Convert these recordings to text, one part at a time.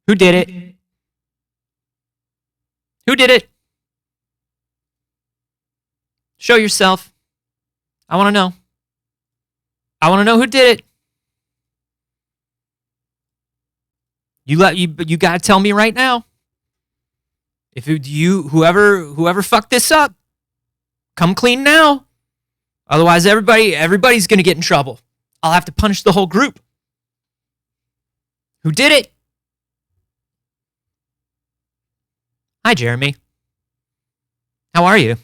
Who did it? Who did it? Show yourself. I want to know. I want to know who did it. You got to tell me right now. If whoever fucked this up, come clean now. Otherwise, everybody's gonna get in trouble. I'll have to punish the whole group. Who did it? Hi, Jeremy. How are you?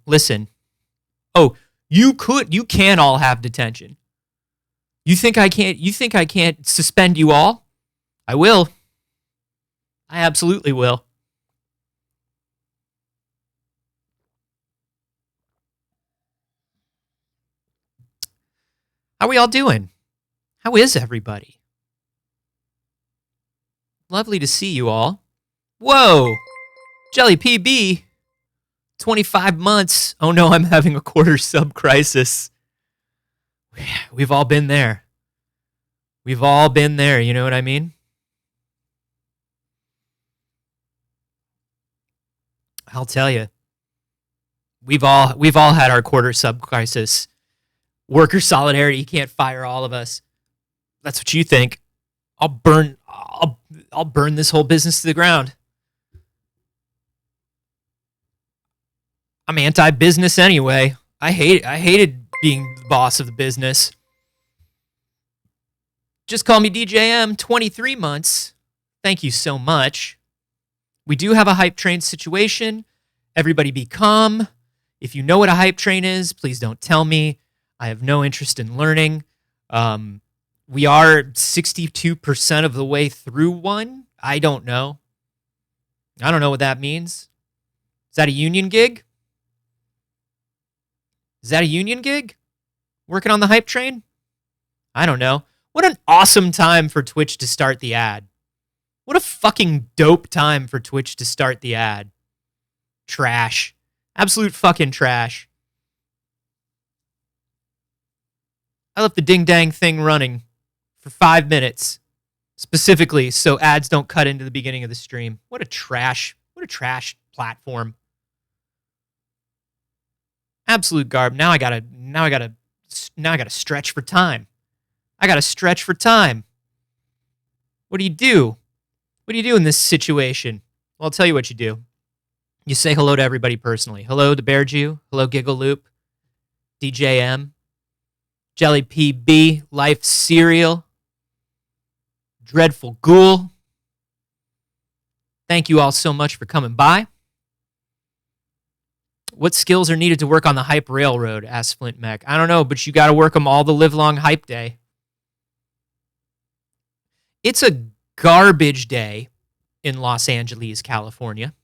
Listen. Oh, you can all have detention. You think I can't suspend you all? I will. I absolutely will. How are we all doing? How is everybody? Lovely to see you all. Whoa! Jelly PB. 25 months. Oh no, I'm having a quarter sub crisis. We've all been there. We've all been there, you know what I mean? I'll tell you. We've all had our quarter sub crisis. Worker solidarity, you can't fire all of us. That's what you think. I'll burn this whole business to the ground. I'm anti-business anyway. I hated being the boss of the business. Just call me DJM, 23 months. Thank you so much. We do have a hype train situation. Everybody be calm. If you know what a hype train is, please don't tell me. I have no interest in learning. We are 62% of the way through one. I don't know. I don't know what that means. Is that a union gig? Is that a union gig? Working on the hype train? I don't know. What an awesome time for Twitch to start the ad. What a fucking dope time for Twitch to start the ad. Trash. Absolute fucking trash. I left the ding dang thing running for 5 minutes, specifically so ads don't cut into the beginning of the stream. What a trash platform. Absolute garb. Now I gotta stretch for time. I gotta stretch for time. What do you do? What do you do in this situation? Well, I'll tell you what you do. You say hello to everybody personally. Hello to Bear Jew. Hello, Giggle Loop. DJM. Jelly PB. Life Cereal. Dreadful Ghoul. Thank you all so much for coming by. What skills are needed to work on the hype railroad? Asked Flint Mech. I don't know, but you got to work them all the live long hype day. It's a garbage day in Los Angeles, California,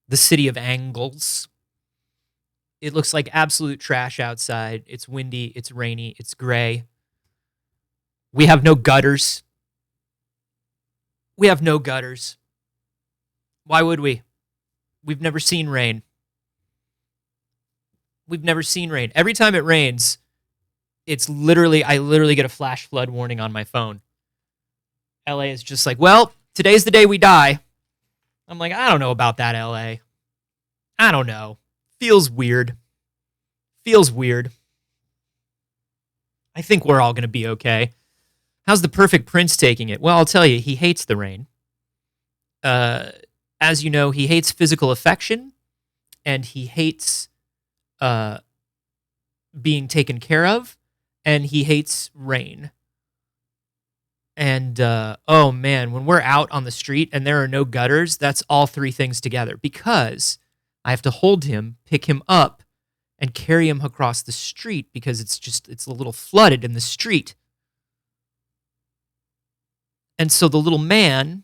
the city of angles. It looks like absolute trash outside. It's windy, it's rainy, it's gray. We have no gutters. We have no gutters. Why would we? We've never seen rain. We've never seen rain. Every time it rains, I literally get a flash flood warning on my phone. LA is just like, well, today's the day we die. I'm like, I don't know about that, LA. I don't know. Feels weird. I think we're all going to be okay. How's the Perfect Prince taking it? Well, I'll tell you, he hates the rain. As you know, he hates physical affection, and he hates being taken care of, and he hates rain. And oh man, when we're out on the street and there are no gutters, that's all three things together, because I have to hold him, pick him up, and carry him across the street because it's a little flooded in the street. And so the little man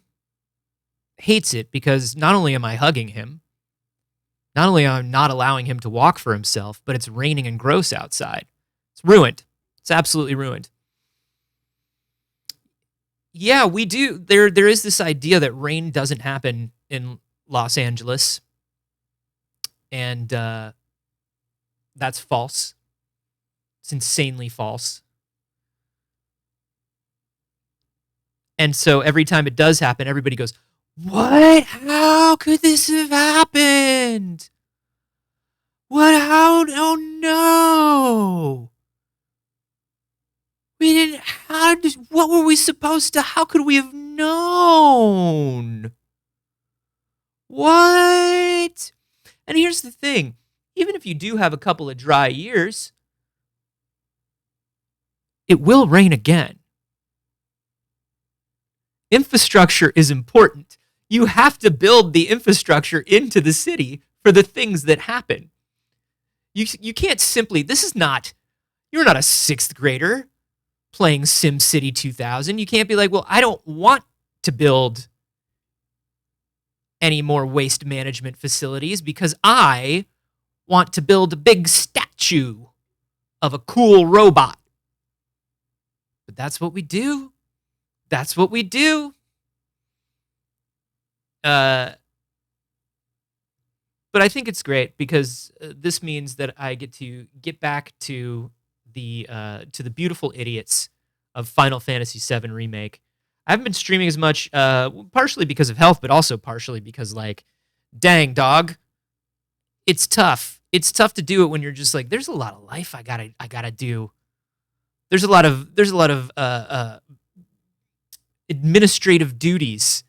hates it because not only am I hugging him, not only am I not allowing him to walk for himself, but it's raining and gross outside. It's ruined. It's absolutely ruined. Yeah, we do. There is this idea that rain doesn't happen in Los Angeles, and that's false. It's insanely false. And so every time it does happen, everybody goes, what? How could this have happened? What? How? Oh no. We didn't. What were we supposed to? How could we have known? What? And here's the thing. Even if you do have a couple of dry years, it will rain again. Infrastructure is important. You have to build the infrastructure into the city for the things that happen. You can't simply, you're not a sixth grader playing SimCity 2000. You can't be like, well, I don't want to build any more waste management facilities because I want to build a big statue of a cool robot. But that's what we do. That's what we do. But I think it's great because this means that I get to get back to the beautiful idiots of Final Fantasy VII Remake. I haven't been streaming as much, partially because of health, but also partially because, like, dang, dog, it's tough. It's tough to do it when you're just like, there's a lot of life I gotta do. There's a lot of administrative duties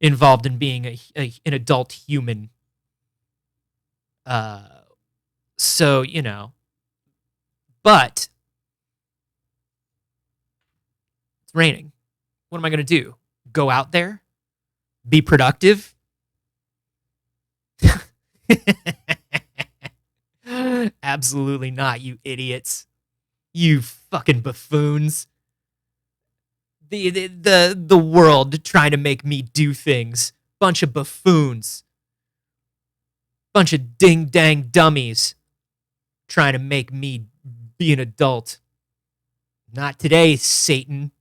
involved in being an adult human. So, but it's raining. What am I going to do? Go out there? Be productive? Absolutely not, you idiots. You fucking buffoons. The world trying to make me do things. Bunch of buffoons. Bunch of ding-dang dummies trying to make me be an adult. Not today, Satan.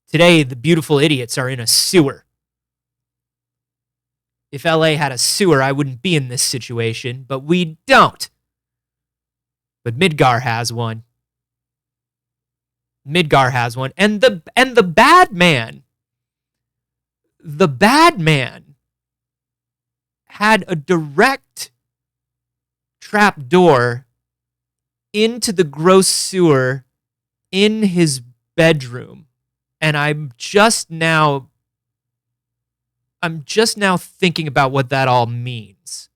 Today, the beautiful idiots are in a sewer. If LA had a sewer, I wouldn't be in this situation, but we don't. But Midgar has one. Midgar has one. And the bad man, had a direct trap door into the gross sewer in his bedroom. And I'm just now thinking about what that all means.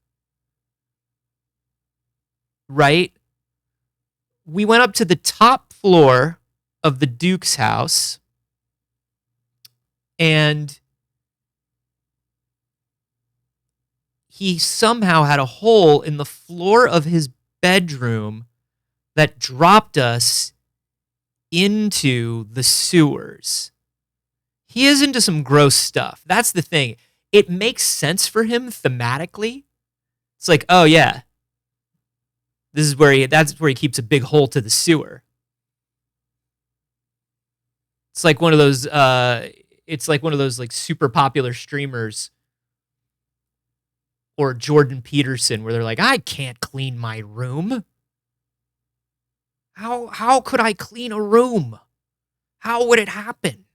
Right? We went up to the top floor of the Duke's house, and he somehow had a hole in the floor of his bedroom that dropped us into the sewers. He is into some gross stuff. That's the thing. It makes sense for him thematically. It's like, oh yeah, that's where he keeps a big hole to the sewer. It's like one of those like super popular streamers or Jordan Peterson where they're like, I can't clean my room. How could I clean a room? How would it happen?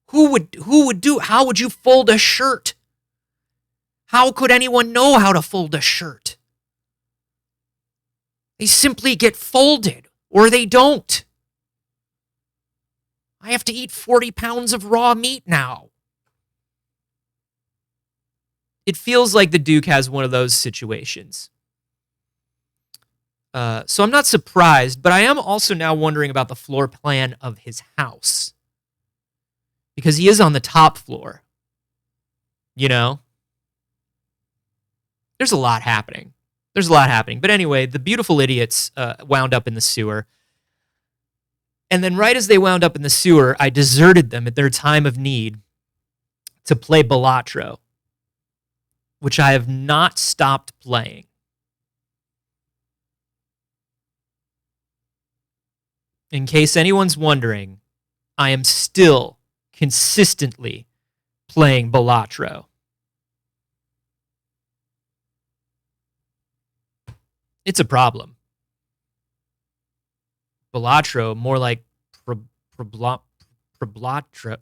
Who would do? How would you fold a shirt? How could anyone know how to fold a shirt? They simply get folded, or they don't. I have to eat 40 pounds of raw meat now. It feels like the Duke has one of those situations. So I'm not surprised, but I am also now wondering about the floor plan of his house. Because he is on the top floor. There's a lot happening. But anyway, the beautiful idiots wound up in the sewer. And then right as they wound up in the sewer, I deserted them at their time of need to play Balatro, which I have not stopped playing. In case anyone's wondering, I am still consistently playing Balatro. It's a problem. Balatro, more like Prablatra.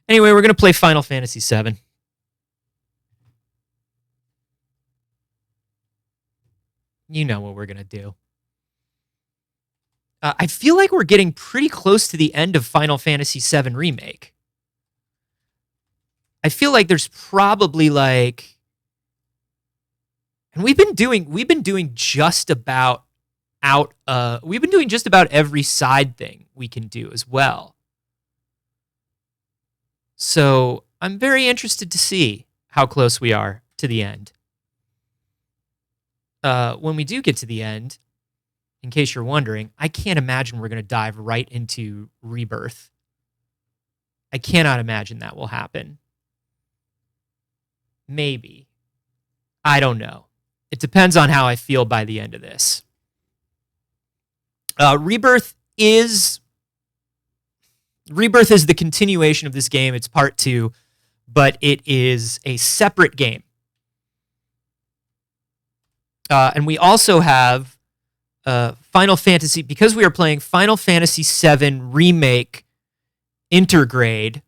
Anyway, we're going to play Final Fantasy VII. You know what we're going to do. I feel like we're getting pretty close to the end of Final Fantasy VII Remake. I feel like there's probably like, and we've been doing just about every side thing we can do as well. So I'm very interested to see how close we are to the end. When we do get to the end, in case you're wondering, I can't imagine we're going to dive right into Rebirth. I cannot imagine that will happen. Maybe. I don't know. It depends on how I feel by the end of this. Rebirth is the continuation of this game. It's part 2, but it is a separate game. And we also have Final Fantasy, because we are playing Final Fantasy VII Remake Intergrade,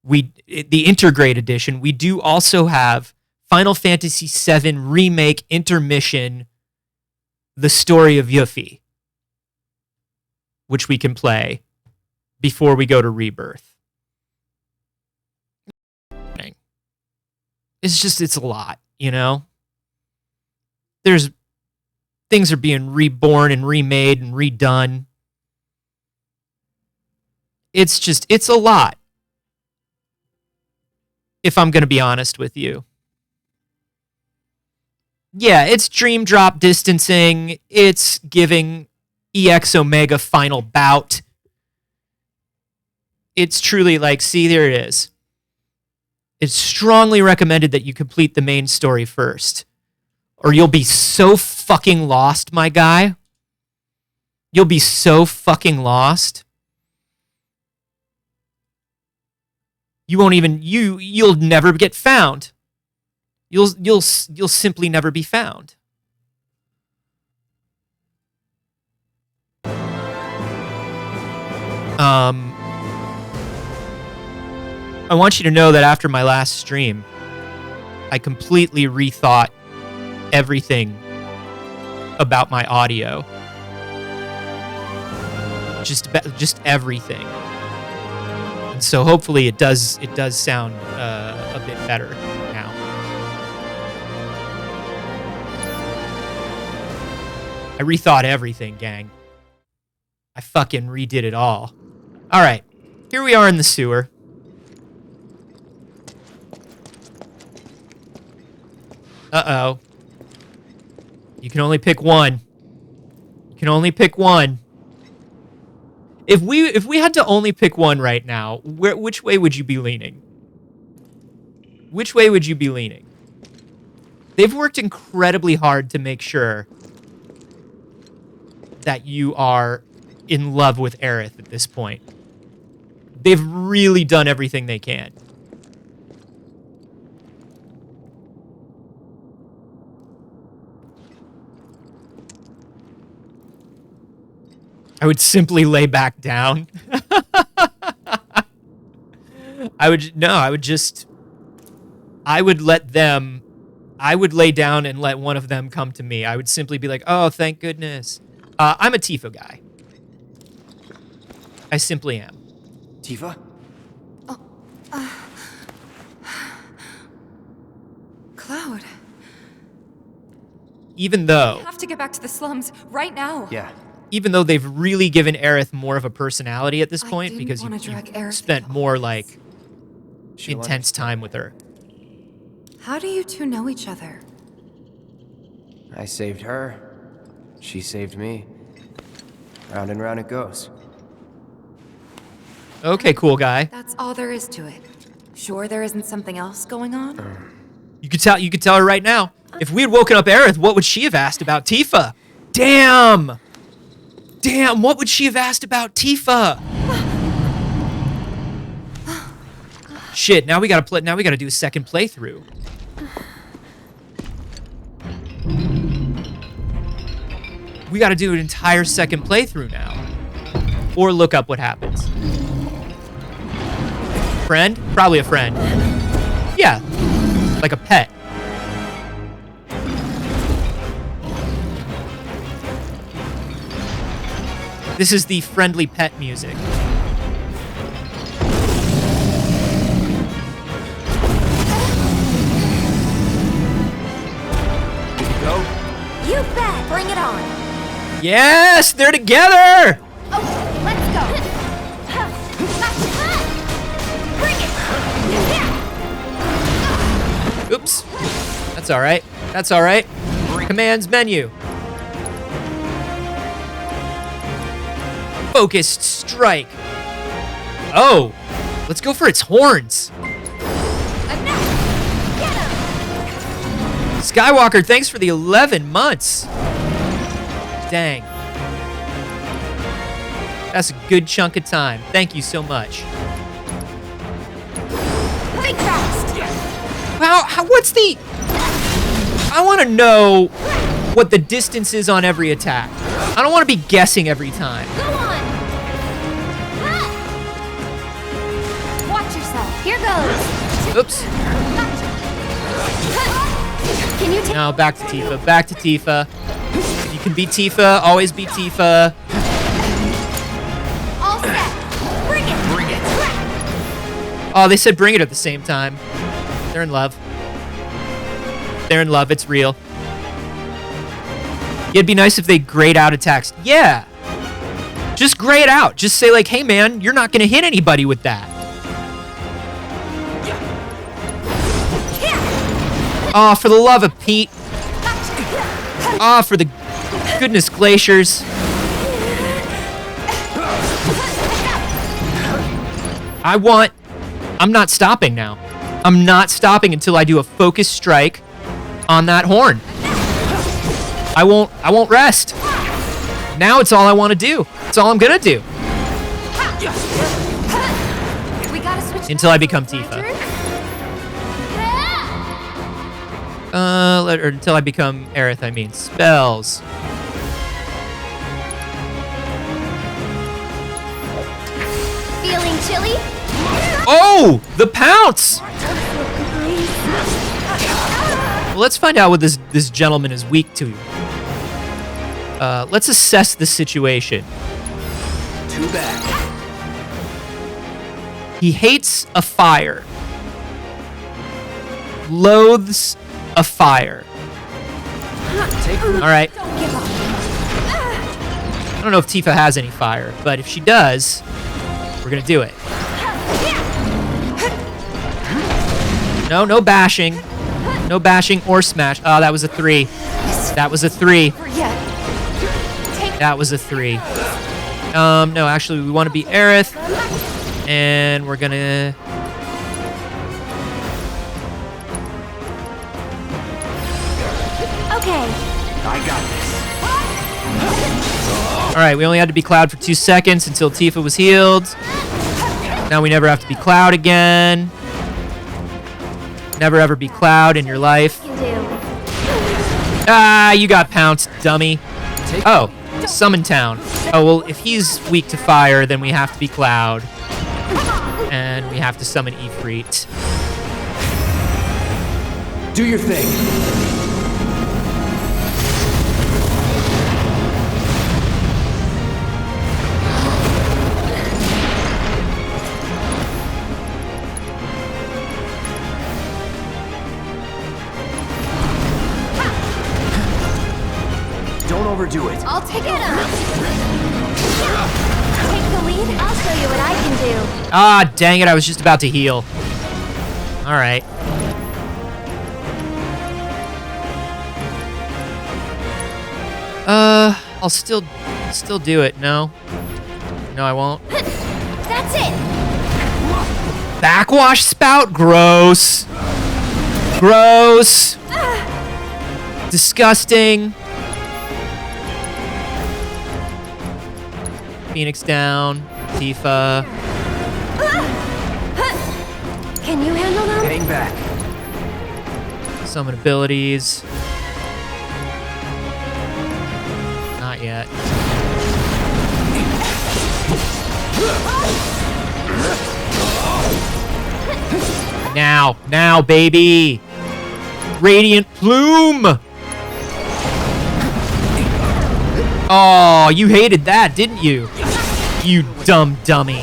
the Intergrade edition. We do also have Final Fantasy VII Remake Intermission, The Story of Yuffie, which we can play before we go to Rebirth. It's a lot, you know? Things are being reborn and remade and redone. It's a lot. If I'm going to be honest with you. Yeah, it's dream drop distancing. It's giving EX Omega final bout. It's truly like, see, there it is. It's strongly recommended that you complete the main story first, or you'll be so fucking lost, my guy. You'll be so fucking lost. You'll never get found. You'll simply never be found. I want you to know that after my last stream, I completely rethought everything about my audio. Just everything. And so hopefully it does sound a bit better now. I rethought everything, gang. I fucking redid it all. All right, here we are in the sewer. Uh-oh. You can only pick one. You can only pick one. If we had to only pick one right now, which way would you be leaning? Which way would you be leaning? They've worked incredibly hard to make sure that you are in love with Aerith at this point. They've really done everything they can. I would simply lay back down. I would lay down and let one of them come to me. I would simply be like, oh, thank goodness. I'm a Tifa guy. I simply am. Tifa? Cloud. Even though... We have to get back to the slums right now. Yeah. Even though they've really given Aerith more of a personality at this point, because you spent more, like, intense time with her. How do you two know each other? I saved her. She saved me. Round and round it goes. Okay, cool guy. That's all there is to it. Sure there isn't something else going on? You could tell her right now. If we had woken up Aerith, what would she have asked about Tifa? Damn! Damn, what would she have asked about Tifa? Shit, now we gotta do a second playthrough. We gotta do an entire second playthrough now. Or look up what happens. friend? Probably a friend. Yeah, like a pet. This is the friendly pet music. Go. You bet. Bring it on. Yes, they're together. Okay, let's go. Bring it. Oops. That's all right. That's all right. Commands menu. Focused strike. Oh, let's go for its horns. Skywalker, thanks for the 11 months. Dang. That's a good chunk of time. Thank you so much. Think fast. What's the... I want to know what the distance is on every attack. I don't want to be guessing every time. Go on. Watch yourself. Here goes. Oops. Can you take... No, back to Tifa. Back to Tifa. If you can beat Tifa, always beat Tifa. All set. Bring it. Bring it. Oh, they said bring it at the same time. They're in love. They're in love. It's real. It'd be nice if they grayed out attacks. Yeah. Just gray it out. Just say like, hey man, you're not going to hit anybody with that. Oh, for the love of Pete. Oh, for the goodness glaciers. I'm not stopping now. I'm not stopping until I do a focused strike on that horn. I won't rest. Now it's all I want to do. It's all I'm gonna do. We gotta switch Until I become Tifa. Or until I become Aerith, I mean. Spells. Feeling chilly? Oh! The pounce! Well, let's find out what this gentleman is weak to. Let's assess the situation. Too bad. He hates a fire. Loathes a fire. All right. Don't give up. I don't know if Tifa has any fire, but if she does, we're gonna do it. No bashing. No bashing or smash. Oh, that was a 3. That was a 3. That was a 3. No, actually, we want to be Aerith, and we're gonna... Okay. I got this. All right, we only had to be Cloud for 2 seconds until Tifa was healed. Now we never have to be Cloud again. Never ever be Cloud in your life. Can do. Ah, you got pounced, dummy. Oh, Summon Town. Oh, well, if he's weak to fire, then we have to be Cloud. And we have to summon Ifrit. Do your thing. Don't overdo it. I'll take it up. Take the lead. I'll show you what I can do. Ah, dang it, I was just about to heal. All right. I'll still do it. No, I won't. That's it. Backwash spout? Gross. Gross. Disgusting. Phoenix down. Tifa. Can you handle them? Hang back. Summon abilities. Not yet. Now. Now, baby. Radiant plume. Oh, you hated that, didn't you? You dumb dummy.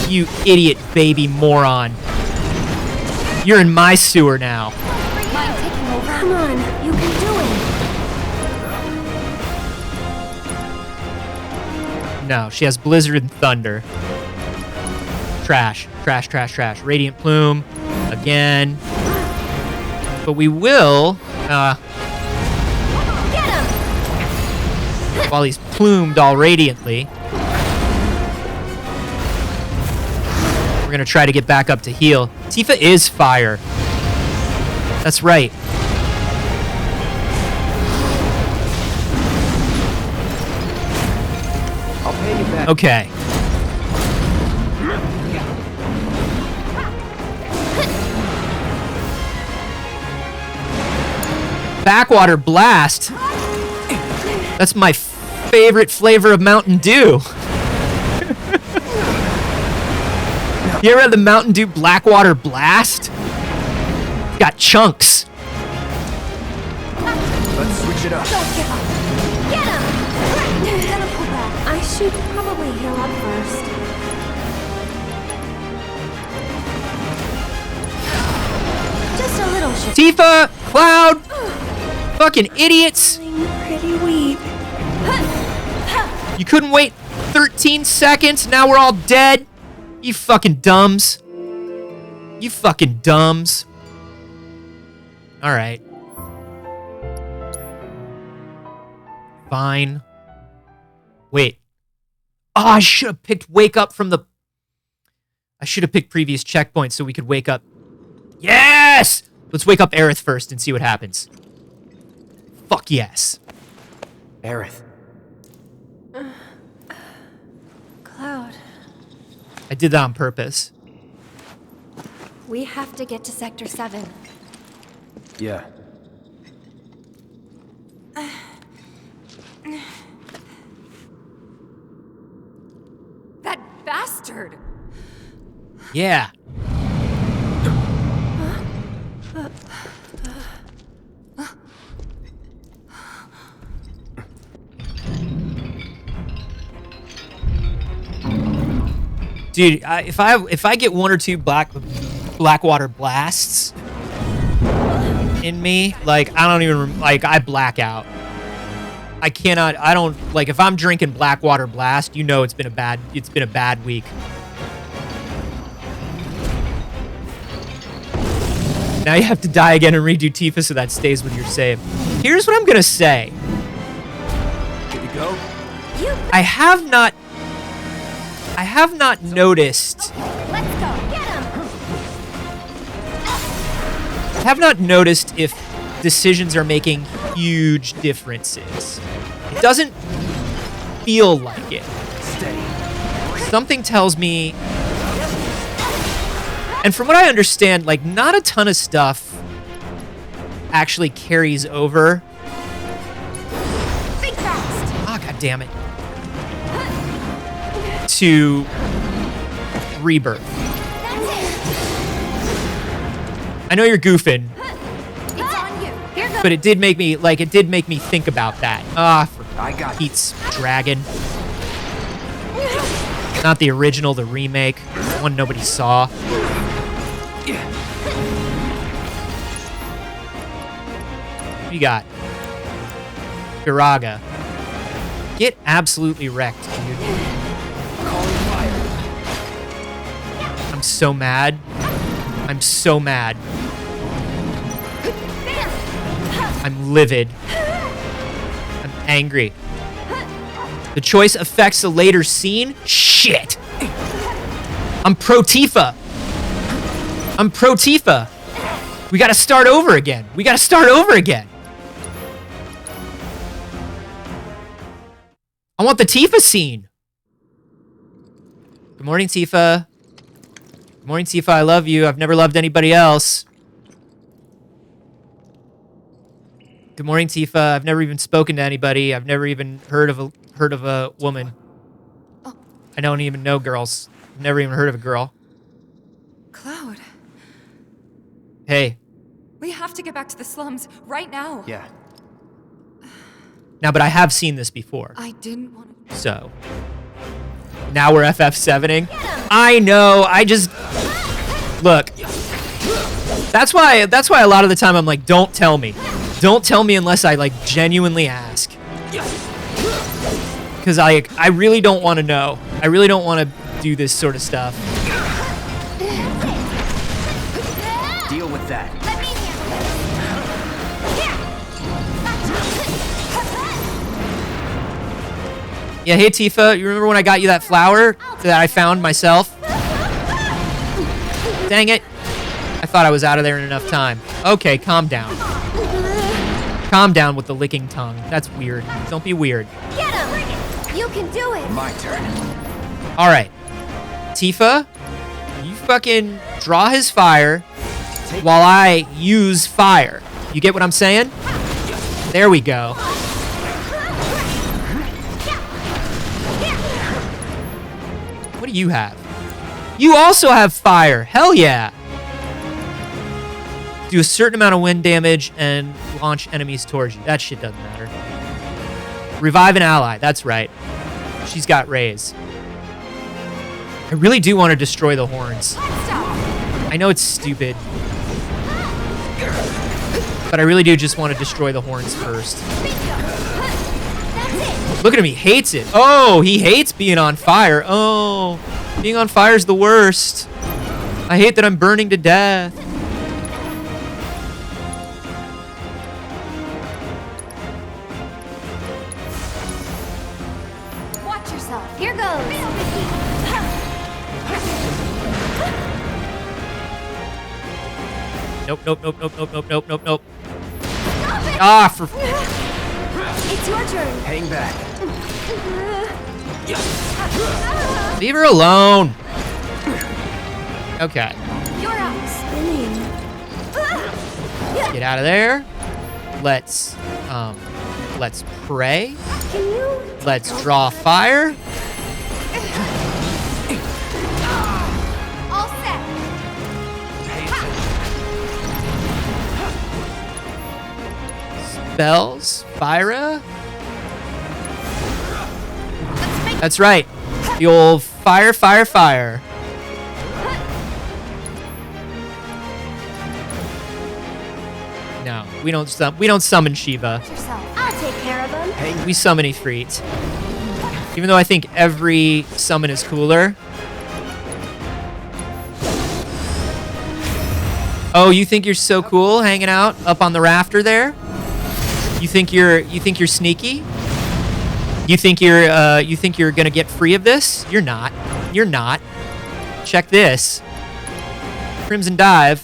You idiot baby moron. You're in my sewer now. Mind taking over? Come on, you can do it. No, she has Blizzard and Thunder. Trash. Trash, trash, trash. Radiant Plume. Again. But we will... Get him! while he's plumed all radiantly, we're going to try to get back up to heal. Tifa is fire. That's right. I'll pay you back. Okay. Backwater Blast. That's my favorite flavor of Mountain Dew. You ever had the Mountain Dew Blackwater Blast? It's got chunks. Let's switch it up. Don't give up. Get him! Gonna pull back. I should probably heal up first. Just a little shit. Tifa, Cloud, fucking idiots. Pretty weak. You couldn't wait 13 seconds. Now we're all dead. You fucking dumbs. You fucking dumbs. All right. Fine. Wait. Oh, I should have picked wake up from the... I should have picked previous checkpoints so we could wake up. Yes! Let's wake up Aerith first and see what happens. Fuck yes. Aerith. Cloud, I did that on purpose. we have to get to Sector 7. Yeah. That bastard! Yeah. Dude, if I get one or two Blackwater Blasts in me, like I don't even like I black out. I cannot. I don't like if I'm drinking Blackwater Blast. You know, it's been a bad week. Now you have to die again and redo Tifa so that stays with your save. Here's what I'm gonna say. Good to go? I have not noticed. Let's go! Get him! I have not noticed if decisions are making huge differences. It doesn't feel like it. Steady. Something tells me, and from what I understand, like not a ton of stuff actually carries over. Think fast! Ah, god damn it. To Rebirth. That's it! I know you're goofing, It's on you! Here goes! but it did make me think about that. For I got you. Pete's Dragon. Not the original, the remake. The one nobody saw. What you got? Garaga. Get absolutely wrecked, dude. Calling fire. I'm so mad. I'm so mad. I'm livid. I'm angry. The choice affects a later scene? Shit! I'm pro Tifa. I'm pro Tifa. We gotta start over again. We gotta start over again. I want the Tifa scene. Good morning, Tifa. Good morning, Tifa. I love you. I've never loved anybody else. Good morning, Tifa. I've never even spoken to anybody. I've never even heard of a woman. I don't even know girls. I've never even heard of a girl. Cloud. Hey. We have to get back to the slums right now. Yeah. Now, but I have seen this before. I didn't want to. So. Now we're FF7ing. I know. I just... Look. That's why a lot of the time I'm like, don't tell me. Don't tell me unless I, like, genuinely ask. Because I really don't want to know. I really don't want to do this sort of stuff. Deal with that. Let me handle it. Yeah, hey Tifa, you remember when I got you that flower that I found myself? Dang it. I thought I was out of there in enough time. Okay, calm down. Calm down with the licking tongue. That's weird. Don't be weird. Get him! You can do it! My turn. All right. Tifa, you fucking draw his fire while I use fire. You get what I'm saying? There we go. What do you have? You also have fire. Hell yeah. Do a certain amount of wind damage and launch enemies towards you. That shit doesn't matter. Revive an ally. That's right. She's got rays. I really do want to destroy the horns. I know it's stupid. But I really do just want to destroy the horns first. Look at him. He hates it. Oh, he hates being on fire. Oh, being on fire is the worst. I hate that I'm burning to death. Watch yourself. Here goes. Nope, nope, nope, nope, nope, nope, nope, nope, nope. Stop it! Ah, for... It's your turn. Hang back. Leave her alone. Okay. You're out. Spinning. Get out of there. Let's pray. Can you? Let's draw fire. All set. Spells. Fyra. Let's make That's right. The old fire, fire, fire. No, we don't summon Shiva. yourself. I'll take care of him. We summon Ifrit. Even though I think every summon is cooler. Oh, you think you're so cool hanging out up on the rafter there? You think you're sneaky? You think you're gonna get free of this? You're not. You're not. Check this. Crimson Dive.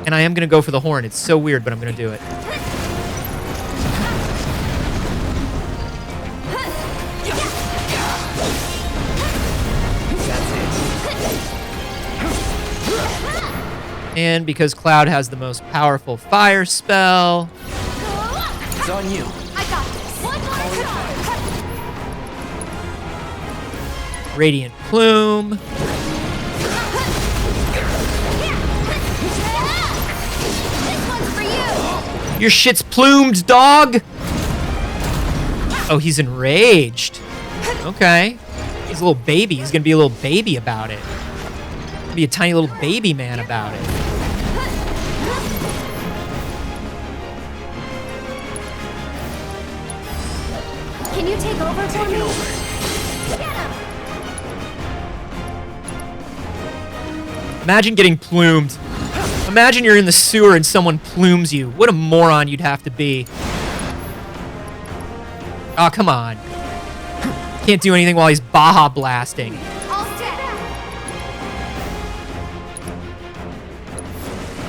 And I am gonna go for the horn. It's so weird, but I'm gonna do it. And because Cloud has the most powerful fire spell. It's on you. I got this. One more time. Radiant Plume. This one's for you. Your shit's plumed, dog! Oh, he's enraged. Okay. He's a little baby. He's gonna be a little baby about it. Be a tiny little baby man about it. Can you take over for me? Get him. Imagine getting plumed. Imagine you're in the sewer and someone plumes you. What a moron you'd have to be. Oh, come on. Can't do anything while he's Baja blasting. All set.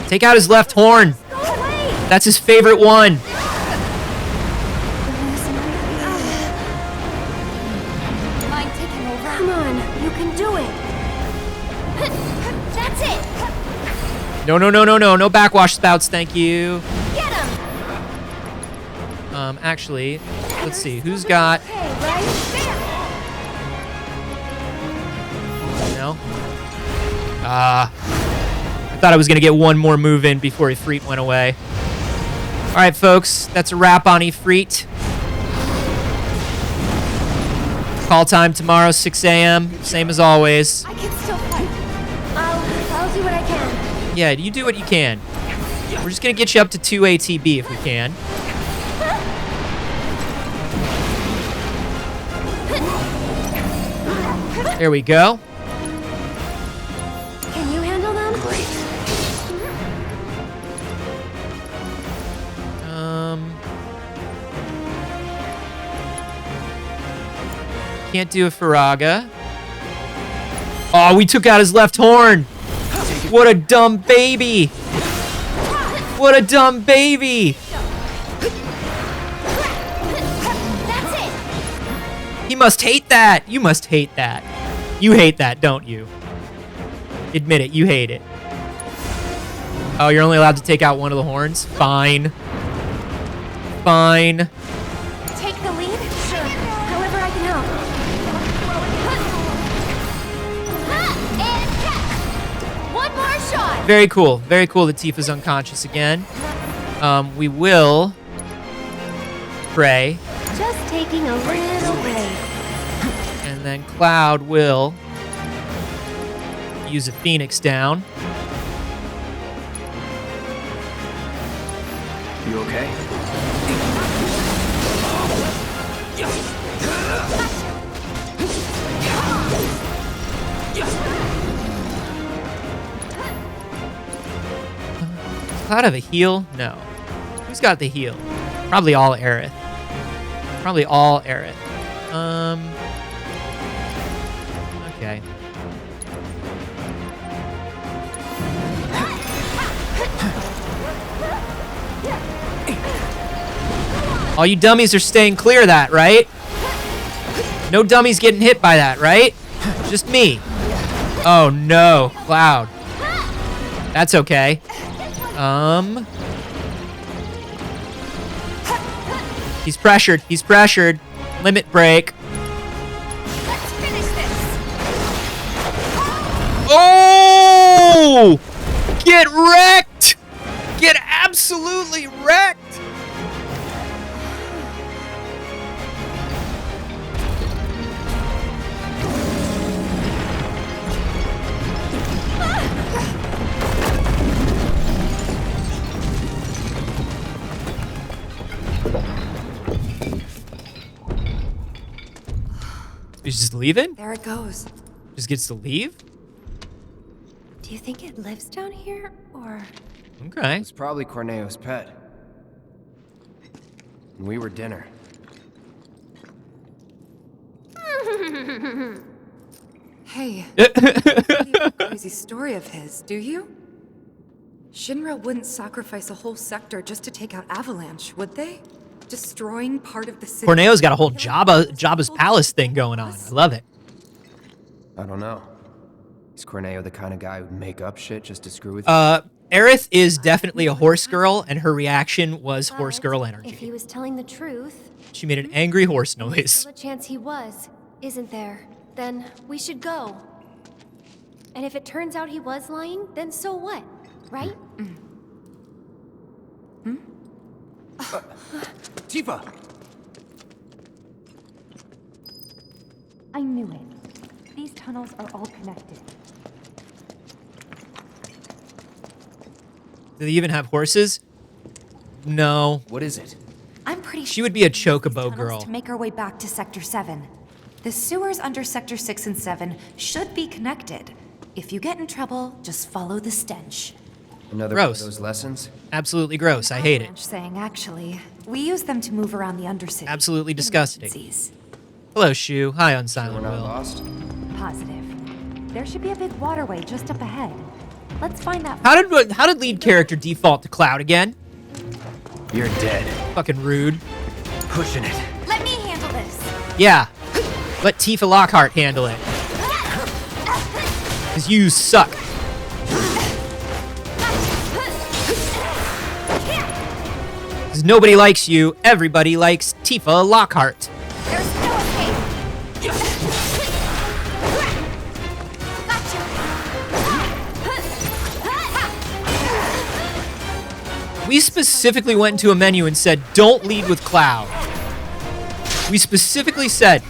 Take out his left horn. Go away. That's his favorite one. Mind taking over? Come on, you can do it. That's it. No, no, no, no, no. No backwash spouts, thank you. Get him. Actually, let's see. Who's got... Okay, right there. No? I Thought I was going to get one more move in before Ifrit went away. All right, folks. That's a wrap on Ifrit. Call time tomorrow, 6 a.m. Same as always. I can still fight. I'll do what I can. Yeah, you do what you can. We're just going to get you up to 2 ATB if we can. There we go. Can you handle them? Can't do a Faraga. Oh, we took out his left horn. What a dumb baby. What a dumb baby. That's it. He must hate that. You must hate that. You hate that, don't you? Admit it, you hate it. Oh, you're only allowed to take out one of the horns? Fine. Fine. Take the lead? Sure. However I can help. And catch. One more shot. Very cool. Very cool that Tifa's unconscious again. We will pray. Just taking a little break. And then Cloud will use a Phoenix down. You okay? Does Cloud have a heal? No. Who's got the heal? Probably all Aerith. Probably all Aerith. Okay. All you dummies are staying clear of that, right? No dummies getting hit by that, right? Just me. Oh no, Cloud. That's okay. He's pressured. He's pressured. Limit break. Let's finish this. Oh! Get wrecked! Get absolutely wrecked! He's just leaving? There it goes. Just gets to leave? Do you think it lives down here, or? Okay. It's probably Corneo's pet. And we were dinner. Hey, you believe the crazy story of his, do you? Shinra wouldn't sacrifice a whole sector just to take out Avalanche, would they? Destroying part of the city. Corneo's got a whole Jabba's palace thing going on. I love it. I don't know. Is Corneo the kind of guy who'd make up shit just to screw with Aerith is definitely a horse girl, and her reaction was horse girl If he energy. was telling the truth, She made an angry horse there's noise. still a chance he was, isn't there? Then we should go. And if it turns out he was lying, then so what? Right? Tifa! I knew it. These tunnels are all connected. Do they even have horses? No. What is it? I'm pretty She sure would be a we can use these chocobo tunnels girl. to make our way back to Sector 7. The sewers under Sector 6 and 7 should be connected. If you get in trouble, just follow the stench. Another Gross. one of those lessons? Absolutely gross. I hate it. Avalanche saying, actually. We use them to move around the Undercity. Absolutely disgusting. Emergencies. Hello, Shu. Hi on We're Silent not Will. lost? Positive. There should be a big waterway just up ahead. Let's find that. How did lead character default to Cloud again? You're dead. Fucking rude. Pushing it. Let me handle this. Yeah. Let Tifa Lockhart handle it. Because you suck. Because nobody likes you, everybody likes Tifa Lockhart. There's no escape. Gotcha. We specifically went into a menu and said, don't lead with Cloud. We specifically said,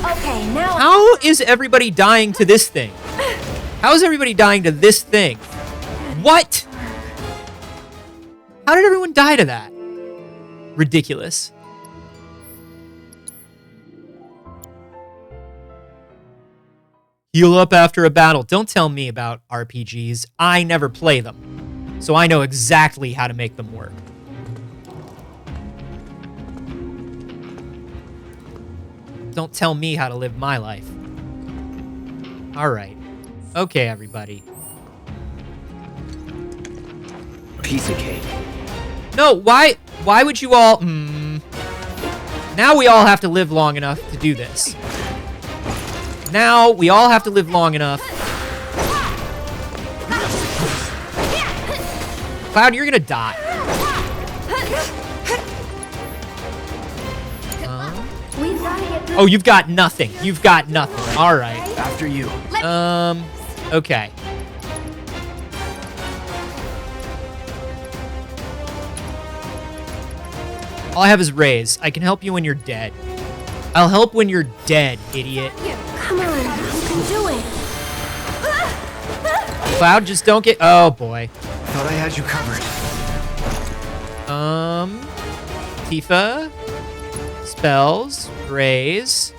Okay, now. how is everybody dying to this thing? How is everybody dying to this thing? What? How did everyone die to that? Ridiculous. Heal up after a battle. Don't tell me about RPGs. I never play them. So I know exactly how to make them work. Don't tell me how to live my life. All right. Okay, everybody. Piece of cake. No, why would you all... Now we all have to live long enough to do this. Now we all have to live long enough. Cloud, you're gonna die. We've gotta get through. Oh, you've got nothing. You've got nothing. All right. After you. Okay. All I have is raise. I can help you when you're dead. I'll help when you're dead, idiot. Come on, you can do it. Cloud, just don't get... Oh, boy. Thought I had you covered. Tifa. Spells. Raise.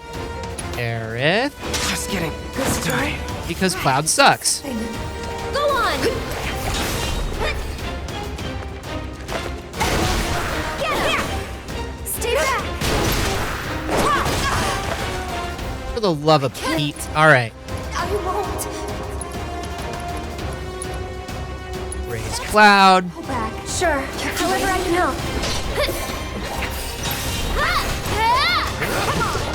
Aerith. Just getting started. Because Cloud sucks. Go on. Get him. Stay back. For the love of Pete. All right. I won't. Raise Cloud. Pull back. Sure. However I can help.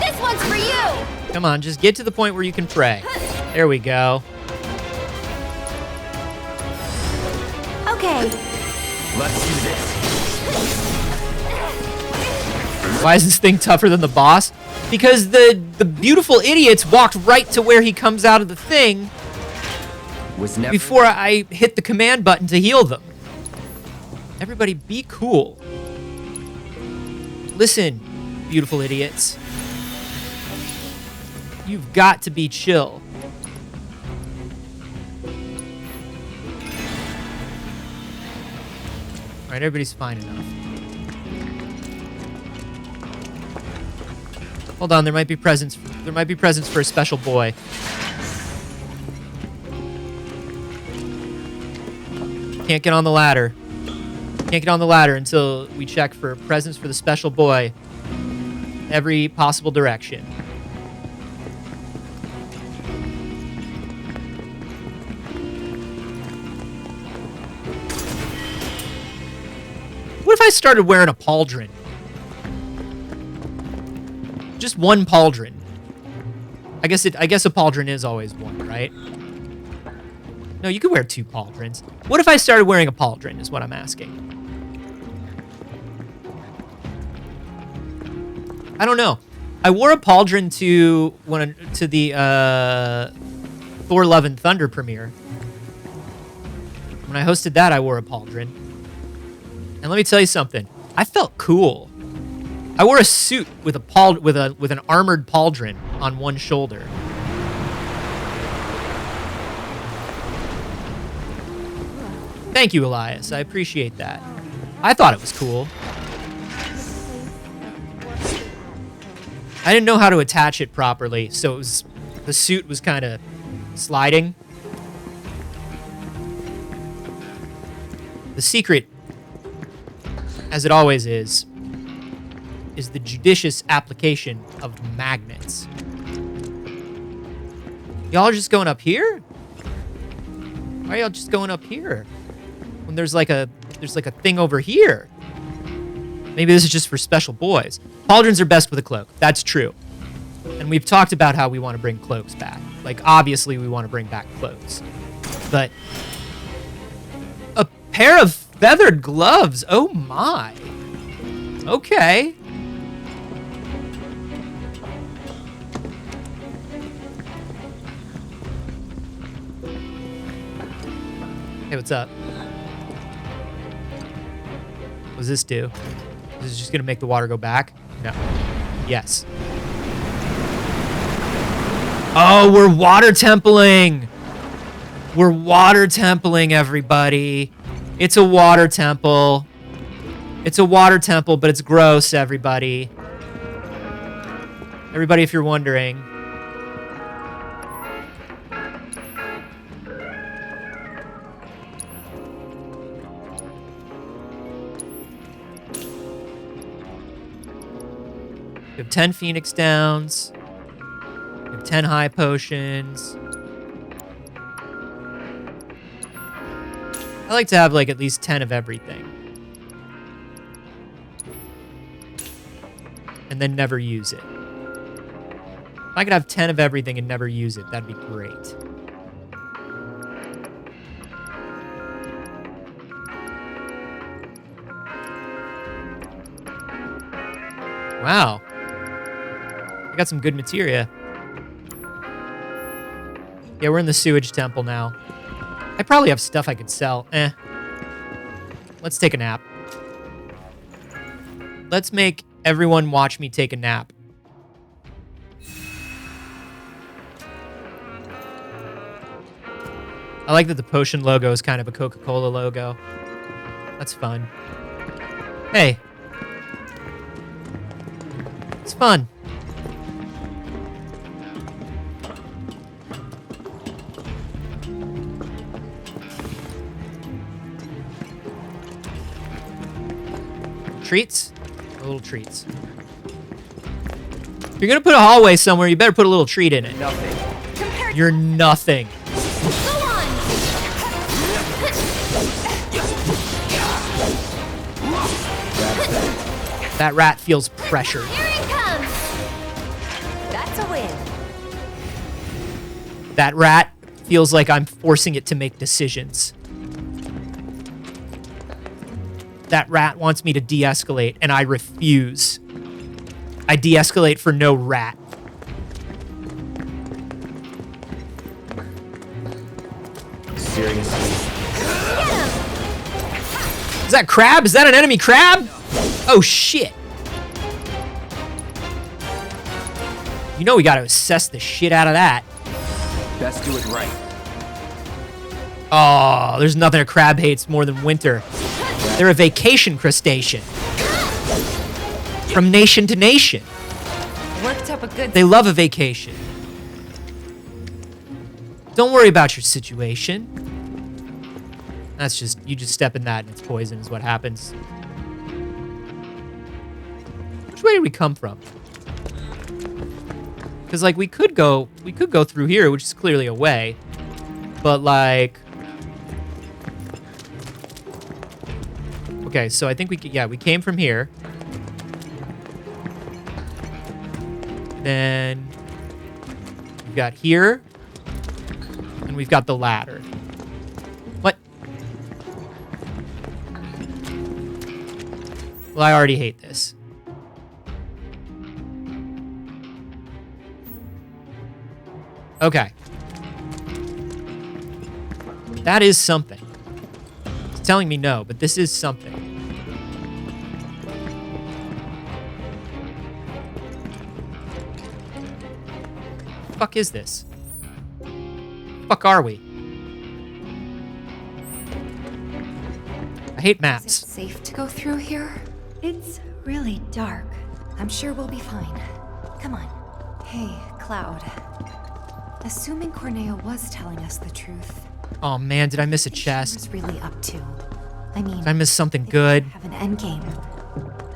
This one's for you. Come on, just get to the point where you can pray. There we go. Okay. Let's do this. Why is this thing tougher than the boss? Because the beautiful idiots walked right to where he comes out of the thing Was never before I hit the command button to heal them. Everybody be cool. Listen, beautiful idiots. You've got to be chill. All right, everybody's fine enough. Hold on, there might be presents. There might be presents for a special boy. Can't get on the ladder. Can't get on the ladder until we check for presents for the special boy. Every possible direction. What if I started wearing a pauldron? Just one pauldron. I guess a pauldron is always one, right? No, you could wear two pauldrons. What if I started wearing a pauldron is what I'm asking. I don't know. I wore a pauldron to the Thor Love and Thunder premiere. When I hosted that, I wore a pauldron. And let me tell you something. I felt cool. I wore a suit with an armored pauldron on one shoulder. Thank you, Elias. I appreciate that. I thought it was cool. I didn't know how to attach it properly, so the suit was kind of sliding. The secret, as it always is the judicious application of magnets. Y'all are just going up here? Why are y'all just going up here? When there's like a thing over here. Maybe this is just for special boys. Pauldrons are best with a cloak. That's true. And we've talked about how we want to bring cloaks back. Like, obviously we want to bring back cloaks. But a pair of feathered gloves. Oh my. Okay. Hey, what's up? What does this do? Is this just gonna make the water go back? No. Yes. Oh, we're water templing. We're water templing, everybody. It's a water temple. It's a water temple, but it's gross, everybody. Everybody, if you're wondering. We have 10 Phoenix Downs. We have 10 high potions. I like to have like at least 10 of everything. And then never use it. If I could have 10 of everything and never use it, that'd be great. Wow. I got some good materia. Yeah, we're in the sewage temple now. I probably have stuff I could sell. Let's take a nap. Let's make everyone watch me take a nap. I like that the potion logo is kind of a Coca-Cola logo. That's fun. Hey. It's fun. Treats? Little treats. If you're gonna put a hallway somewhere, you better put a little treat in it. Nothing. You're nothing. Go on! That rat feels pressured. Here it comes! That's a win. That rat feels like I'm forcing it to make decisions. That rat wants me to de-escalate, and I refuse. I de-escalate for no rat. Seriously. Is that crab? Is that an enemy crab? Oh, shit. You know we gotta assess the shit out of that. Best do it right. Oh, there's nothing a crab hates more than winter. They're a vacation crustacean. From nation to nation. Worked up a good... They love a vacation. Don't worry about your situation. That's just, you just step in that and it's poison is what happens. Which way did we come from? Because, like, we could go through here, which is clearly a way. But, like... Okay, so I think we could, yeah, we came from here. Then we've got here. And we've got the ladder. What? Well, I already hate this. Okay. That is something. It's telling me no, but this is something. The fuck is this? Fuck are we? I hate Is it maps. safe to go through here? It's really dark. I'm sure we'll be fine. Come on. Hey, Cloud. Assuming Corneo was telling us the truth, Oh man, did I miss a what chest? was really up to? I mean, Did I miss something they good? have an endgame,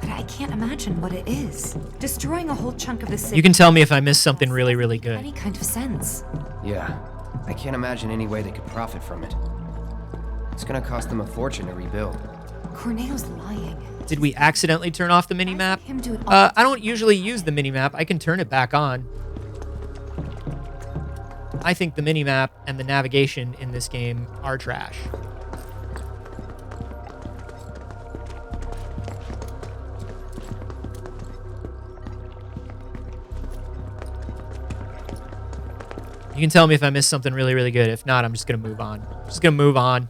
but I can't imagine what it is. Destroying a whole chunk of the city. You can tell me if I missed something really, really good. Any kind of sense. Yeah. I can't imagine any way they could profit from it. It's gonna cost them a fortune to rebuild. Corneo's lying. Did we accidentally turn off the mini-map? I see him do it all I don't usually use the mini-map. I can turn it back on. I think the mini-map and the navigation in this game are trash. You can tell me if I missed something really, really good. If not, I'm just going to move on. Just going to move on.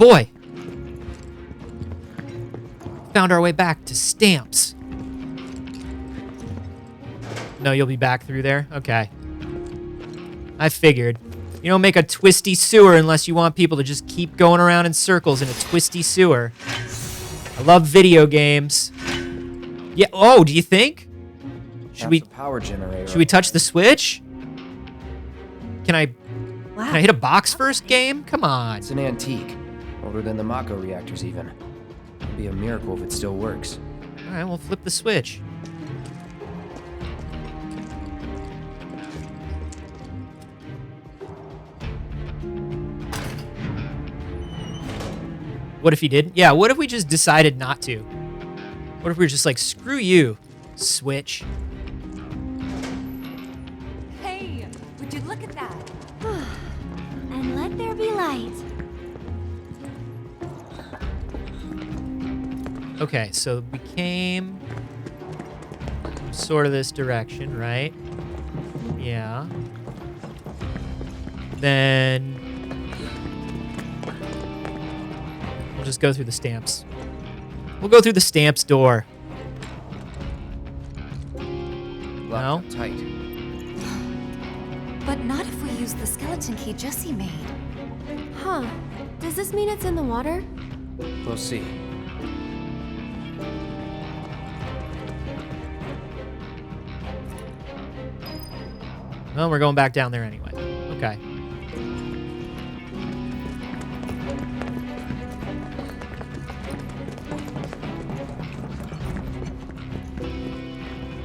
boy. Found our way back to Stamps. No, you'll be back through there? Okay. I figured. You don't make a twisty sewer unless you want people to just keep going around in circles in a twisty sewer. I love video games. Yeah, oh, do you think? Should we power generator? Should we touch the switch? Can I hit a box first, game? Come on. It's an antique. Older than the Mako reactors even. It'd be a miracle if it still works. All right, we'll flip the switch. What if he didn't? Yeah, what if we just decided not to? What if we were just like, screw you, switch? Hey, would you look at that? And let there be light. Okay, so we came sort of this direction, right? Yeah. Then we'll just go through the stamps. We'll go through the stamps door. No? Locked up tight. But not if we use the skeleton key Jesse made. Huh. Does this mean it's in the water? We'll see. Well, we're going back down there anyway. Okay.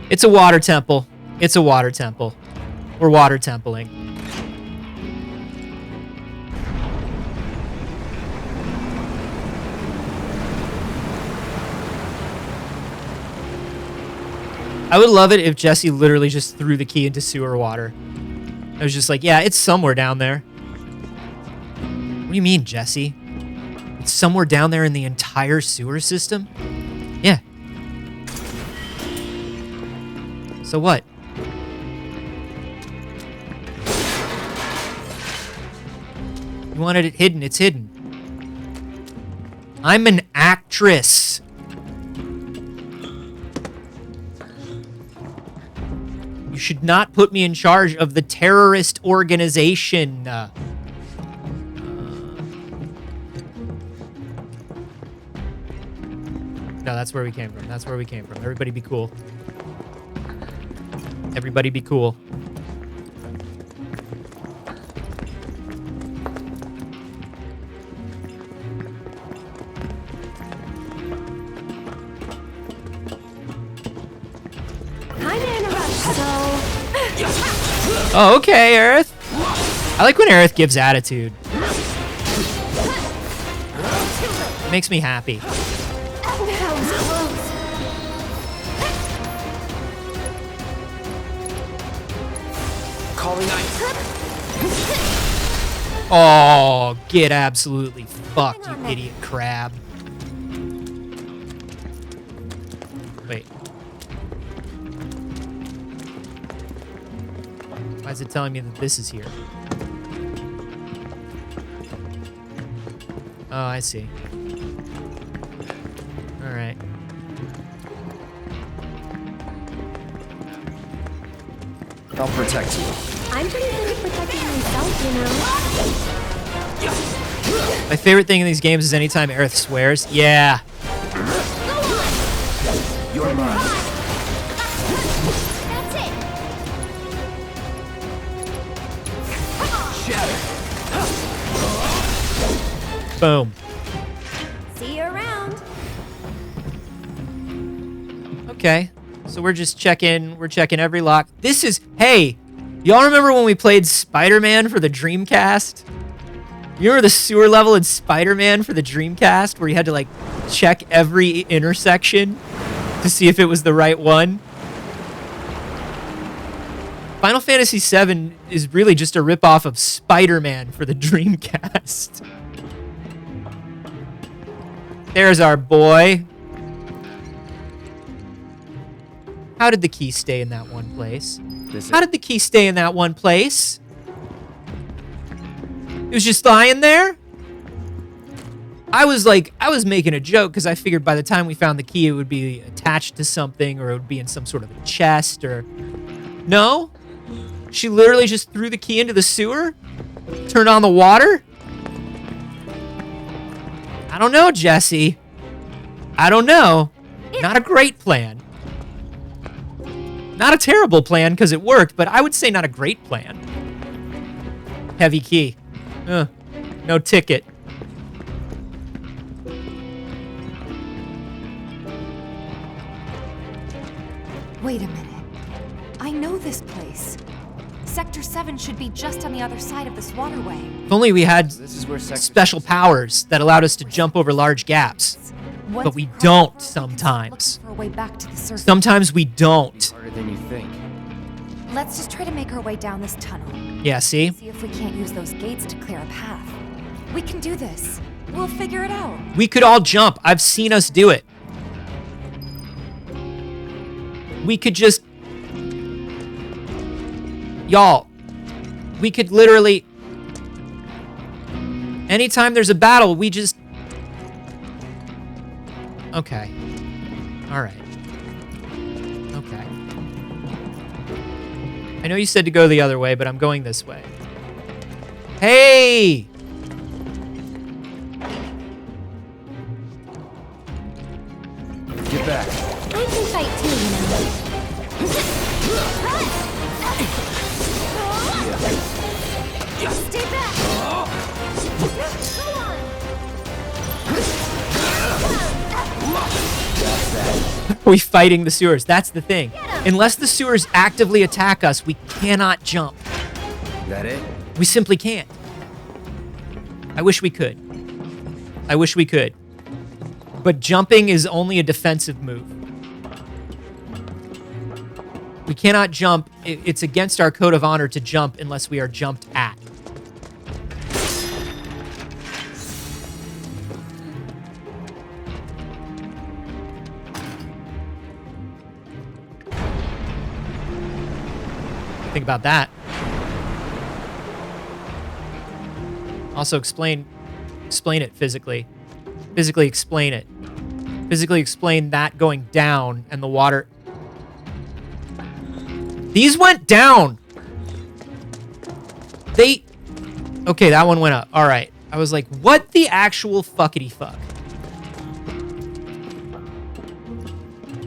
It's a water temple. It's a water temple. We're water templing. I would love it if Jesse literally just threw the key into sewer water. I was just like, yeah, it's somewhere down there. What do you mean, Jesse? It's somewhere down there in the entire sewer system? Yeah. So what? You wanted it hidden, it's hidden. I'm an actress. You should not put me in charge of the terrorist organization. No, that's where we came from. That's where we came from. Everybody be cool. Everybody be cool. Oh, okay, Aerith. I like when Aerith gives attitude. It makes me happy. That was close. Calling ice. Oh, get absolutely fucked, you idiot crab. Wait. Why is it telling me that this is here? Oh, I see. Alright. I'll protect you. I'm pretty good at protecting myself, you know. My favorite thing in these games is anytime Aerith swears. Yeah. You're mine. That's it. Boom. See you around. Okay. So we're just checking every lock. This is, hey, y'all remember when we played Spider-Man for the Dreamcast? You remember the sewer level in Spider-Man for the Dreamcast where you had to like check every intersection to see if it was the right one? Final Fantasy VII is really just a ripoff of Spider-Man for the Dreamcast. There's our boy. How did the key stay in that one place? How did the key stay in that one place? It was just lying there? I was making a joke because I figured by the time we found the key, it would be attached to something or it would be in some sort of a chest or... No? She literally just threw the key into the sewer? Turned on the water? I don't know, Jesse. I don't know. Not a great plan. Not a terrible plan because it worked, but I would say not a great plan. Heavy key. No ticket. Wait a minute. I know this place. Sector 7 should be just on the other side of this waterway. If only we had This is where special powers that allowed us to jump over large gaps. Once But we crossed, don't we can sometimes. look for a way back to the surface. Sometimes we don't. harder than you think. Let's just try to make our way down this tunnel. Yeah, see? See if we can't use those gates to clear a path. We can do this. We'll figure it out. We could all jump. I've seen us do it. We could just... Y'all, we could literally... Anytime there's a battle, we just... Okay. All right. Okay. I know you said to go the other way, but I'm going this way. Hey! Get back. I can fight too, you know. Stay back! Go on! Are we fighting the sewers? That's the thing. Unless the sewers actively attack us, we cannot jump. That it? We simply can't. I wish we could. I wish we could. But jumping is only a defensive move. We cannot jump. It's against our code of honor to jump unless we are jumped at. Think about that. Also explain it physically. Physically explain it. Physically explain that going down and the water. These went down. Okay, that one went up. All right. I was like, what the actual fuckity fuck?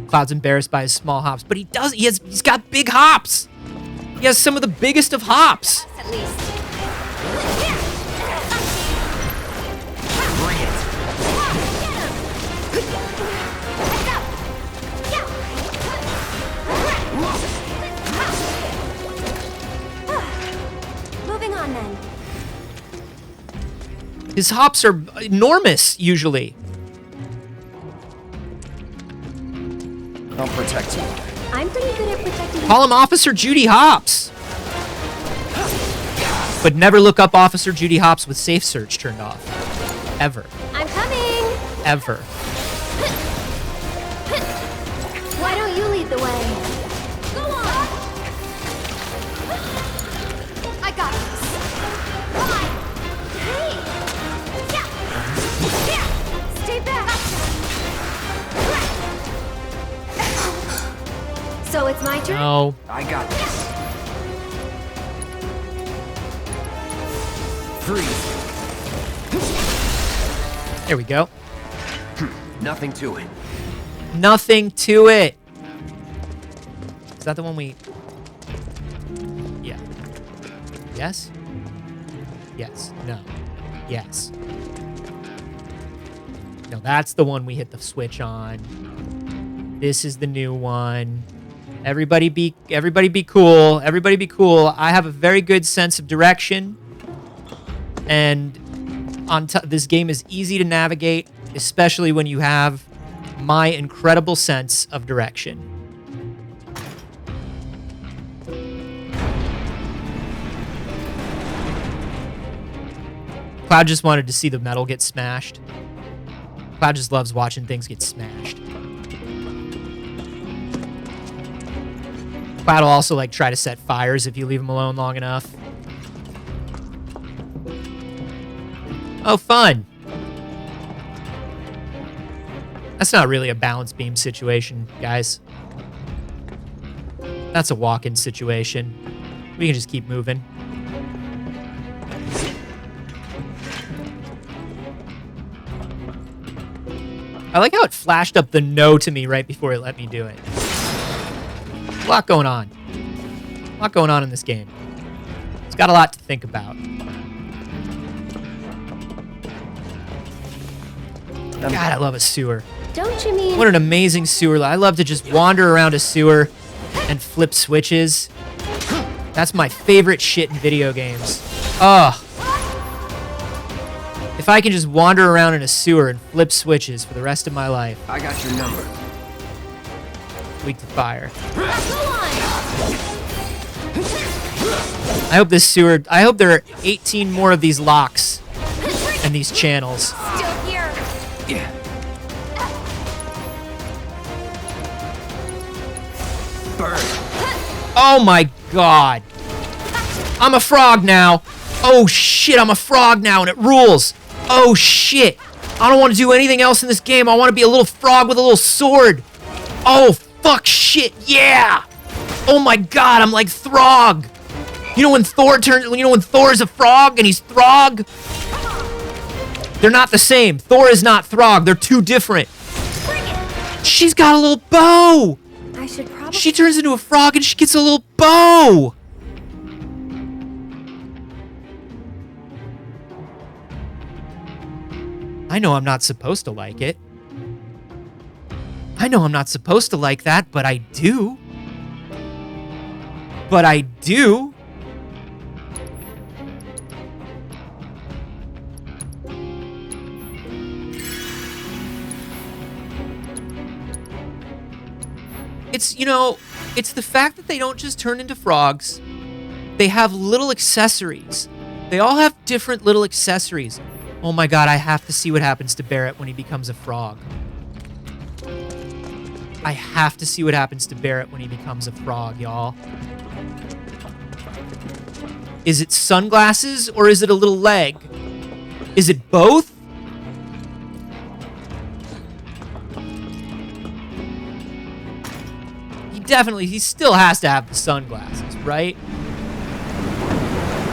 Cloud's embarrassed by his small hops, but he's got big hops. He has some of the biggest of hops. At least. Moving on then. His hops are enormous, usually. I'll protect you. I'm pretty good at protecting. Call him Officer Judy Hops. But never look up Officer Judy Hops with safe search turned off. Ever. I'm coming. Ever. Why don't you lead the way? Go on. I got this. Come on. Hey. Yeah. Stay back. So it's my turn? No. I got this. Freeze. There we go. Nothing to it. Nothing to it. Is that the one we... Yeah. Yes? Yes. No. Yes. No, that's the one we hit the switch on. This is the new one. Everybody be cool. Everybody be cool. I have a very good sense of direction. And this game is easy to navigate, especially when you have my incredible sense of direction. Cloud just wanted to see the metal get smashed. Cloud just loves watching things get smashed. Cloud will also try to set fires if you leave him alone long enough. Oh, fun. That's not really a balance beam situation, guys. That's a walk-in situation. We can just keep moving. I like how it flashed up the no to me right before it let me do it. A lot going on. A lot going on in this game. It's got a lot to think about. God, I love a sewer. Don't you mean... What an amazing sewer. I love to just wander around a sewer and flip switches. That's my favorite shit in video games. Ugh. If I can just wander around in a sewer and flip switches for the rest of my life. I got your number. Weak to fire. I hope this sewer... I hope there are 18 more of these locks and these channels. Still here. Yeah. Burn. Oh my god. I'm a frog now. Oh shit, I'm a frog now and it rules. Oh shit. I don't want to do anything else in this game. I want to be a little frog with a little sword. Oh fuck shit. Yeah. Oh my god, I'm like Throg. You know when Thor's a frog and he's Throg? They're not the same. Thor is not Throg. They're two different. She's got a little bow. I should probably... She turns into a frog and she gets a little bow. I know I'm not supposed to like it. I know I'm not supposed to like that, but I do. But I do. It's, you know, it's the fact that they don't just turn into frogs. They have little accessories. They all have different little accessories. Oh my god, I have to see what happens to Barrett when he becomes a frog. I have to see what happens to Barrett when he becomes a frog, y'all. Is it sunglasses or is it a little leg? Is it both? He still has to have the sunglasses, right?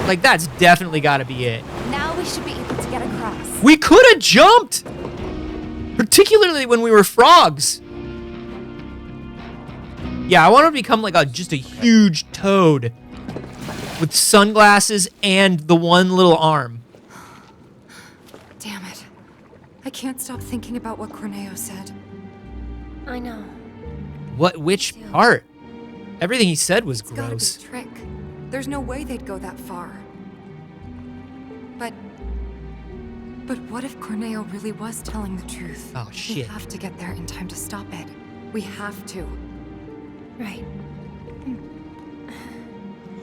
Like, that's definitely got to be it. Now we should be able to get across. We could have jumped! Particularly when we were frogs. Yeah, I want to become like just a huge toad with sunglasses and the one little arm. Damn it. I can't stop thinking about what Corneo said. I know. Which part? Everything he said was It's gotta be gross. a trick. There's no way they'd go that far. But what if Corneo really was telling the truth? Oh, We shit. have to get there in time to stop it. We have to. Right.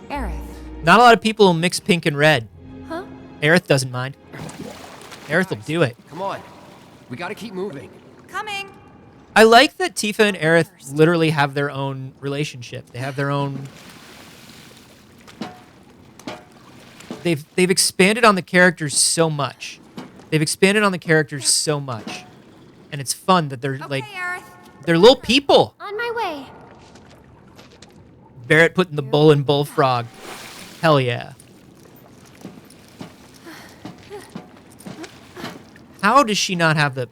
Aerith. Not a lot of people will mix pink and red. Huh? Aerith doesn't mind. Aerith will do it. Come on. We gotta keep moving. Coming! I like that Tifa and Aerith literally have their own relationship. They have their own... They've expanded on the characters so much. They've expanded on the characters so much. And it's fun that they're like... Aerith. They're little people. On my way. Barrett putting the bull in Bullfrog. Hell yeah. How does she not have the...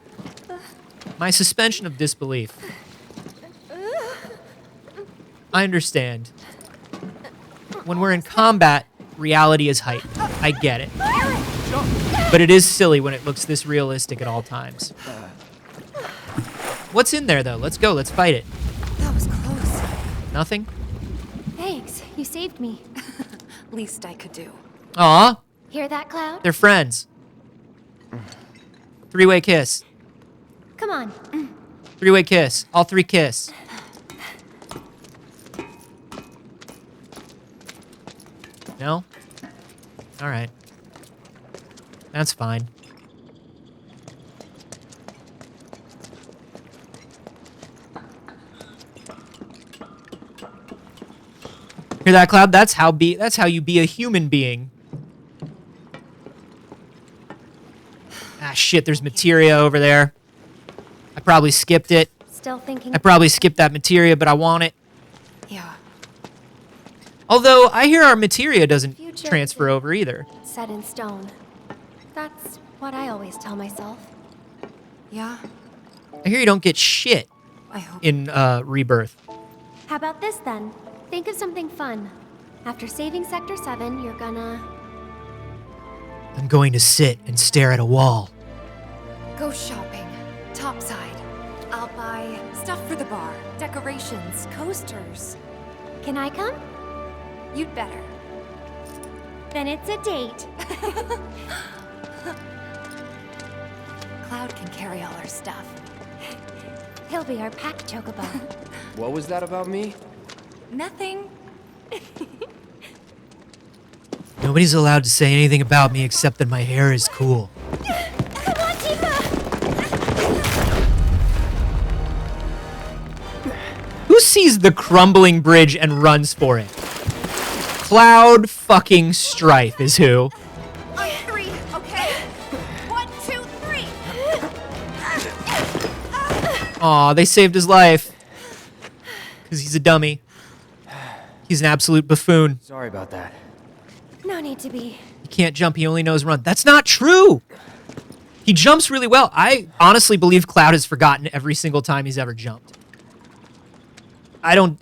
My suspension of disbelief. I understand. When we're in combat, reality is heightened. I get it. But it is silly when it looks this realistic at all times. What's in there, though? Let's go. Let's fight it. That was close. Nothing? Thanks. You saved me. Least I could do. Aw, Hear that, Cloud? they're friends. Three-way kiss. Come on. Three-way kiss. All three kiss. No? All right. That's fine. Hear that, Cloud? That's how you be a human being. Ah, shit, there's materia over there. I I probably skipped it. Still thinking. I probably skipped that materia, but I want it. Yeah. Although, I hear our materia doesn't Future transfer over either. set in stone. That's what I always tell myself. Yeah. I hear you don't get shit I hope. in Rebirth. How about this then? Think of something fun. After saving Sector 7, you're gonna... I'm going to sit and stare at a wall. Go shopping. Topside. I'll buy stuff for the bar. Decorations. Coasters. Can I come? You'd better. Then it's a date. Cloud can carry all our stuff. He'll be our pack chocobo. What was that about me? Nothing. Nobody's allowed to say anything about me except that my hair is cool. Come on, Tifa! Who sees the crumbling bridge and runs for it? Cloud fucking Strife is who. On 3, okay? 1, 2, 3. Aw, they saved his life. Because he's a dummy. He's an absolute buffoon. Sorry about that. No need to be. He can't jump, he only knows run. That's not true! He jumps really well. I honestly believe Cloud has forgotten every single time he's ever jumped. I don't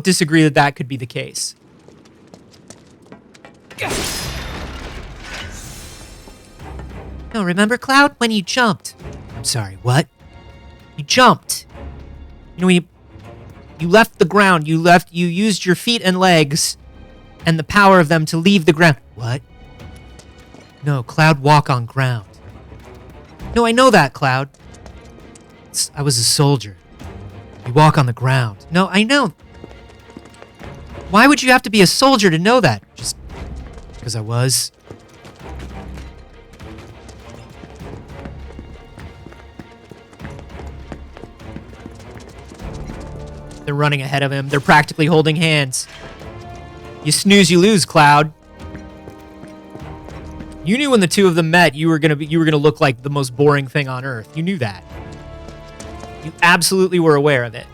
disagree that that could be the case. No, remember, Cloud, when you jumped? I'm sorry, what? You jumped. You know, you left the ground. You used your feet and legs and the power of them to leave the ground. What? No, Cloud walk on ground. No, I know that, Cloud. I was a soldier. You walk on the ground. No, I know. Why would you have to be a soldier to know that? Just because I was. They're running ahead of him. They're practically holding hands. You snooze, you lose, Cloud. You knew when the two of them met, you were gonna look like the most boring thing on Earth. You knew that. You absolutely were aware of it.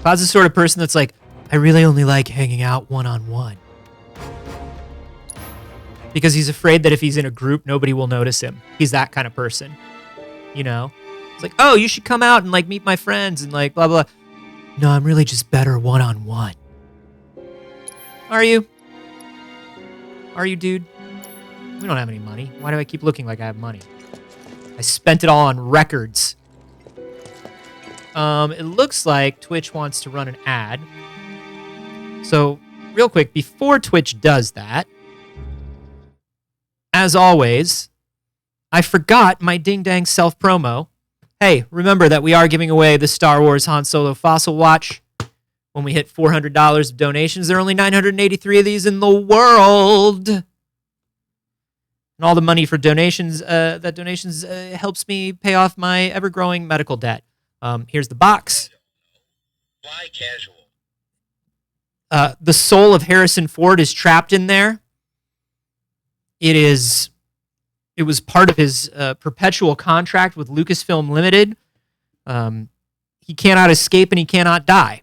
Cloud's the sort of person that's like, I really only like hanging out one-on-one. Because he's afraid that if he's in a group, nobody will notice him. He's that kind of person. You know? It's like, oh, you should come out and, like, meet my friends and, like, blah, blah. No, I'm really just better one-on-one. Are you? Are you, dude? We don't have any money. Why do I keep looking like I have money? I spent it all on records. It looks like Twitch wants to run an ad. So, real quick, before Twitch does that, as always, I forgot my ding-dang self-promo. Hey, remember that we are giving away the Star Wars Han Solo Fossil Watch. When we hit $400 of donations, there are only 983 of these in the world. And all the money for donations, helps me pay off my ever-growing medical debt. Here's the box. Fly casual. The soul of Harrison Ford is trapped in there. It was part of his perpetual contract with Lucasfilm Limited. He cannot escape and he cannot die.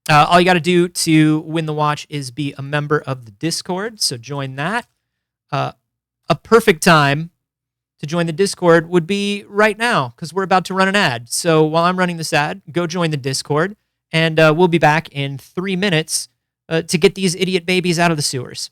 All you got to do to win the watch is be a member of the Discord, so join that. A perfect time to join the Discord would be right now, because we're about to run an ad. So while I'm running this ad, go join the Discord, and we'll be back in 3 minutes to get these idiot babies out of the sewers.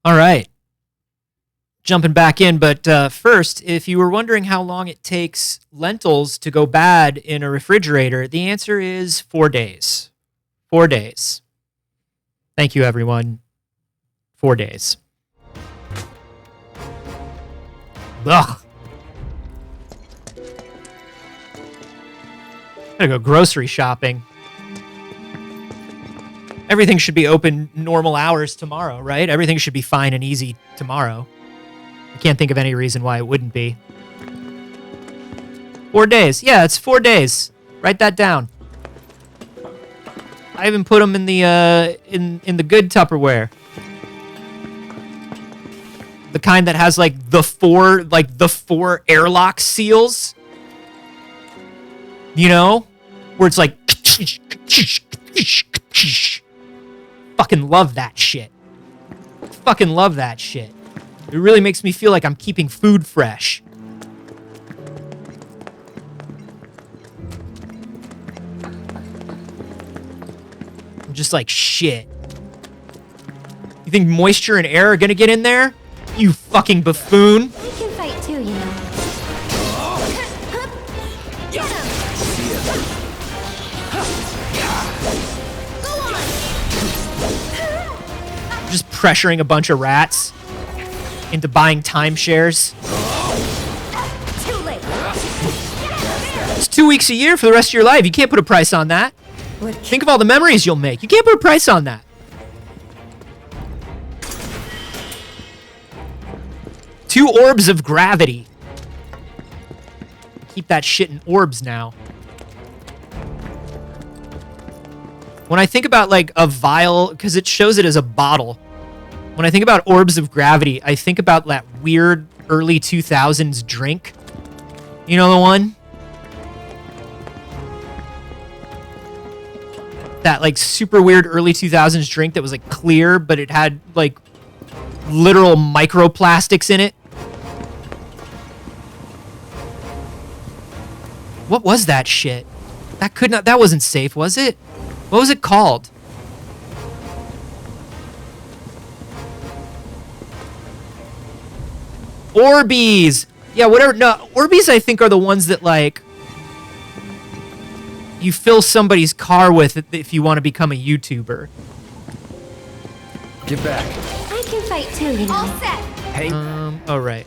All right. Jumping back in, but first, if you were wondering how long it takes lentils to go bad in a refrigerator, the answer is 4 days. 4 days. Thank you, everyone. 4 days. Ugh. Gotta go grocery shopping. Everything should be open normal hours tomorrow, right? Everything should be fine and easy tomorrow. I can't think of any reason why it wouldn't be. 4 days. Yeah, it's 4 days. Write that down. I even put them in the in the good Tupperware. The kind that has like the four airlock seals. You know? Where it's like fucking love that shit. Fucking love that shit. It really makes me feel like I'm keeping food fresh. I'm just like, shit. You think moisture and air are gonna get in there? You fucking buffoon. We can fight too, you know. Get him! Go on! Just pressuring a bunch of rats into buying timeshares. Too late. It's 2 weeks a year for the rest of your life. You can't put a price on that. Think of all the memories you'll make. You can't put a price on that. 2 orbs of gravity. Keep that shit in orbs now. When I think about like a vial, because it shows it as a bottle. When I think about orbs of gravity, I think about that weird early 2000s drink. You know the one? That like super weird early 2000s drink that was like clear, but it had like literal microplastics in it. What was that shit? That wasn't safe, was it? What was it called? Orbeez! Yeah, whatever. No, Orbeez I think are the ones that like you fill somebody's car with if you want to become a YouTuber. Get back. I can fight too, you know. All set. Hey. All right.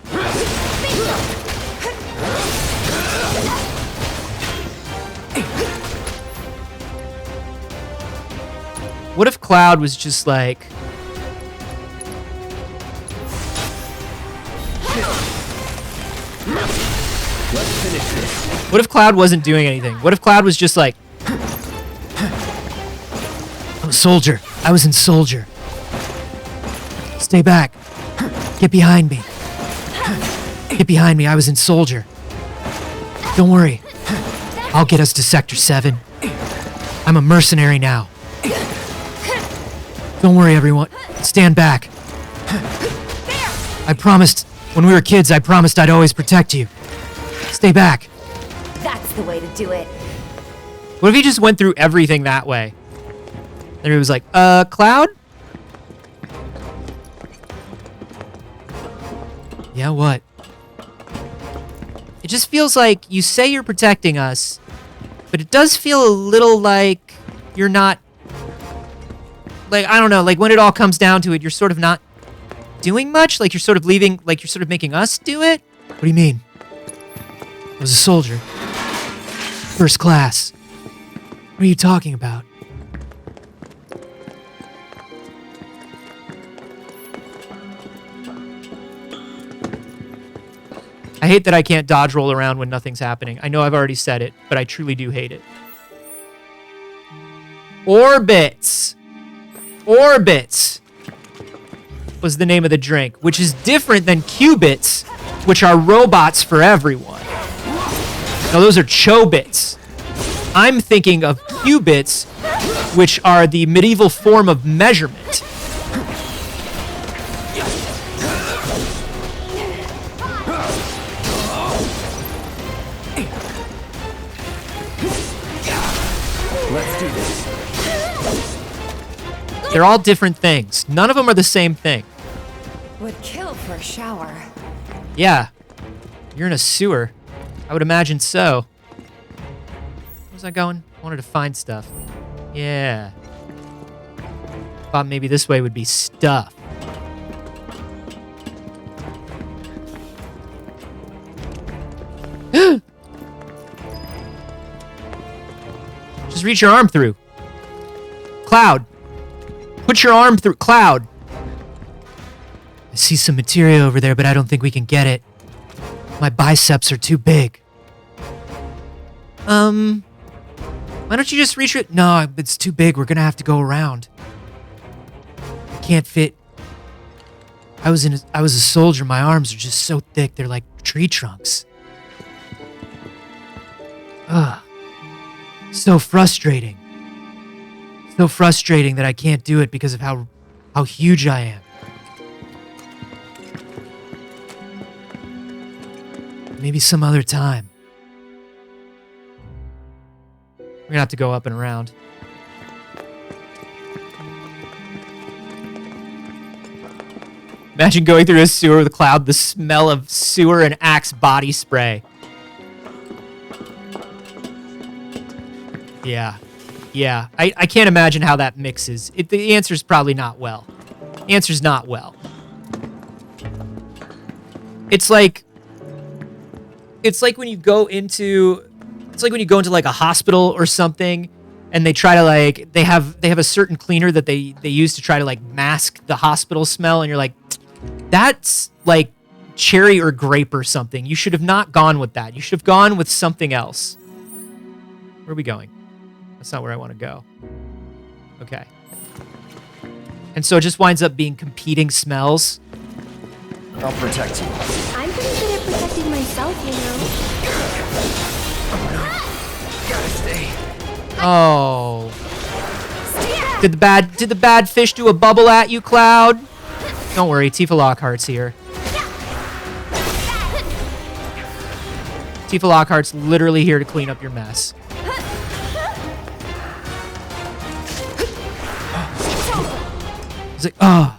What if Cloud was just like... Let's finish this. What if Cloud wasn't doing anything? What if Cloud was just like... I'm a soldier. I was in Soldier. Stay back. Get behind me. Get behind me. I was in Soldier. Don't worry. I'll get us to Sector 7. I'm a mercenary now. Don't worry, everyone. Stand back. I promised, when we were kids, I promised I'd always protect you. Stay back. That's the way to do it. What if he just went through everything that way? And he was like, Cloud? Yeah, what? It just feels like you say you're protecting us, but it does feel a little like you're not... Like, I don't know, like when it all comes down to it, you're sort of not doing much? Like you're sort of leaving, like you're sort of making us do it? What do you mean? I was a soldier. First class. What are you talking about? I hate that I can't dodge roll around when nothing's happening. I know I've already said it, but I truly do hate it. Orbits. Orbits was the name of the drink, which is different than Qubits, which are robots for everyone. No, those are Chobits. I'm thinking of Qubits, which are the medieval form of measurement. Let's do this. They're all different things. None of them are the same thing. Would kill for a shower. Yeah. You're in a sewer. I would imagine so. Where's I going? I wanted to find stuff. Yeah. Thought maybe this way would be stuff. Just reach your arm through. Cloud. Put your arm through. Cloud. I see some material over there, but I don't think we can get it. My biceps are too big. Why don't you just reach it? No, it's too big. We're gonna have to go around. Can't fit. I was a soldier. My arms are just so thick. They're like tree trunks. Ugh. So frustrating. So frustrating that I can't do it because of how huge I am. Maybe some other time. We're gonna have to go up and around. Imagine going through a sewer with a cloud, the smell of sewer and Axe body spray. Yeah. Yeah. I can't imagine how that mixes. The answer's probably not well. The answer's not well. It's like when you go into like a hospital or something, and they try to like they have a certain cleaner that they use to try to like mask the hospital smell, and you're like, that's like cherry or grape or something. You should have not gone with that. You should have gone with something else. Where are we going? That's not where I want to go. Okay. And so it just winds up being competing smells. I'll protect you. I'm pretty good at protecting myself, you know. Gotta stay. Oh. Did the bad fish do a bubble at you, Cloud? Don't worry, Tifa Lockhart's here. Tifa Lockhart's literally here to clean up your mess. He's like, oh,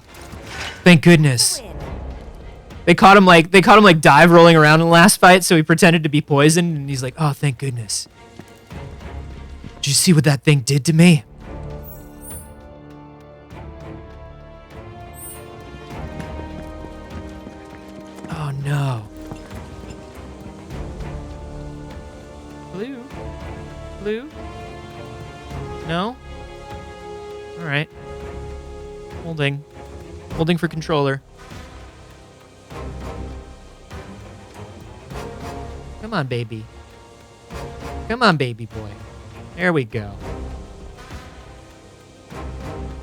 thank goodness. They caught him like dive rolling around in the last fight, so he pretended to be poisoned, and he's like, oh, thank goodness. Did you see what that thing did to me? Oh no. Blue? Blue? No? Alright. Holding. Holding for controller. Come on, baby. Come on, baby boy. There we go.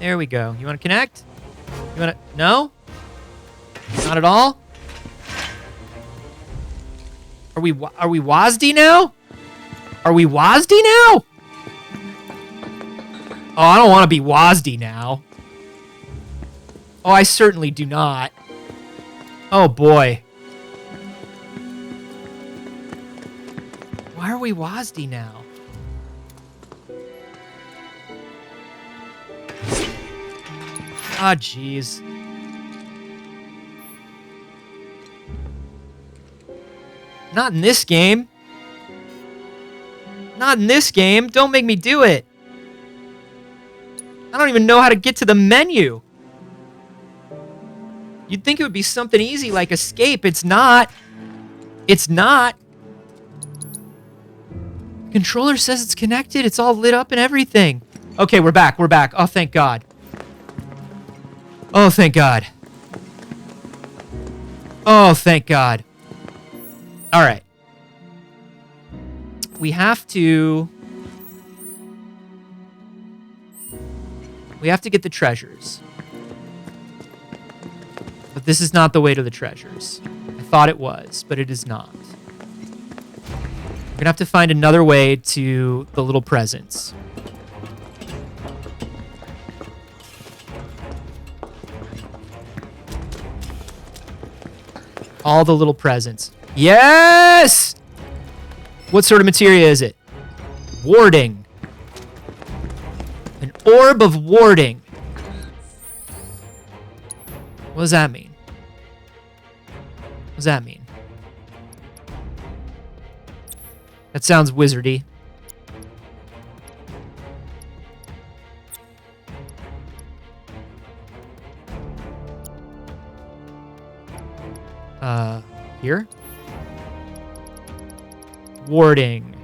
There we go. You want to connect? You want to... No? Not at all? Are we WASD now? Are we WASD now? Oh, I don't want to be WASD now. Oh, I certainly do not. Oh, boy. Why are we WASD now? Ah, jeez. Not in this game. Not in this game. Don't make me do it. I don't even know how to get to the menu. You'd think it would be something easy like escape. It's not. It's not. Controller says it's connected. It's all lit up and everything. Okay, we're back. We're back. Oh, thank God. Oh, thank God. Oh, thank God. All right. We have to get the treasures. But this is not the way to the treasures. I thought it was, but it is not. We're gonna have to find another way to the little presents. All the little presents. Yes! What sort of materia is it? Warding. An orb of warding. What does that mean? does that mean? That sounds wizardy. Here? Warding.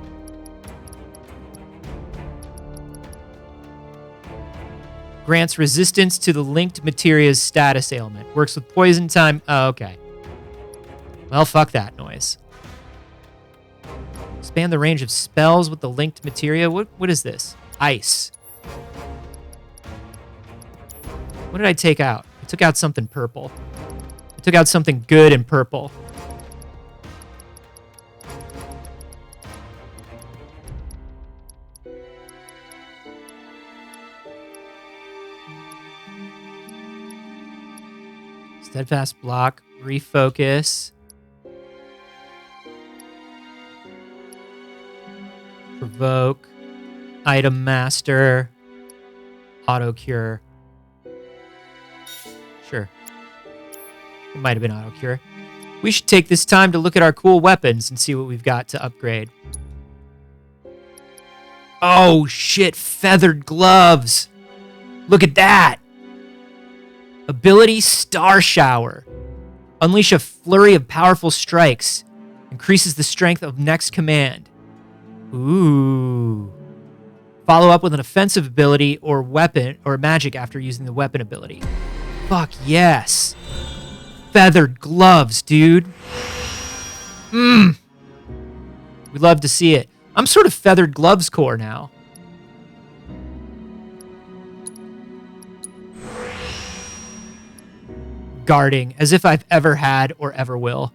Grants resistance to the linked materia's status ailment. Works with poison time. Oh, okay. Well, fuck that noise. Expand the range of spells with the linked materia. What is this? Ice. What did I take out? I took out something purple. I took out something good in purple. Steadfast block, refocus. Provoke, item master, auto cure. Sure. It might have been auto cure. We should take this time to look at our cool weapons and see what we've got to upgrade. Oh shit, feathered gloves. Look at that. Ability Star Shower. Unleash a flurry of powerful strikes. Increases the strength of next command. Ooh. Follow up with an offensive ability or weapon or magic after using the weapon ability. Fuck yes. Feathered gloves, dude. We love to see it. I'm sort of feathered gloves core now. Guarding, as if I've ever had or ever will.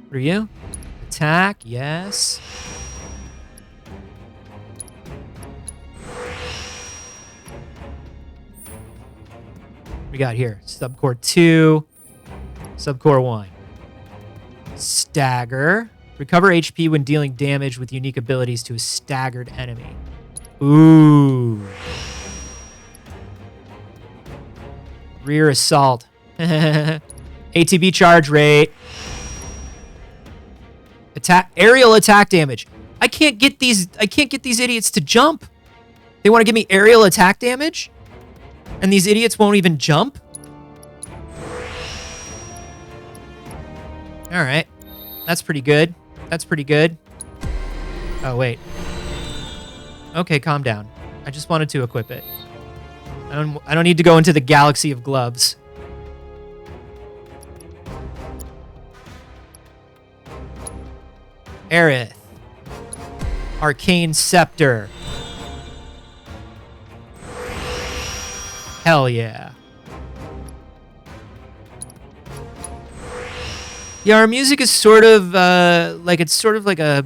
What are you? Attack, yes. What we got here? Subcore 2, Subcore 1. Stagger. Recover HP when dealing damage with unique abilities to a staggered enemy. Ooh. Rear assault. ATB charge rate. Aerial attack damage. I can't get these idiots to jump. They want to give me aerial attack damage? And these idiots won't even jump? All right. That's pretty good. That's pretty good. Oh, wait. Okay, calm down. I just wanted to equip it. I don't need to go into the galaxy of gloves. Aerith. Arcane Scepter. Hell yeah. Yeah, our music is sort of like a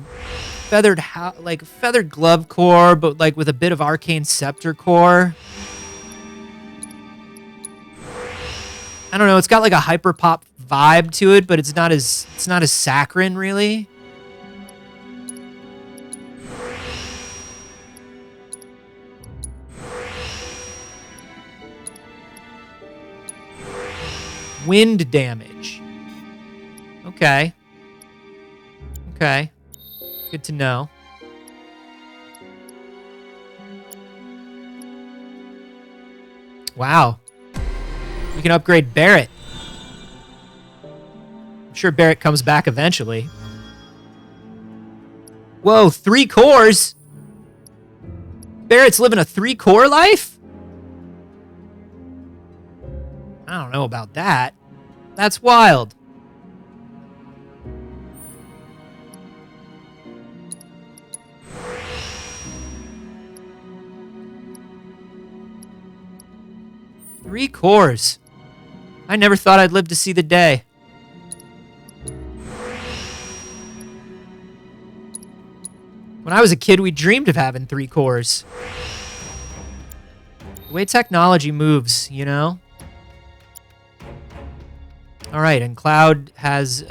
feathered glove core, but like with a bit of arcane scepter core. I don't know, it's got like a hyper pop vibe to it, but it's not as saccharine really. Wind damage. Okay. Okay. Good to know. Wow. We can upgrade Barrett. I'm sure Barrett comes back eventually. Whoa, 3 cores? Barrett's living a 3-core life? I don't know about that. That's wild. Three cores. I never thought I'd live to see the day. When I was a kid, we dreamed of having 3 cores. The way technology moves, you know? All right, and Cloud has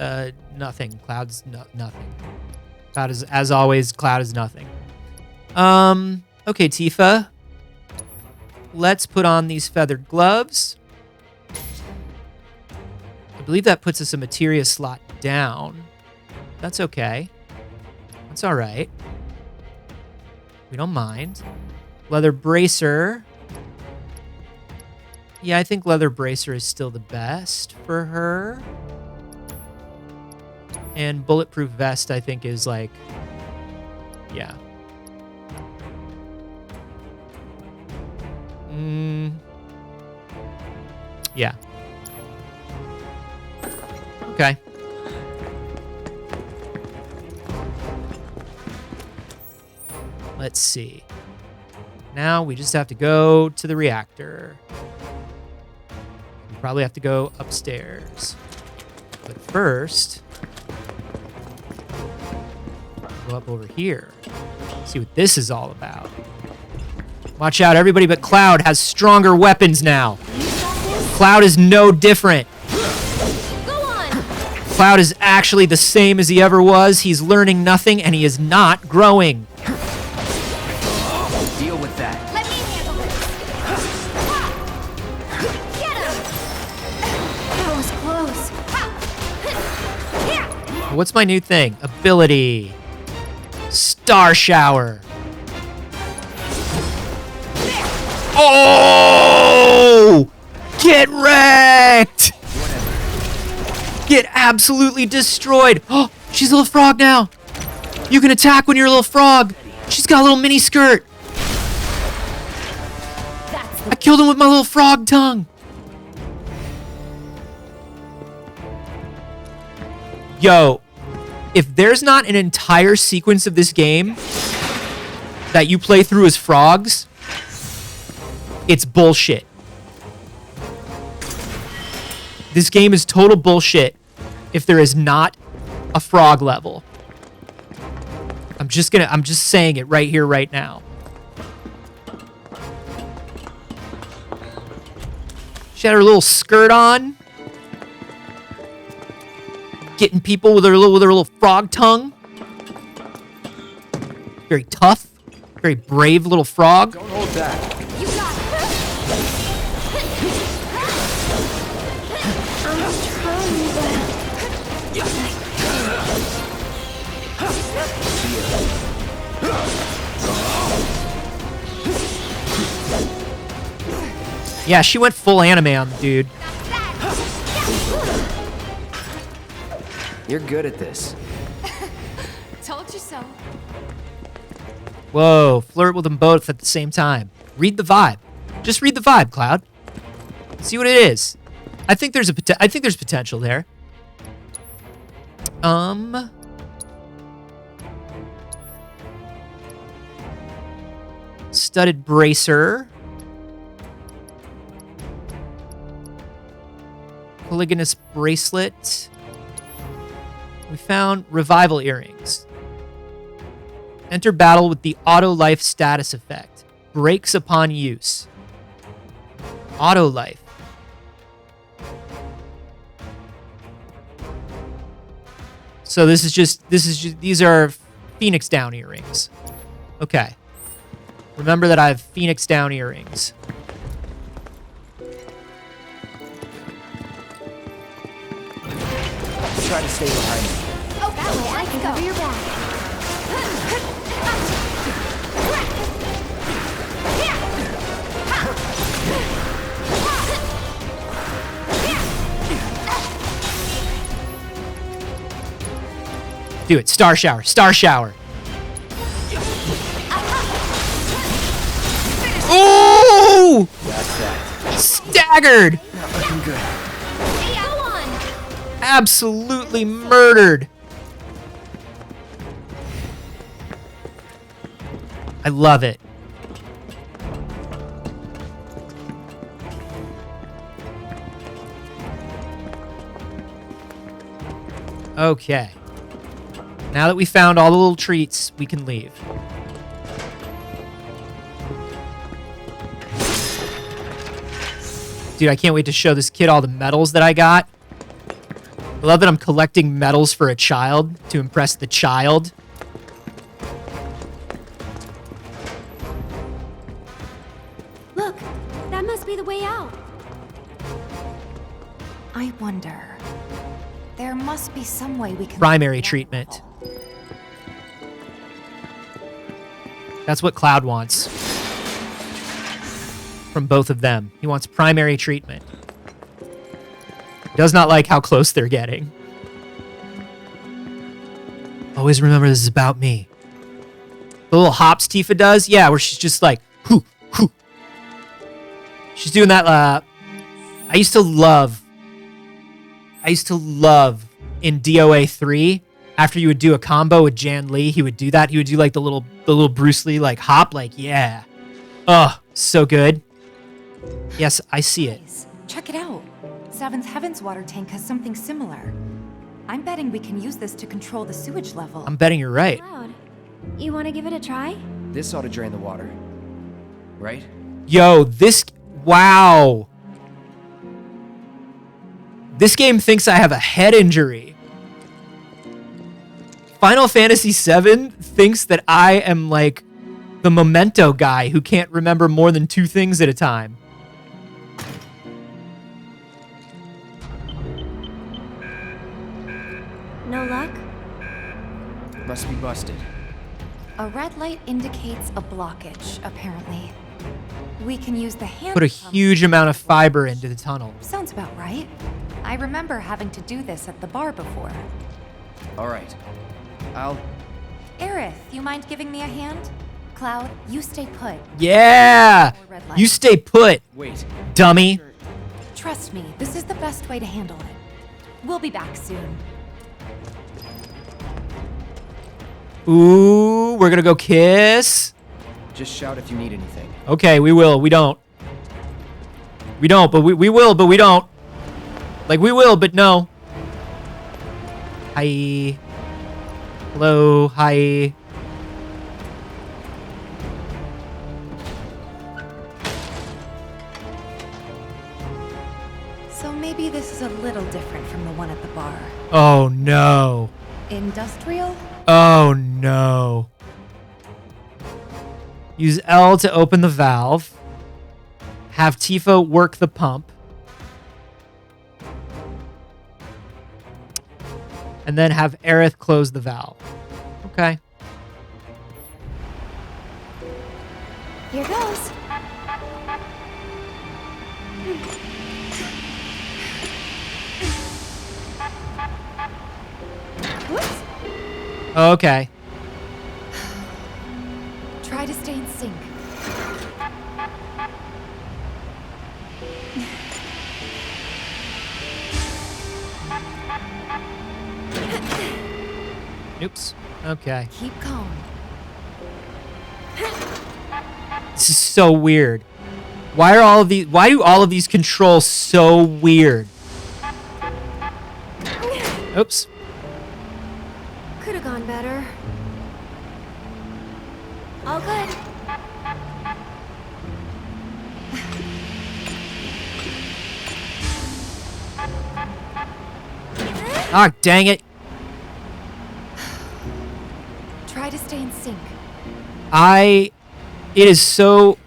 nothing. Cloud's nothing. Cloud is, as always, Cloud is nothing. Okay, Tifa. let's put on these feathered gloves. I believe that puts us a materia slot down. That's okay. That's all right. We don't mind. Leather bracer. Yeah, I think leather bracer is still the best for her. And bulletproof vest, I think, is like... Yeah. Yeah. Okay. Let's see. Now we just have to go to the reactor. We probably have to go upstairs. But first, go up over here. See what this is all about. Watch out, everybody but Cloud has stronger weapons now. Cloud is no different. Go on. Cloud is actually the same as he ever was. He's learning nothing, and he is not growing. Deal with that. Let me handle this. Get him. That was close. What's my new thing? Ability. Star Shower. Oh! Get wrecked! Get absolutely destroyed. Oh, she's a little frog now. You can attack when you're a little frog. She's got a little mini skirt. I killed him with my little frog tongue. Yo, if there's not an entire sequence of this game that you play through as frogs, it's bullshit. This game is total bullshit if there is not a frog level. I'm just saying it right here, right now. She had her little skirt on. Getting people with her little frog tongue. Very tough. Very brave little frog. Don't hold back. You got it. I'm trying, Yeah, she went full anime on the dude. You're good at this. Told you so. Whoa, flirt with them both at the same time. Read the vibe. Just read the vibe, Cloud. See what it is. I think there's potential there. Studded bracer. Polygonous bracelet. We found revival earrings. Enter battle with the auto life status effect. Breaks upon use. Auto life. So these are Phoenix Down earrings. Okay. Remember that I have Phoenix Down earrings. Try to stay behind me. Oh, that way I can cover your back. Do it. Star shower. Star shower. Ooh! That's that. Staggered. Not looking good. Hey, go on. Absolutely murdered. I love it. Okay. Now that we found all the little treats, we can leave. Dude, I can't wait to show this kid all the medals that I got. I love that I'm collecting medals for a child to impress the child. Look, I wonder. There must be some way we can... Primary treatment. That's what Cloud wants. From both of them. He wants primary treatment. Does not like how close they're getting. Always remember this is about me. The little hops Tifa does? Yeah, where she's just like, hoo, hoo. She's doing that, I used to love in DOA 3, after you would do a combo with Jan Lee, he would do that. He would do like the little Bruce Lee like hop, like, yeah. Oh, so good. Yes, I see it. Guys, check it out. Seventh Heaven's water tank has something similar. I'm betting we can use this to control the sewage level. I'm betting you're right. Cloud, you want to give it a try? This ought to drain the water. Right? Yo, wow. This game thinks I have a head injury. Final Fantasy VII thinks that I am like the Memento guy who can't remember more than 2 things at a time. No luck? Must be busted. A red light indicates a blockage, apparently. We can use the hand Put a pump. huge amount of fiber into the tunnel. Sounds about right. I remember having to do this at the bar before. All right. I'll... Aerith, you mind giving me a hand? Cloud, you stay put. Yeah! You stay put, Wait. dummy. Trust me, this is the best way to handle it. We'll be back soon. Ooh, we're gonna go kiss. Just shout if you need anything. Okay, we will. We don't. We don't, but we will, but we don't. Like, we will, but no. Hi. Hello, hi. So maybe this is a little different from the one at the bar. Oh, no. Industrial? Oh, no. Use L to open the valve. Have Tifa work the pump. And then have Aerith close the valve. Okay. Here goes. Whoops. Okay. Try to stay in sync. Oops. Okay. Keep calm. This is so weird. Why do all of these controls so weird? Oops. Could have gone better. All good. Ah, dang it. Try to stay in sync. It is so...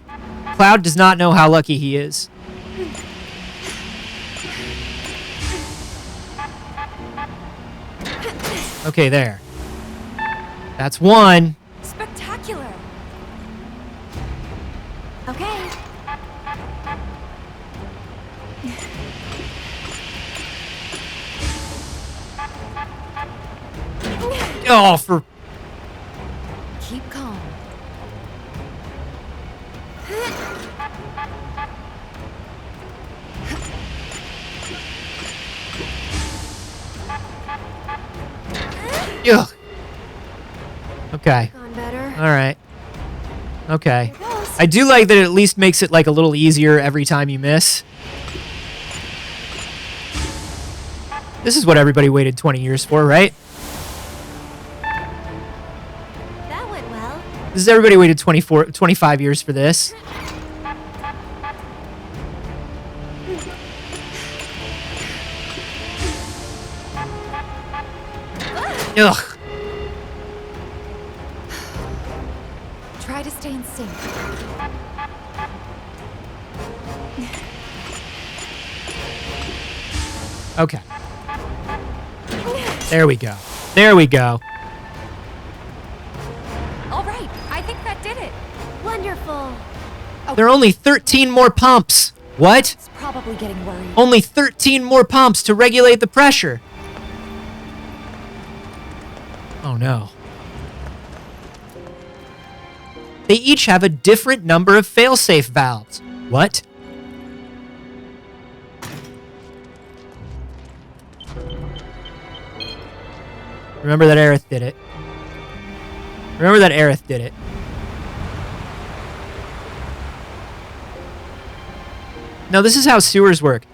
Cloud does not know how lucky he is. Okay, there. That's one. Spectacular! Okay. Oh, for... Keep calm. Ugh. Okay. Gone better. All right. Okay. Here goes. I do like that it at least makes it like a little easier every time you miss. This is what everybody waited 20 years for, right? That went well. This is everybody waited 25 years for this. Ugh. Try to stay in sync. Okay. There we go. There we go. All right, I think that did it. Wonderful. There are only 13 more pumps. What? It's probably getting worried. Only 13 more pumps to regulate the pressure. Oh no. They each have a different number of failsafe valves. What? Remember that Aerith did it. Remember that Aerith did it. Now, this is how sewers work.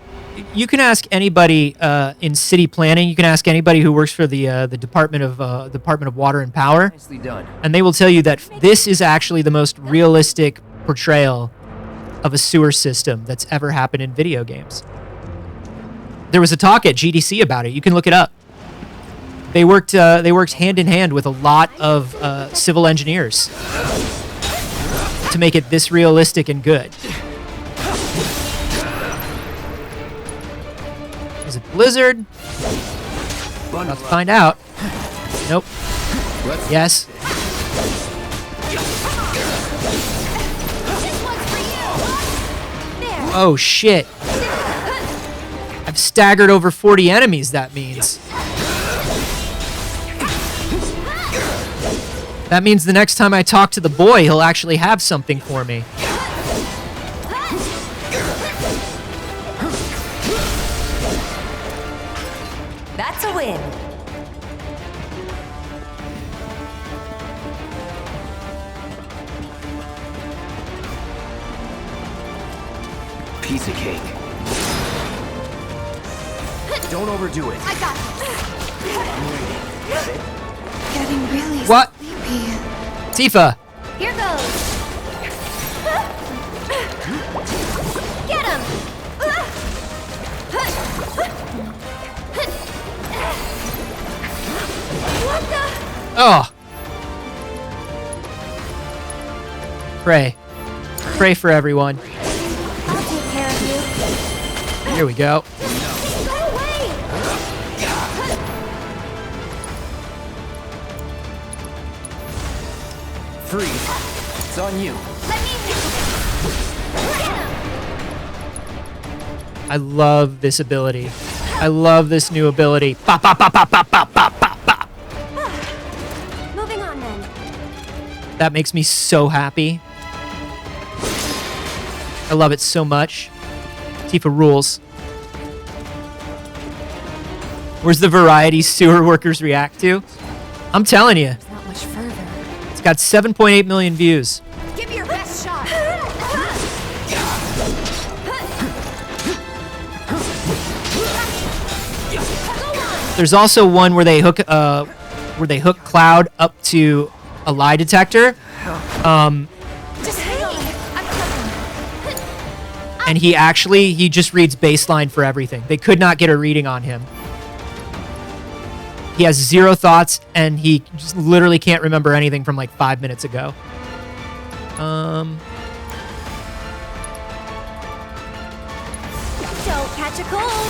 You can ask anybody in city planning. You can ask anybody who works for the Department of Water and Power, Nicely done. and they will tell you that this is actually the most realistic portrayal of a sewer system that's ever happened in video games. There was a talk at GDC about it. You can look it up. They worked hand in hand with a lot of civil engineers to make it this realistic and good. Is it Blizzard? About to find out. Nope. Yes. Oh shit. I've staggered over 40 enemies, that means. That means the next time I talk to the boy, he'll actually have something for me. That's a win. Piece of cake. Don't overdo it. I got this. Getting really What? sleepy. Tifa! Here goes. Get him. What the? Oh! Pray. Pray for everyone. I'll take care of you. Here we go. Go away. Freeze. It's on you. Let me get him. I love this ability. I love this new ability. Pop, pop, pop, pop, pop, pop, pop, pop, pop. Moving on then. That makes me so happy. I love it so much. Tifa rules. Where's the variety sewer workers react to? I'm telling you, It's not much further. it's got 7.8 million views. Give me your best shot. There's also one where they hook Cloud up to a lie detector, Just hang on. I'm coming. and he just reads baseline for everything. They could not get a reading on him. He has zero thoughts, and he just literally can't remember anything from like 5 minutes ago. Don't catch a cold.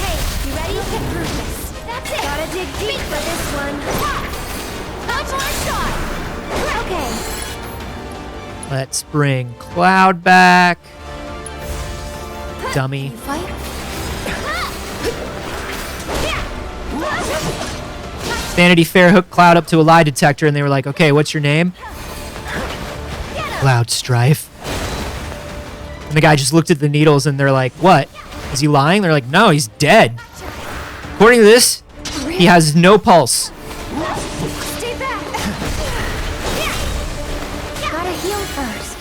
Hey, you ready? You can prove this. That's it. Gotta dig deep for this one. That's my shot. Okay. Let's bring Cloud back. Dummy. Fight. Vanity Fair hooked Cloud up to a lie detector, and they were like, okay, what's your name? Cloud Strife. And the guy just looked at the needles, and they're like, what? Is he lying? They're like, no, he's dead. According to this, he has no pulse. Stay back. Gotta heal first.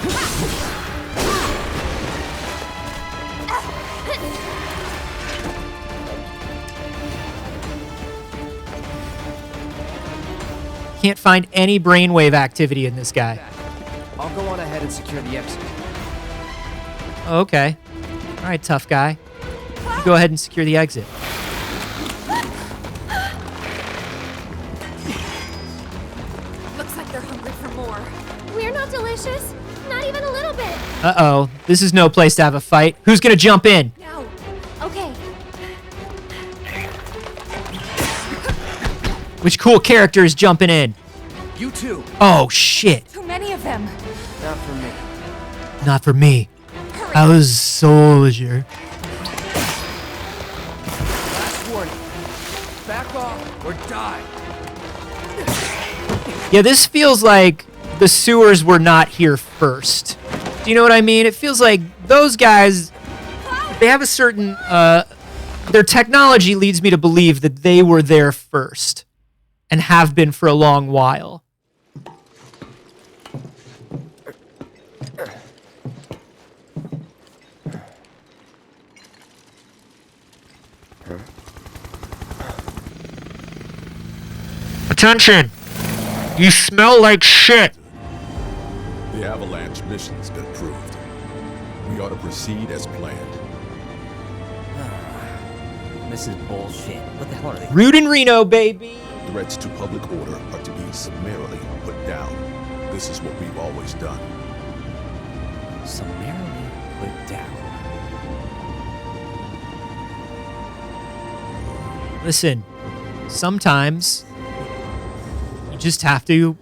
Can't find any brainwave activity in this guy. I'll go on ahead and secure the exit. Oh, okay. All right, tough guy. You go ahead and secure the exit. Looks like they're hungry for more. We're not delicious. Not even a little bit. Uh-oh. This is no place to have a fight. Who's gonna jump in? Now, Okay, Which cool character is jumping in? You too. Oh, shit. Too many of them. Not for me. Not for me. I was a soldier. Last warning. Back off or die. Yeah, this feels like the sewers were not here first. Do you know what I mean? It feels like those guys, they have a certain, their technology leads me to believe that they were there first and have been for a long while. Attention! You smell like shit! The Avalanche mission's been approved. We ought to proceed as planned. This is bullshit. What the hell are they? Rude in Reno, baby! Threats to public order are to be summarily put down. This is what we've always done. Summarily put down. Listen, sometimes you just have to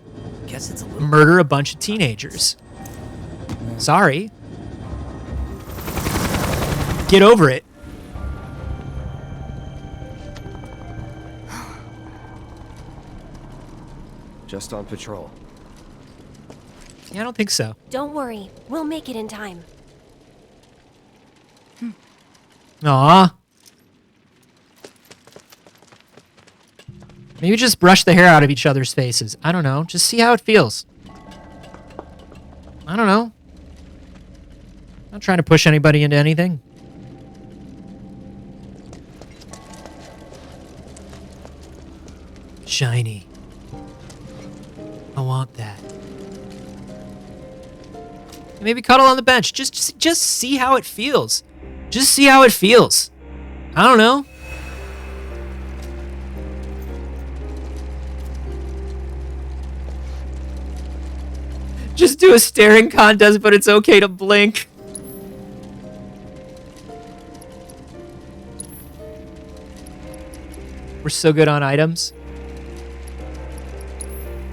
Guess it's a little. murder a bunch of teenagers. Sorry. Get over it. Just on patrol. Yeah, I don't think so. Don't worry, we'll make it in time. Aw. Maybe just brush the hair out of each other's faces. I don't know. Just see how it feels. I don't know. Not trying to push anybody into anything. Shiny. I want that. Maybe cuddle on the bench. Just see how it feels. Just see how it feels. I don't know. Just do a staring contest, but it's okay to blink. We're so good on items.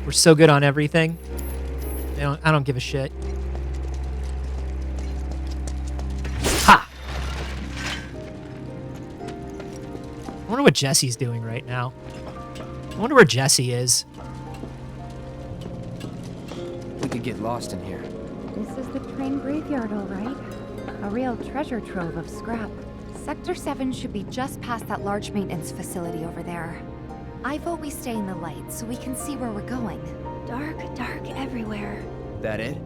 We're so good on everything. I don't give a shit. Ha! I wonder what Jesse's doing right now. I wonder where Jesse is. We could get lost in here. This is the train graveyard, all right. A real treasure trove of scrap. Sector 7 should be just past that large maintenance facility over there. I vote we stay in the light so we can see where we're going. Dark, dark everywhere. That it?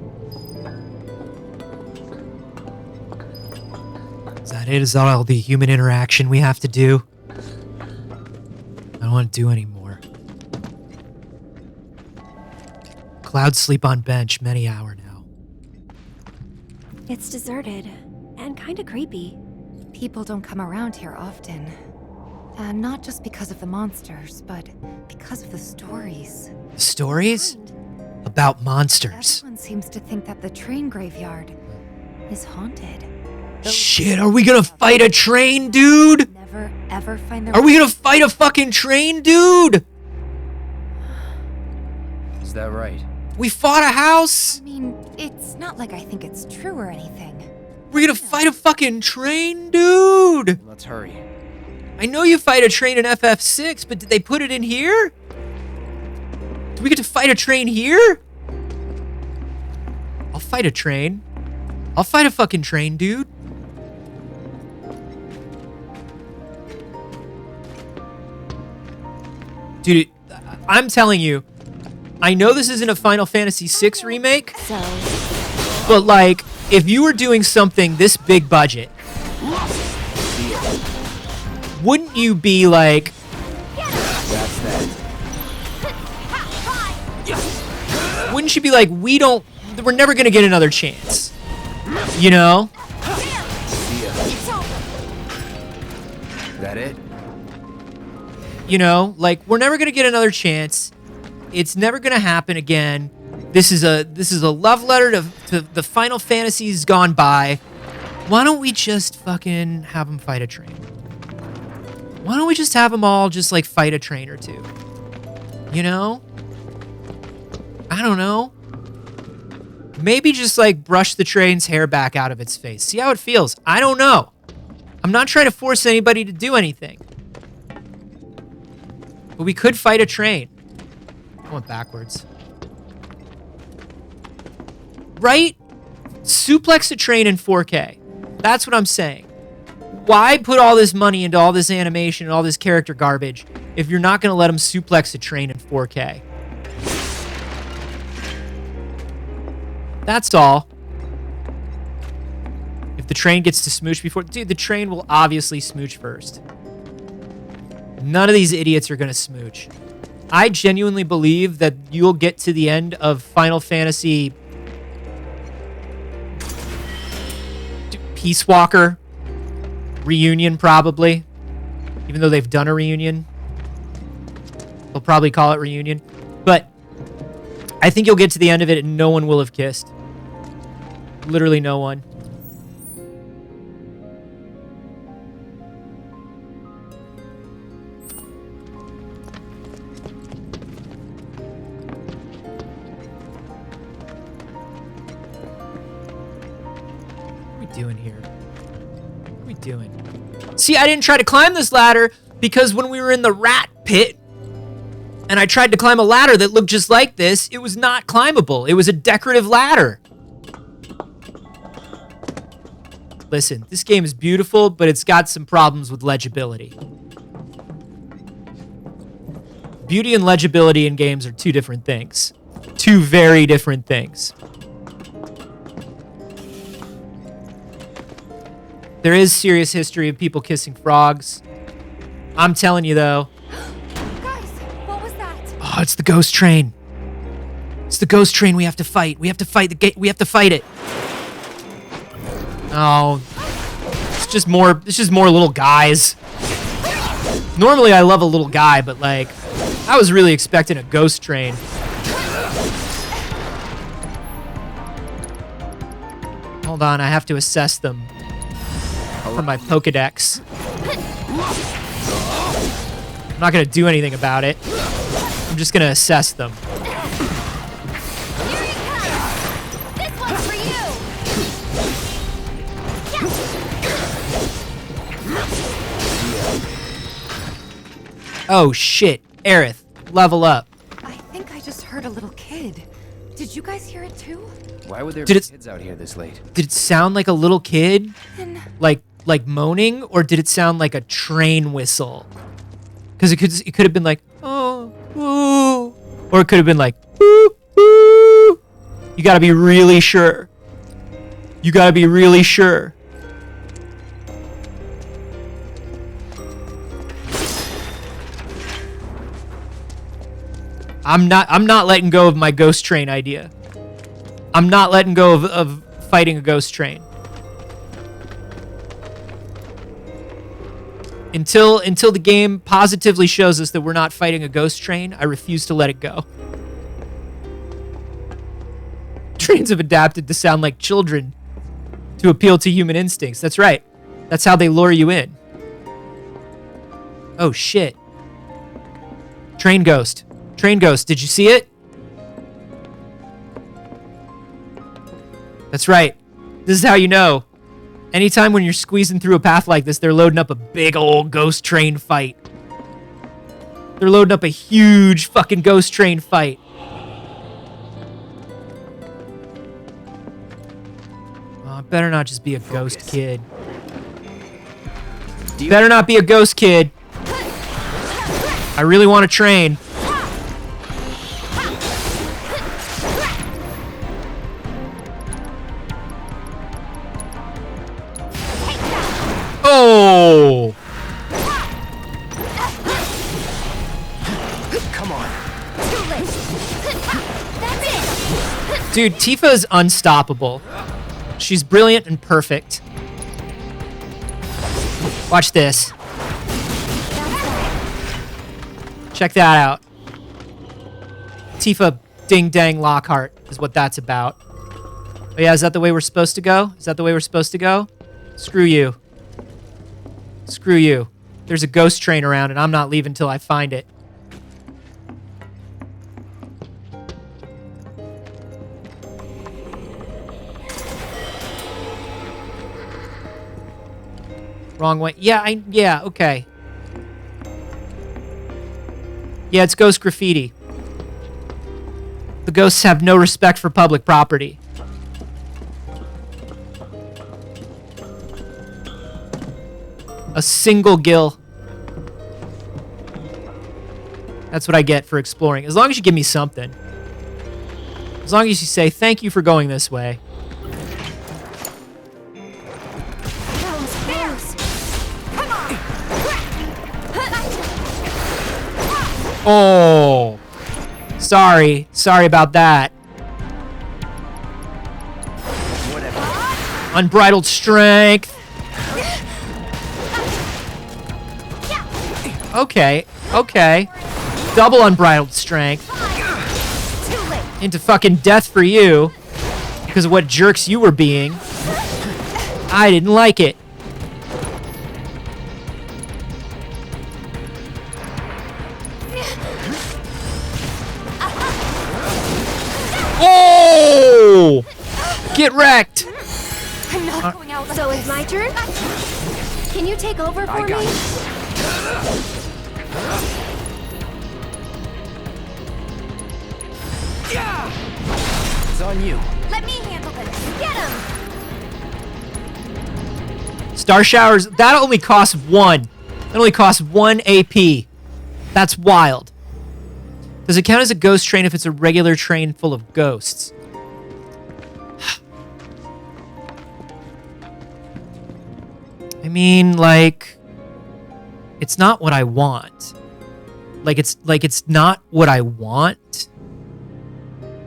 Is that it? Is that all the human interaction we have to do? I don't want to do anymore. Clouds sleep on bench many hour now. It's deserted and kind of creepy. People don't come around here often. And not just because of the monsters, but because of the stories. Stories about monsters. Everyone seems to think that the train graveyard is haunted. Shit, are we gonna fight a train, dude? Never ever find their Are we gonna fight a fucking train, dude? Is that right? We fought a house. I mean, it's not like I think it's true or anything. We're gonna fight a fucking train, dude. Let's hurry. I know you fight a train in FF6, but did they put it in here? Do we get to fight a train here? I'll fight a train. I'll fight a fucking train, dude. Dude, I'm telling you, I know this isn't a Final Fantasy VI remake, So, but like, if you were doing something this big budget, wouldn't you be like, That's that. wouldn't you be like, we're never gonna get another chance, you know? That it? You know, like, we're never gonna get another chance. It's never gonna happen again. This is a love letter to the Final Fantasies gone by. Why don't we just fucking have them fight a train? Why don't we just have them all just like fight a train or two? You know? I don't know. Maybe just like brush the train's hair back out of its face. See how it feels. I don't know. I'm not trying to force anybody to do anything. But we could fight a train. I went backwards. Right? Suplex a train in 4K. That's what I'm saying. Why put all this money into all this animation and all this character garbage if you're not going to let them suplex a train in 4K? That's all. If the train gets to smooch before... Dude, the train will obviously smooch first. None of these idiots are going to smooch. I genuinely believe that you'll get to the end of Final Fantasy... Peace Walker reunion, probably. Even though they've done a reunion. They'll probably call it reunion. But I think you'll get to the end of it and no one will have kissed. Literally no one. What are we doing here? What are we doing? See, I didn't try to climb this ladder because when we were in the rat pit and I tried to climb a ladder that looked just like this, it was not climbable. It was a decorative ladder. Listen, this game is beautiful, but it's got some problems with legibility. Beauty and legibility in games are two different things. Two very different things. There is serious history of people kissing frogs. I'm telling you, though. Guys, what was that? Oh, it's the ghost train. It's the ghost train we have to fight. We have to fight the gate. We have to fight it. Oh, it's just more little guys. Normally I love a little guy, but like, I was really expecting a ghost train. Hold on, I have to assess them from my Pokedex. I'm not gonna do anything about it. I'm just gonna assess them. This one's for you! Oh shit, Aerith, level up. I think I just heard a little kid. Did you guys hear it too? Why would there Did be it- kids out here this late? Did it sound like a little kid? Then Like moaning, or did it sound like a train whistle? Because it could have been like, oh, ooh, or it could have been like, ooh, ooh. You gotta be really sure. You gotta be really sure. I'm not letting go of my ghost train idea. I'm not letting go of fighting a ghost train. Until the game positively shows us that we're not fighting a ghost train, I refuse to let it go. Trains have adapted to sound like children to appeal to human instincts. That's right. That's how they lure you in. Oh, shit. Train ghost. Train ghost. Did you see it? That's right. This is how you know. Anytime when you're squeezing through a path like this, they're loading up a big old ghost train fight. They're loading up a huge fucking ghost train fight. Oh, it better not just be a ghost kid. Better not be a ghost kid. I really want a train. Oh! Come on. That's it! Dude, Tifa is unstoppable. She's brilliant and perfect. Watch this. Check that out. Tifa Ding Dang Lockhart is what that's about. Oh yeah, is that the way we're supposed to go? Is that the way we're supposed to go? Screw you. Screw you. There's a ghost train around and I'm not leaving till I find it. Wrong way. Yeah, okay. Yeah, it's ghost graffiti. The ghosts have no respect for public property. A single gill. That's what I get for exploring. As long as you give me something. As long as you say, thank you for going this way. That was close. Come on. Oh. Sorry. Sorry about that. Unbridled strength. Okay. Okay. Double unbridled strength. Into fucking death for you. Because of what jerks you were being. I didn't like it. Oh! Get wrecked. I'm not going out. So it's my turn? Can you take over for me? It's on you. Let me handle this. Get him! Star showers, that only costs 1. That only costs 1 AP. That's wild. Does it count as a ghost train if it's a regular train full of ghosts? I mean, like, it's not what I want. It's not what I want.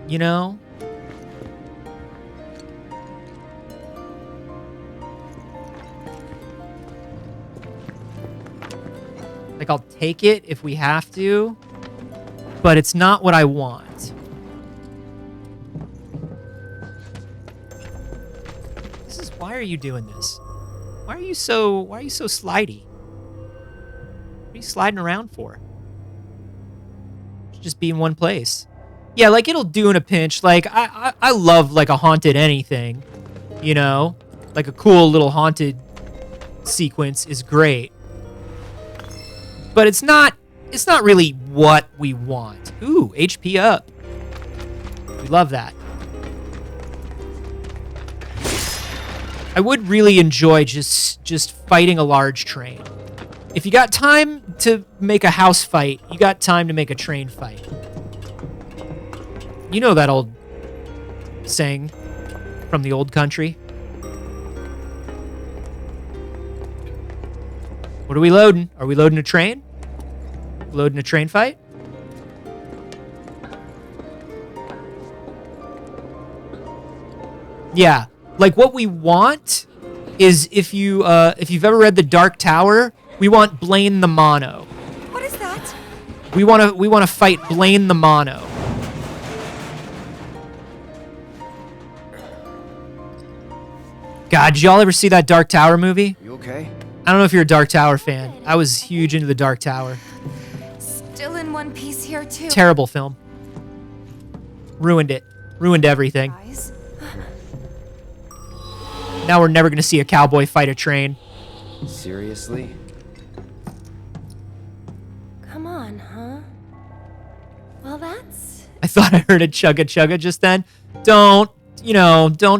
You know? Like, I'll take it if we have to, but it's not what I want. Why are you doing this? Why are you so slidey? What are you sliding around for? Should just be in one place. Yeah, like, it'll do in a pinch. Like, I love, like, a haunted anything, you know? Like, a cool little haunted sequence is great. But it's not really what we want. Ooh, HP up. We love that. I would really enjoy just fighting a large train. If you got time to make a house fight, you got time to make a train fight. You know that old saying from the old country? What are we loading? Are we loading a train? Loading a train fight? Yeah. Like, what we want is, if you've ever read The Dark Tower, we want Blaine the Mono. What is that? We want to fight Blaine the Mono. God, did y'all ever see that Dark Tower movie? You okay? I don't know if you're a Dark Tower fan. I was huge into the Dark Tower. Still in one piece here, too. Terrible film. Ruined it. Ruined everything. Guys. Now we're never going to see a cowboy fight a train. Seriously? Come on, huh? Well, that's... I thought I heard a chugga chugga just then. Don't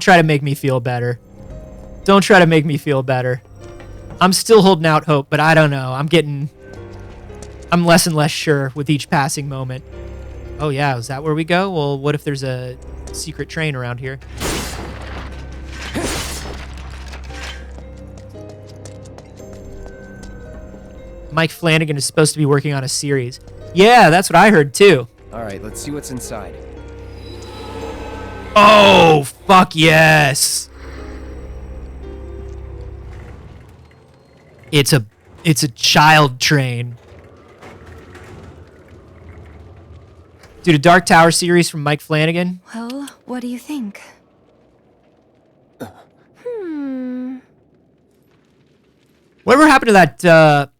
try to make me feel better. Don't try to make me feel better. I'm still holding out hope, but I don't know. I'm less and less sure with each passing moment. Oh yeah, is that where we go? Well, what if there's a secret train around here? Mike Flanagan is supposed to be working on a series. Yeah, that's what I heard too. All right, let's see what's inside. Oh, fuck yes. It's a child train. Dude, a Dark Tower series from Mike Flanagan. Well, what do you think? Whatever happened to that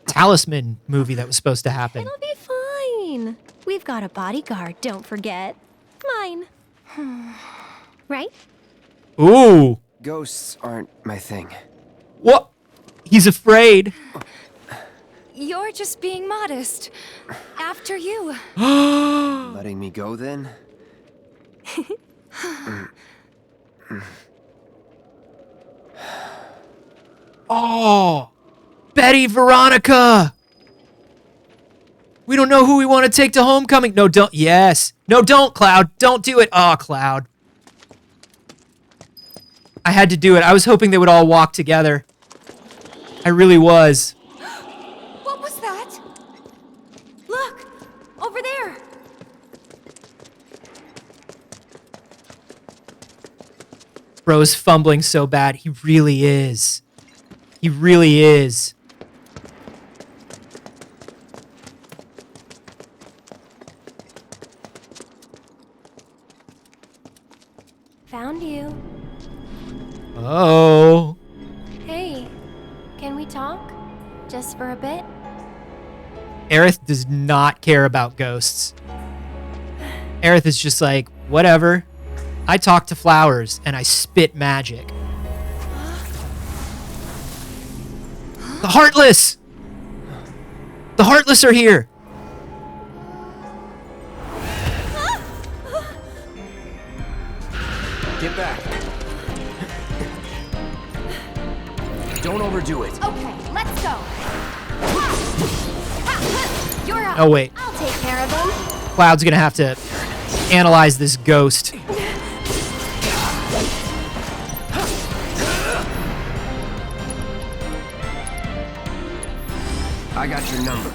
Talisman movie that was supposed to happen? It'll be fine. We've got a bodyguard, don't forget. Mine. Right? Ooh. Ghosts aren't my thing. What? He's afraid. You're just being modest. After you. Letting me go then? Oh, Betty Veronica. We don't know who we want to take to homecoming. No, don't. Yes. No, don't, Cloud. Don't do it. Oh, Cloud. I had to do it. I was hoping they would all walk together. I really was. What was that? Look! Over there! Bro's fumbling so bad. He really is. He really is. Found you. Oh. Hey, can we talk? Just for a bit? Aerith does not care about ghosts. Aerith is just like, whatever. I talk to flowers and I spit magic. The Heartless! The Heartless are here! Get back. Don't overdo it. Okay, let's go. You're up. Oh, wait. I'll take care of them. Cloud's gonna have to analyze this ghost. I got your number.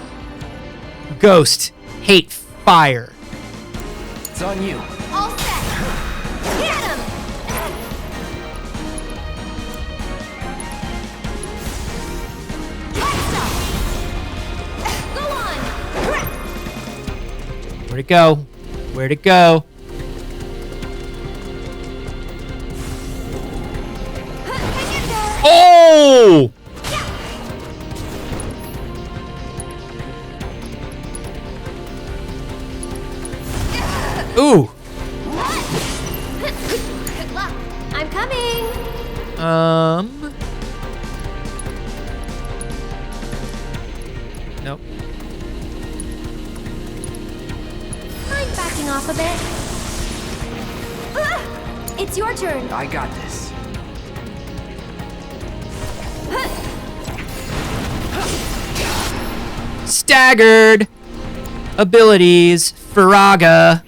Ghost. Hate fire. It's on you. All set. Get him! Go on! Where'd it go? Where'd it go? Hang in there! Oh! Ooh. Good luck. I'm coming. Nope. I'm backing off a bit. It's your turn. I got this. Staggered. Abilities. Faraga.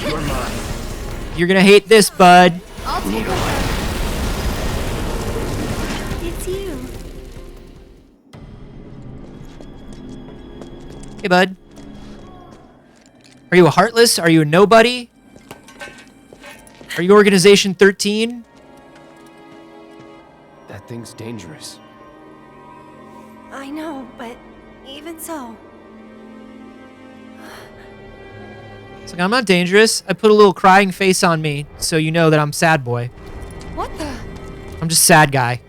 You're mine. You're gonna hate this, bud. I'll take it. It's you. Hey, bud. Are you a Heartless? Are you a nobody? Are you Organization 13? That thing's dangerous. I know, but even so. It's like, I'm not dangerous. I put a little crying face on me so you know that I'm sad boy. What the? I'm just sad guy.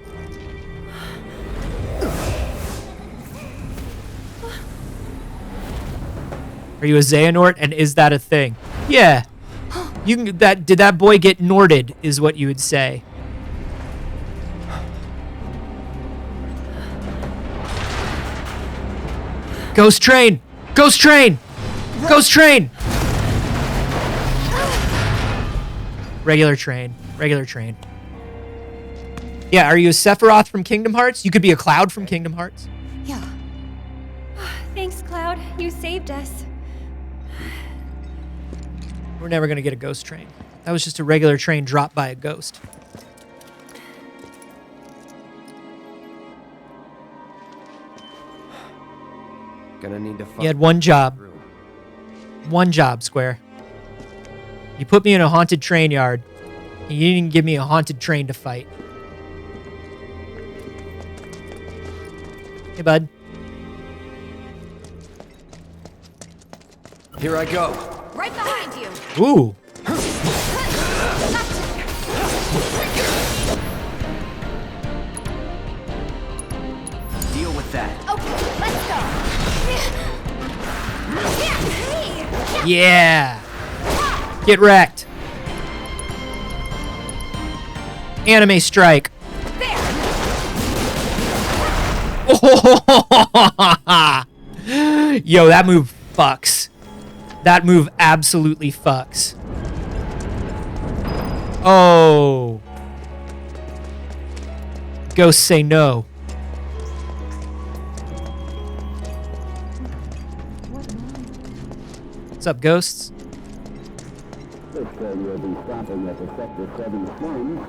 Are you a Xehanort, and is that a thing? Yeah. You can, did that boy get Norted is what you would say. Ghost train! Ghost train! Ghost train! Regular train. Regular train. Yeah, are you a Sephiroth from Kingdom Hearts? You could be a Cloud from Kingdom Hearts. Yeah. Thanks, Cloud. You saved us. We're never going to get a ghost train. That was just a regular train dropped by a ghost. Gonna need to. You had one job. One job, Square. You put me in a haunted train yard. And you didn't give me a haunted train to fight. Hey, bud. Here I go. Right behind you. Ooh. Deal with that. Okay, let's go. Yeah. Get wrecked. Anime strike. There. Yo, that move fucks. That move absolutely fucks. Oh. Ghosts say no. What's up, ghosts? This train will be stopping at the Sector 7 slums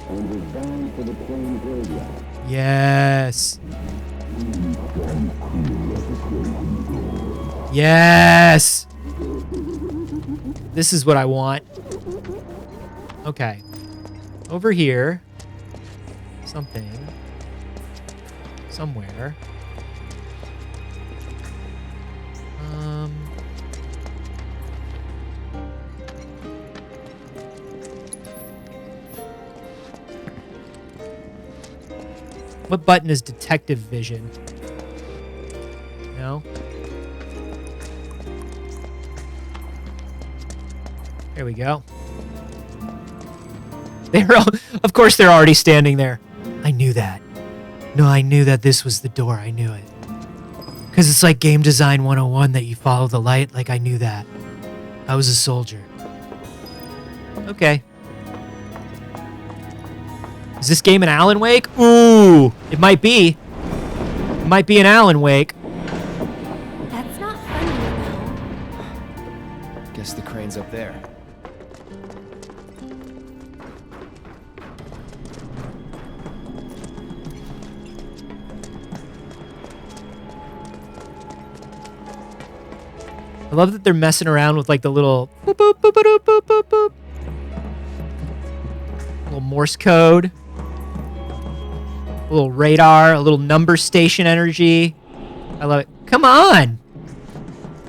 and is bound for the train graveyard. Yes. Yes. This is what I want. Okay. Over here. Something. Somewhere. What button is detective vision? No? There we go. They're all, of course they're already standing there. I knew that. No, I knew that this was the door. I knew it. Because it's like Game Design 101 that you follow the light. Like, I knew that. I was a soldier. Okay. Is this game an Alan Wake? Ooh, it might be. It might be an Alan Wake. That's not funny, you know. Guess the crane's up there. I love that they're messing around with like the little boop, boop, boop, boop, boop, boop, boop. Little Morse code. A little radar, a little number station energy. I love it. Come on.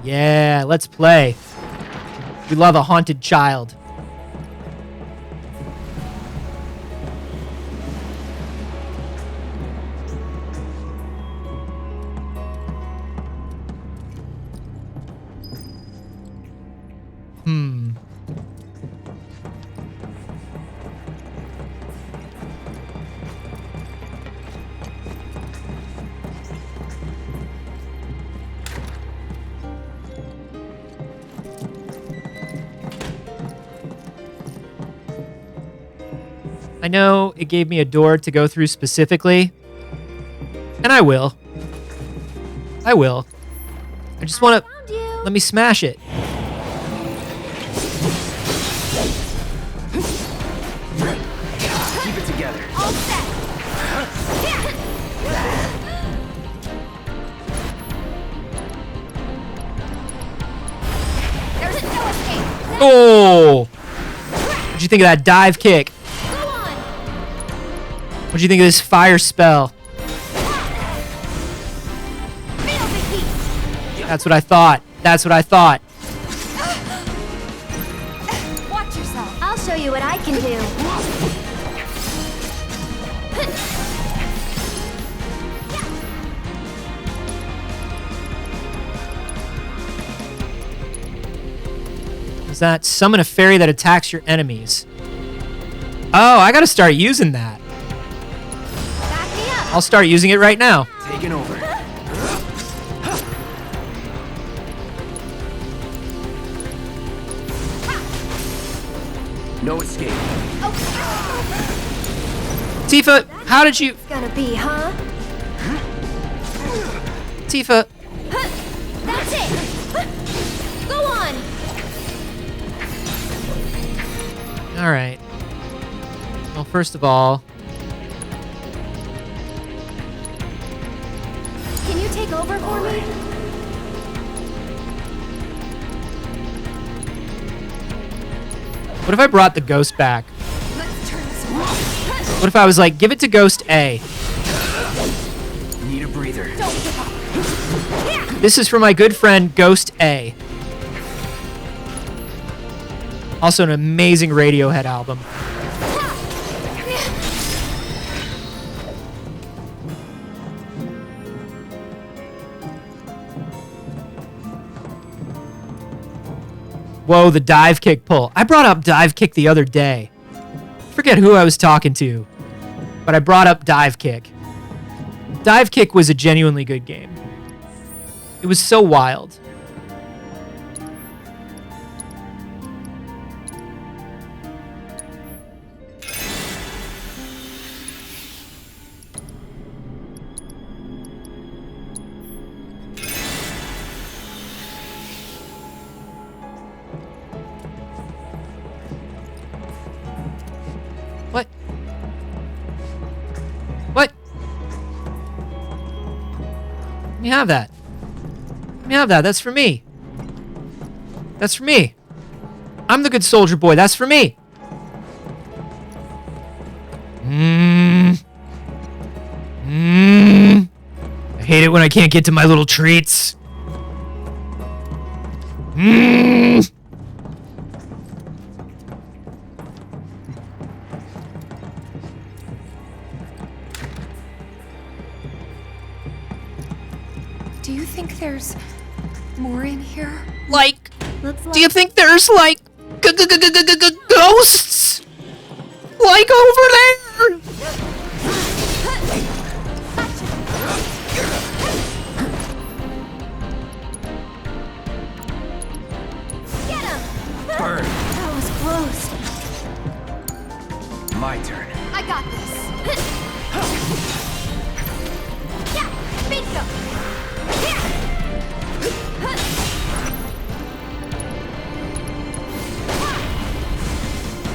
Yeah, let's play. We love a haunted child. I know it gave me a door to go through specifically, and I will. I will. I just want to... Let me smash it. Keep it together. All set. There's no escape. Oh! What'd you think of that dive kick? Go on. What'd you think of this fire spell? Feel the heat. That's what I thought. That's what I thought. Watch yourself. I'll show you what I can do. Is that summon a fairy that attacks your enemies? Oh, I gotta start using that. Back me up. I'll start using it right now. Taking over. No escape. Tifa, how did you... It's gonna be, huh? Tifa, That's it. Go on. all right. Well, first of all, Can you take over for me? what if I brought the ghost back? Let's turn this around. What if I was like, give it to Ghost A? Need a breather. This is for my good friend Ghost A. Also an amazing Radiohead album. Whoa, the dive kick pull. I brought up dive kick the other day. Forget who I was talking to, but I brought up dive kick. Dive Kick was a genuinely good game. It was so wild. What? What? Let me have that. Let me have that. That's for me. That's for me. I'm the good soldier boy. That's for me. I hate it when I can't get to my little treats. Do you think there's more in here? Like, do you think there's like ghosts? Like over there? Get him! Burn. That was close. My turn. I got this. Yeah, bingo. Here.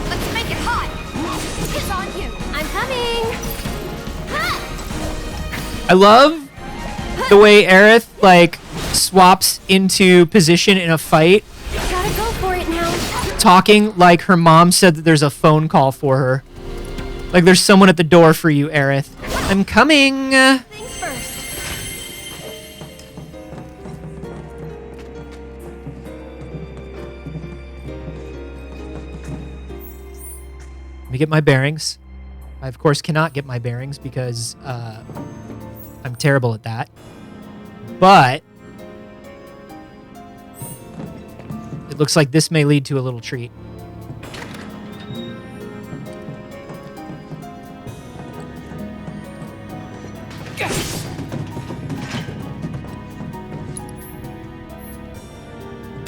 Let's make it hot. It's on you. I'm coming. I love the way Aerith like swaps into position in a fight, Gotta go for it now. talking like her mom said that there's a phone call for her. Like there's someone at the door for you, Aerith. I'm coming. Things first. Let me get my bearings. I of course cannot get my bearings because I'm terrible at that. But it looks like this may lead to a little treat.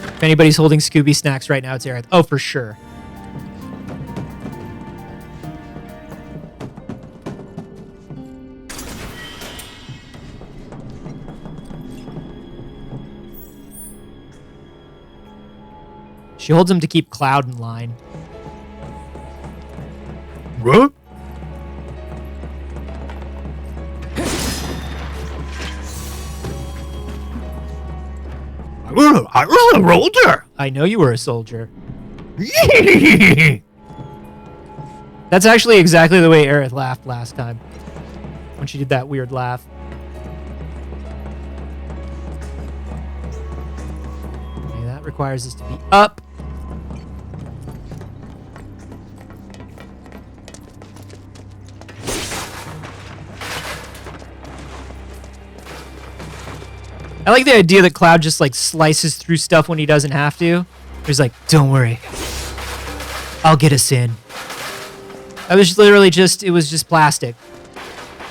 If anybody's holding Scooby snacks right now, it's Aerith. Oh, for sure. She holds him to keep Cloud in line. What? I was a soldier. I know you were a soldier. That's actually exactly the way Aerith laughed last time. When she did that weird laugh. Okay, that requires us to be up. I like the idea that Cloud just like slices through stuff when he doesn't have to. He's like, don't worry. I'll get us in. That was literally just, it was just plastic.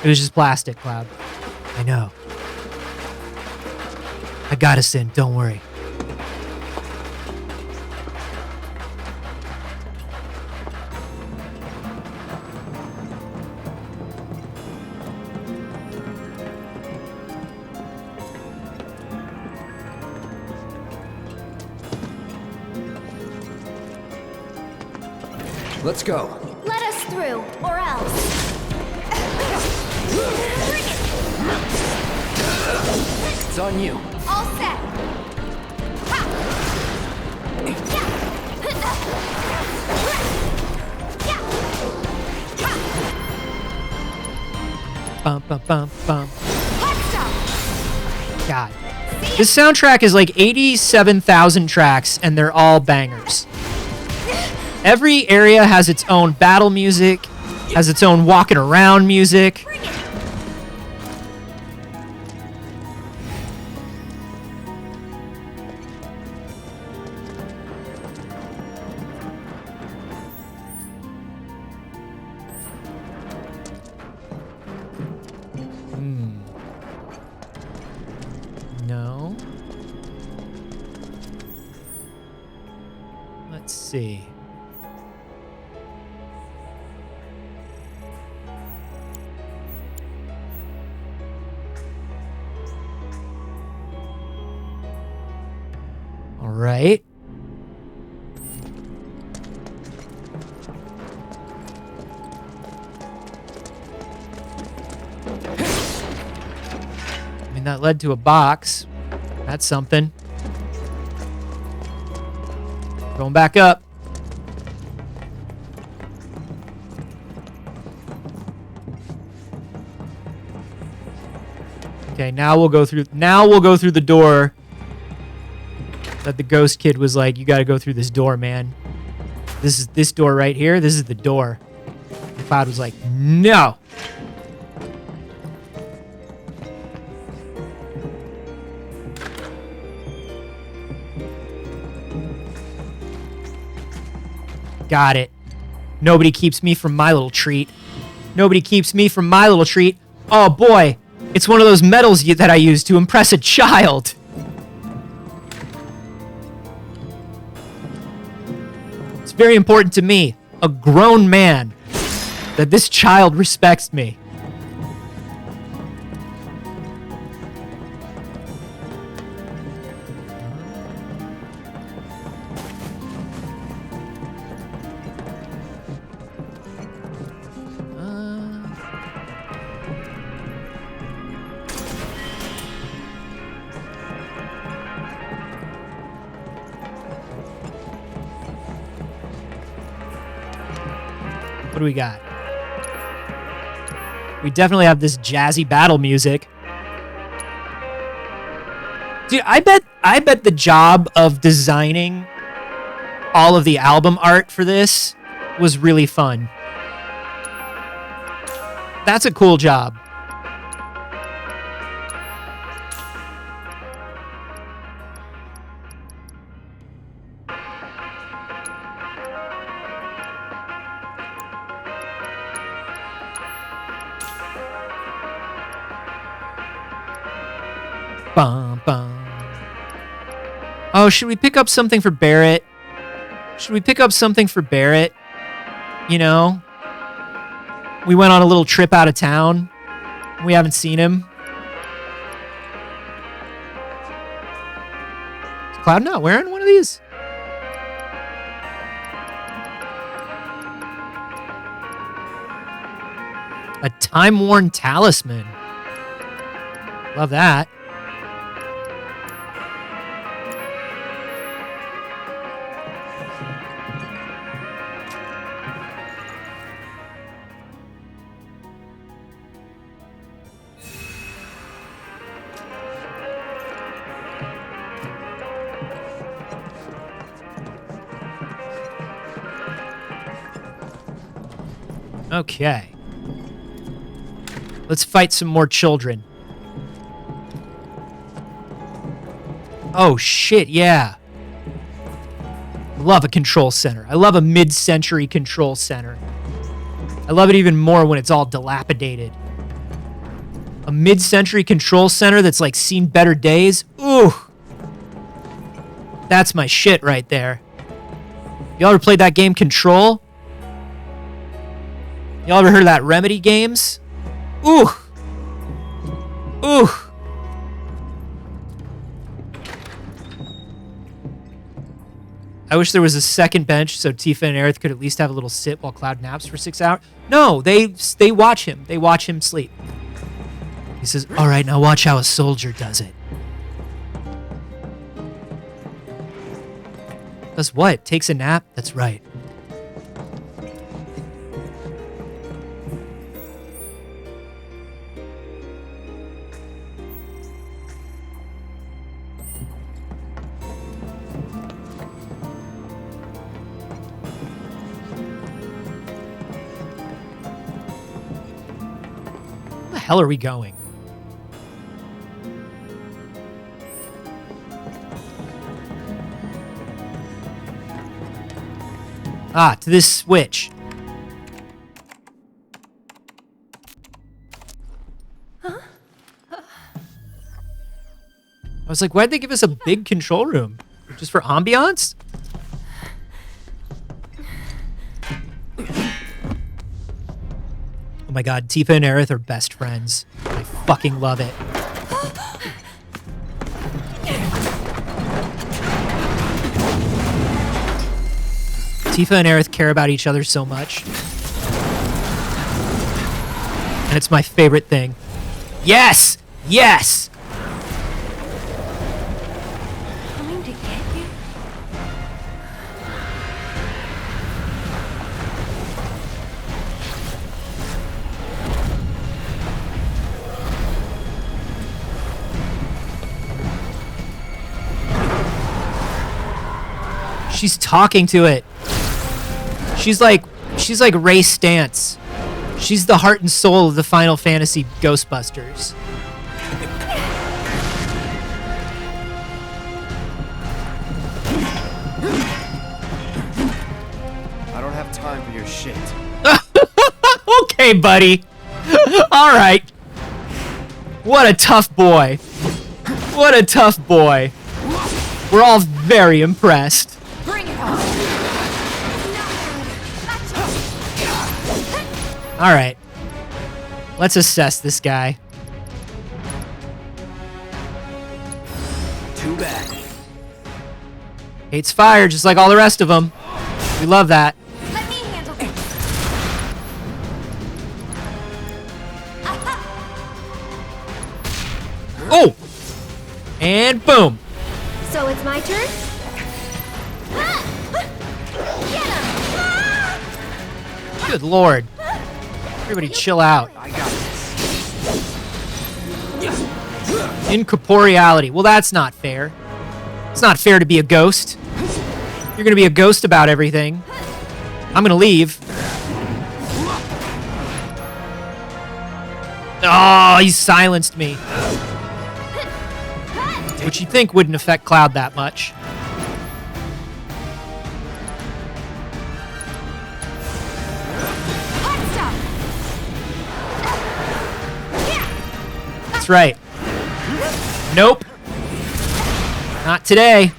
It was just plastic, Cloud. I know. I got us in, don't worry. Let's go. Let us through, or else. It's on you. All set. Bum, bum, bum, bum. Hot stop. God. This soundtrack is like 87,000 tracks, and they're all bangers. Every area has its own battle music, has its own walking around music. see. All right. I mean, that led to a box. That's something. Going back up. Okay, now we'll go through the door that the ghost kid was like, you got to go through this door, man. This is this door right here. This is the door. And Cloud was like, no. Got it. Nobody keeps me from my little treat. Nobody keeps me from my little treat. Oh boy, it's one of those medals that I use to impress a child. It's very important to me, a grown man, that this child respects me. What do we got? We definitely have this jazzy battle music. Dude, I bet the job of designing all of the album art for this was really fun. That's a cool job. Bum, bum. Oh, should we pick up something for Barrett? Should we pick up something for Barrett? You know? We went on a little trip out of town. We haven't seen him. Is Cloud not wearing one of these? A time-worn talisman. Love that. Okay. Let's fight some more children. Oh, shit, yeah. Love a control center. I love a mid-century control center. I love it even more when it's all dilapidated. A mid-century control center that's like seen better days. Ooh. That's my shit right there. Y'all ever played that game Control? Y'all ever heard of that Remedy games? Ooh. Ooh. I wish there was a second bench so Tifa and Aerith could at least have a little sit while Cloud naps for 6 hours. No, they watch him. They watch him sleep. He says, all right, now watch how a soldier does it. Does what? Takes a nap? That's right. Where the hell are we going? Ah, to this switch. Huh? I was like, why'd they give us a big control room? Just for ambiance? my god, Tifa and Aerith are best friends. I fucking love it. Tifa and Aerith care about each other so much. And it's my favorite thing. Yes! Yes! Coming to get you? She's talking to it. She's like Ray Stantz. She's the heart and soul of the Final Fantasy Ghostbusters. I don't have time for your shit. Okay, buddy. All right. What a tough boy. What a tough boy. We're all very impressed. Bring it on. All right. Let's assess this guy. Too bad. Hates fire just like all the rest of them. We love that. Let me handle this. Oh! And boom. So it's my turn? Get him! Good lord. Everybody chill out. I got this. Incorporeality. Well, that's not fair. It's not fair to be a ghost. You're gonna be a ghost about everything. I'm gonna leave. Oh, he silenced me. Which you'd think wouldn't affect Cloud that much. That's right. Nope. Not today.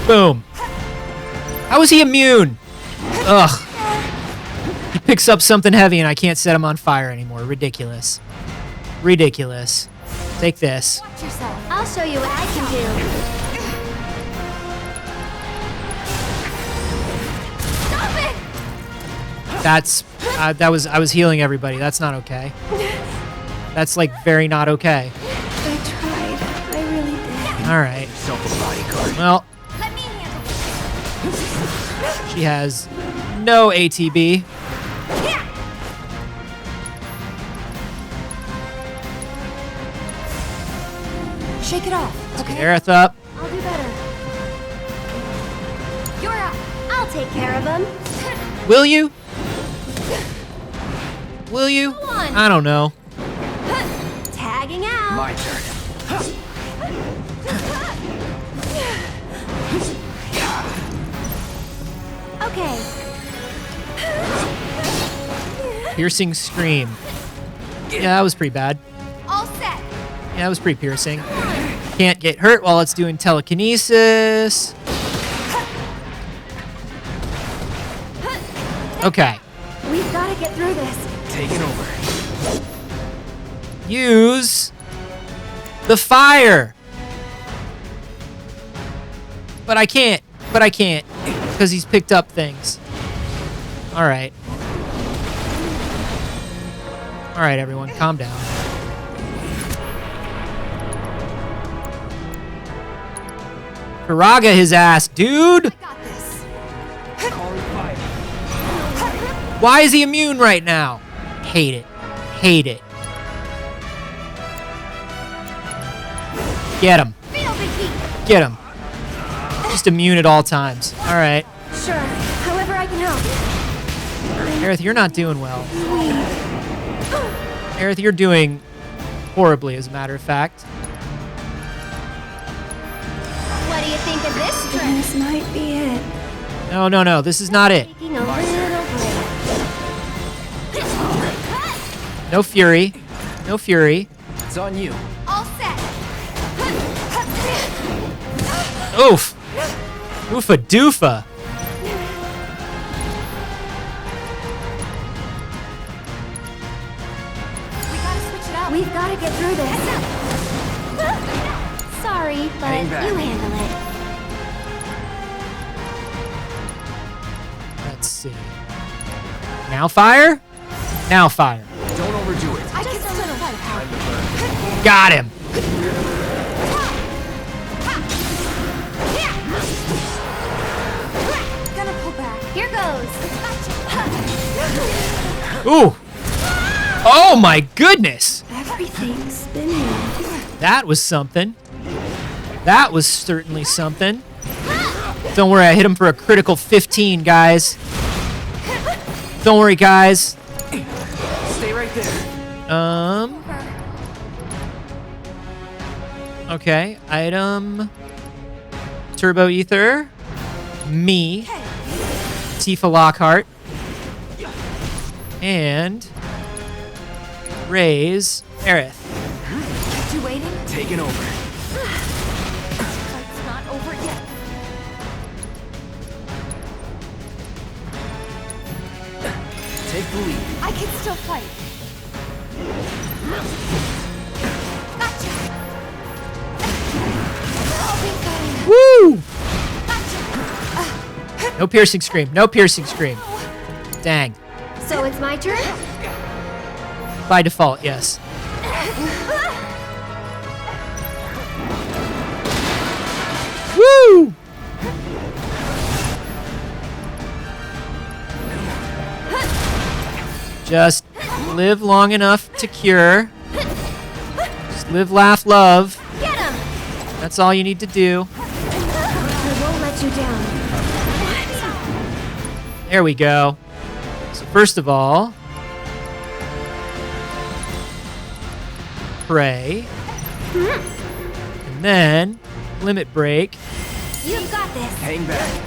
Boom. How is he immune? Ugh. He picks up something heavy and I can't set him on fire anymore. Ridiculous. Ridiculous. Take this. Watch yourself. I'll show you what I can do. Stop it! That's I was healing everybody. That's not okay. That's like very not okay. I tried. I really did. All right. Yourself a bodyguard. Well, Let me handle she has no ATB. Shake it off, okay? Aerith up. I'll do better. You're up. I'll take care of him. Will you? Will you? Go on. I don't know. Tagging out. My turn. Okay. Piercing scream. Yeah, that was pretty bad. All set. Yeah, that was pretty piercing. Can't get hurt while it's doing telekinesis. Okay. We've got to get through this. Taking over. Use the fire. But I can't. Because he's picked up things. Alright. Alright, everyone, calm down. Karaga his ass, dude! I got this. Calling fire. Why is he immune right now? Hate it. Hate it. Get him. Feel the heat. Get him. Just immune at all times. Alright. Sure. However I can help. Aerith, you're not doing well. Aerith, you're doing horribly, as a matter of fact. What do you think of this trick? This might be it. No. This is not it. Taking a little break. No fury. No fury. It's on you. All set. Oof. Oofa doofa. We've got to get through this. Sorry, but Hang back. you handle it. Let's see. Now fire? Now fire. Don't overdo it. Just a little help. Got him. Gonna pull back. Here goes. Ooh. Oh my goodness. Everything's spinning. That was something. That was certainly something. Don't worry, I hit him for a critical 15, guys. Don't worry, guys. Stay right there. Okay, item. Turbo Ether. Me. Tifa Lockhart. And Raise Aerith. You waiting? Taking over. Fight's not over yet. Take the lead. I can still fight. Gotcha. I'll be fine. Woo! No piercing scream. No piercing scream. Dang. So it's my turn? By default, yes. Woo! Just live long enough to cure. Just live, laugh, love. Get him! That's all you need to do. I won't let you down. There we go. So first of all, pray. And then limit break. You've got this. Hang back.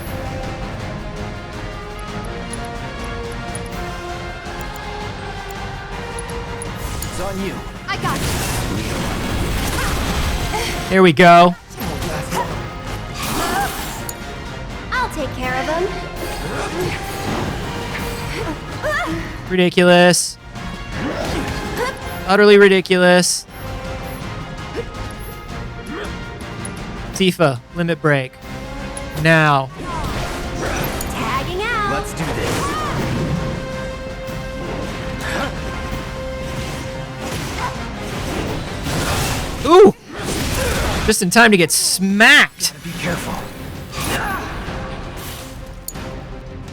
It's on you. I got you. There we go. I'll take care of him. Ridiculous. Utterly ridiculous. Tifa, limit break. Now. Tagging out. Let's do this. Ooh! Just in time to get smacked. Be careful.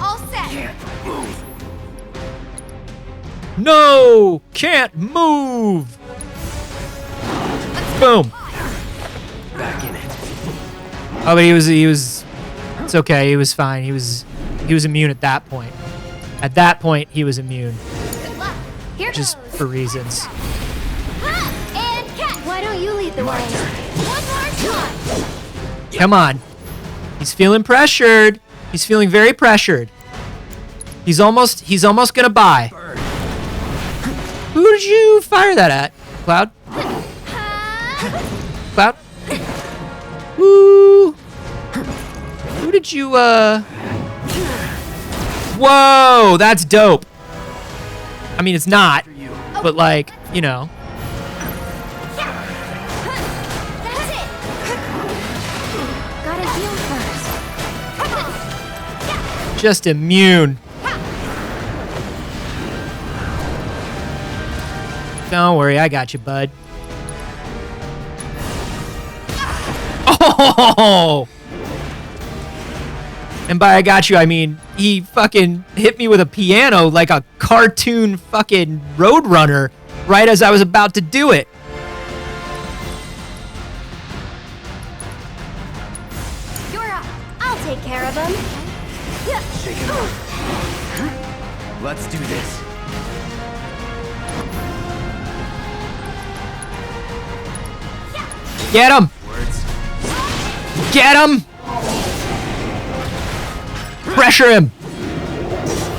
All set. Can't move. No! Can't move! Boom. Back in it. Oh, but he was, it's okay, he was fine. He was immune at that point. At that point, he was immune. Good luck. Here Just goes. for reasons. And catch. Why don't you lead the way? One more shot. Come on. He's feeling pressured. He's feeling very pressured. He's almost gonna buy. Who did you fire that at? Cloud? Cloud? Woo! Who did you, Whoa! That's dope. I mean, it's not, but like, you know. That's it. Gotta heal first. Come on. Just immune. Don't worry, I got you, bud. Oh! And by I got you, I mean he fucking hit me with a piano like a cartoon fucking Roadrunner right as I was about to do it. You're up. I'll take care of him. Shake it off. Let's do this. Get him! Words. Get him! Pressure him!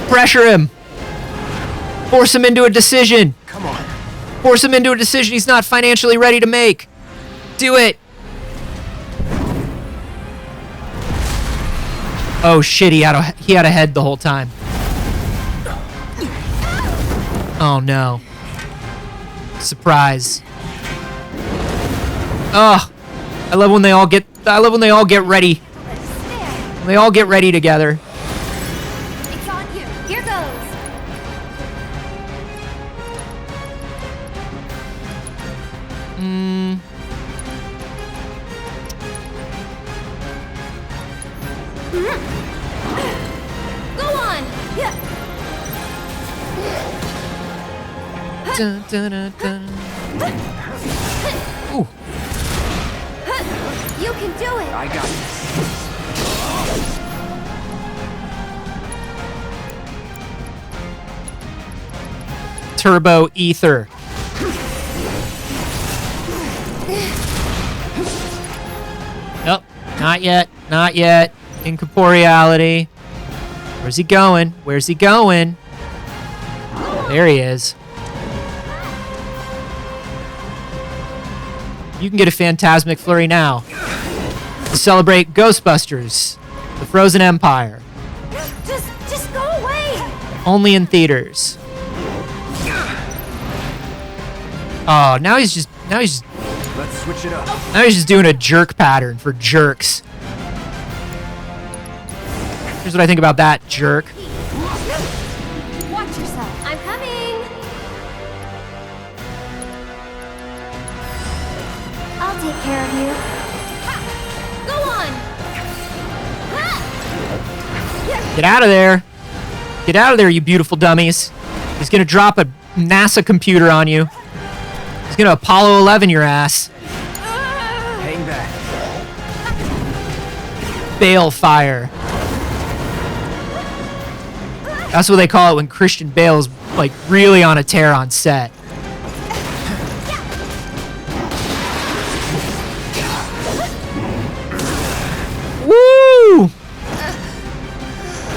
Pressure him! Force him into a decision! Come on. Force him into a decision he's not financially ready to make! Do it! Oh shit, he had a head the whole time. Oh no. Surprise. Oh, I love when they all get ready. When they all get ready together. It's on you. Here goes. Go on. Dun, dun, dun, dun. Ooh. You can do it. I got this. Turbo ether. Nope. Not yet. Not yet. Incorporeality. Where's he going? Where's he going? There he is. You can get a Phantasmic Flurry now to celebrate Ghostbusters, The Frozen Empire. Just go away. Only in theaters. Oh, now he's just Let's switch it up. now he's just doing a jerk pattern for jerks. Here's what I think about that, jerk. Watch yourself. I'm coming. I'll take care of you. Ha! Go on. Ha! Get out of there. Get out of there, you beautiful dummies. He's gonna drop a NASA computer on you. He's gonna Apollo 11 your ass. Hang back. Balefire. That's what they call it when Christian Bale's like really on a tear on set. Woo!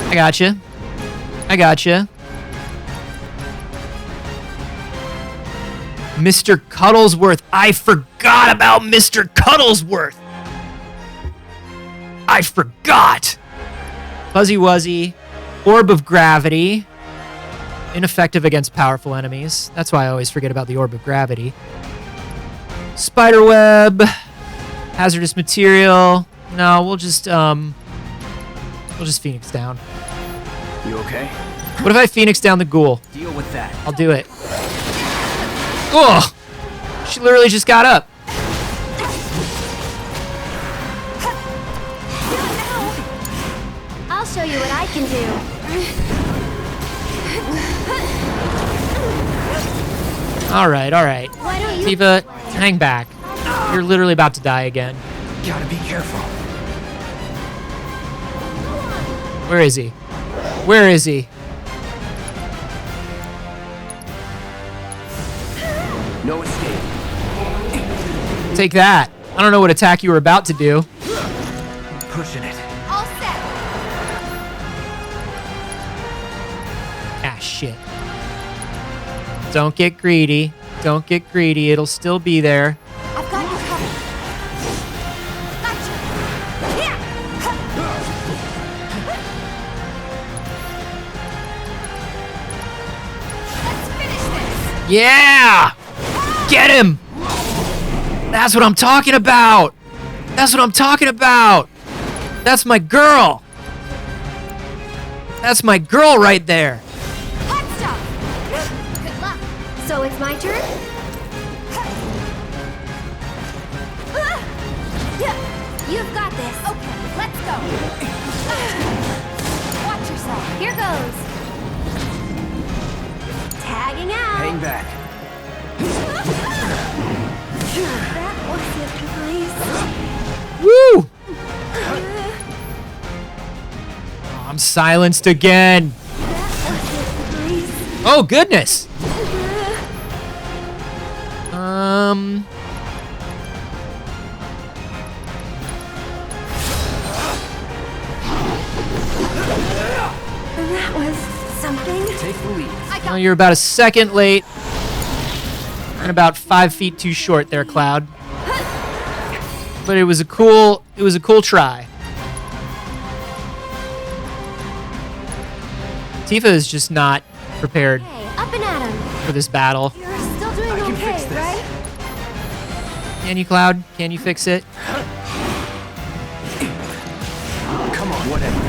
I gotcha. I gotcha. Mr. Cuddlesworth. I forgot about Mr. Cuddlesworth. I forgot. Fuzzy Wuzzy. Orb of Gravity. Ineffective against powerful enemies. That's why I always forget about the Orb of Gravity. Spiderweb. Hazardous material. No, we'll just Phoenix down. You okay? What if I Phoenix down the ghoul? Deal with that. I'll do it. Ugh! She literally just got up. I'll show you what I can do. Alright, alright. Why don't you... Tifa, hang back. You're literally about to die again. Gotta be careful. Where is he? Where is he? No escape. Take that. I don't know what attack you were about to do. Pushing it. All set. Ah, shit. Don't get greedy. Don't get greedy. It'll still be there. I've got you covered. Gotcha. Here. Let's finish this. Yeah! Get him! That's what I'm talking about! That's what I'm talking about! That's my girl! That's my girl right there! Hot stuff. Good luck. So it's my turn? You've got this. Okay, let's go. Watch yourself. Here goes. Tagging out. Hang back. That was Woo! Oh, I'm silenced again. nice. Oh, goodness! That was something. Take the lead. Well, you're about a second late. And about 5 feet too short there, Cloud. But it was a cool try. Tifa is just not prepared Hey, up and at him. for this battle. You're still doing okay. Can you, Cloud? Can you fix it? Come on, whatever.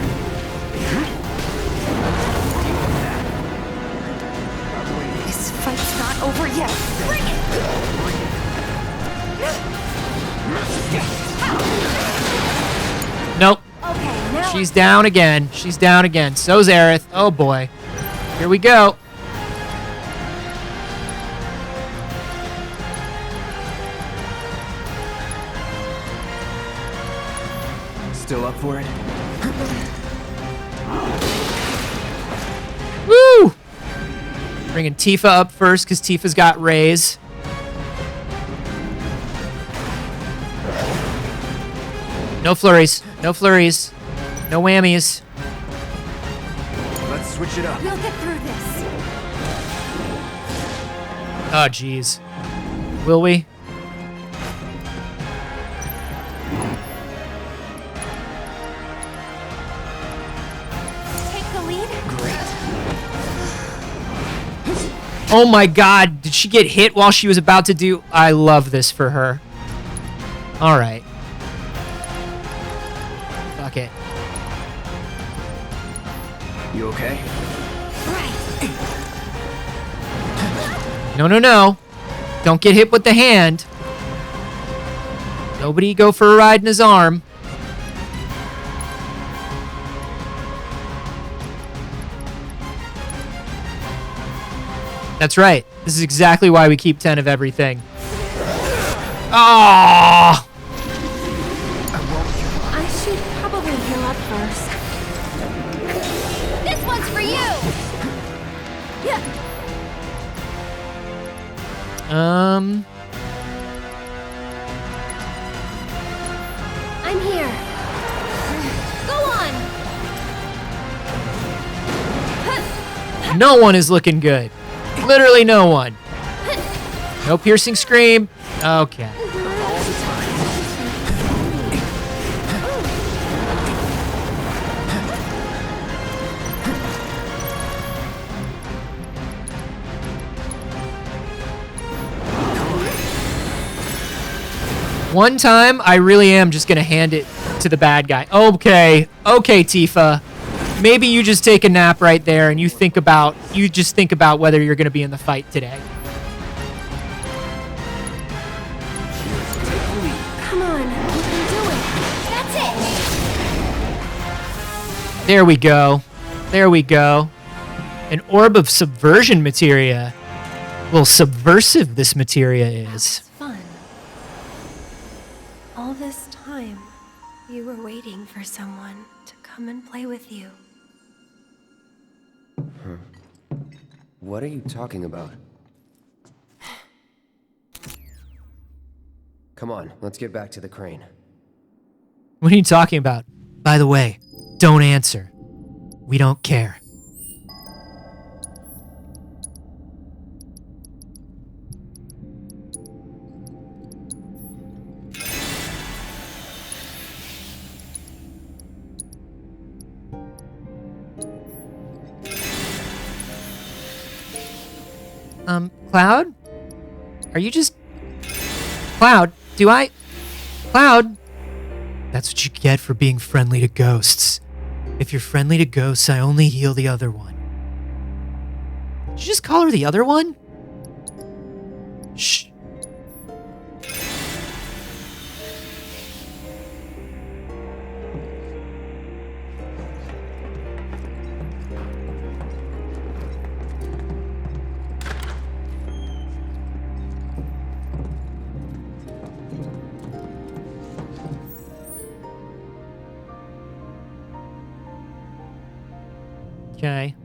This fight's not over yet. Bring it! Nope. Okay, now She's down again. She's down again. So's Aerith. Oh boy. Here we go. Still up for it? Woo! Bringing Tifa up first because Tifa's got Rays. No flurries. No flurries. No whammies. Let's switch it up. we'll get through this. Oh, jeez. Will we? Take the lead. Oh my god, did she get hit while she was about to do... I love this for her. Alright. Fuck it. You okay? No, no, no. Don't get hit with the hand. Nobody go for a ride in his arm. That's right. This is exactly why we keep 10 of everything. Oh! I should probably heal up first. This one's for you. Yeah. I'm here. Go on. No one is looking good. Literally no one. No piercing scream. Okay. One time, I really am just gonna hand it to the bad guy. Okay. Okay, Tifa. Maybe you just take a nap right there and you just think about whether you're gonna be in the fight today. Come on, you can do it. That's it. There we go. There we go. An orb of subversion materia. Well, subversive this materia is. Fun. All this time, you were waiting for someone to come and play with you. What are you talking about? Come on, let's get back to the crane. What are you talking about? By the way, don't answer. We don't care. Cloud? Are you just... Cloud, Cloud? That's what you get for being friendly to ghosts. If you're friendly to ghosts, I only heal the other one. Did you just call her the other one? Shh. Okay.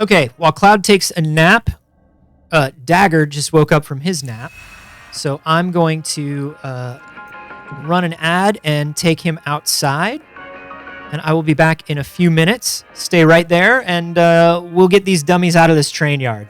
Okay, while Cloud takes a nap, Dagger just woke up from his nap. So I'm going to run an ad and take him outside. And I will be back in a few minutes. Stay right there, and we'll get these dummies out of this train yard.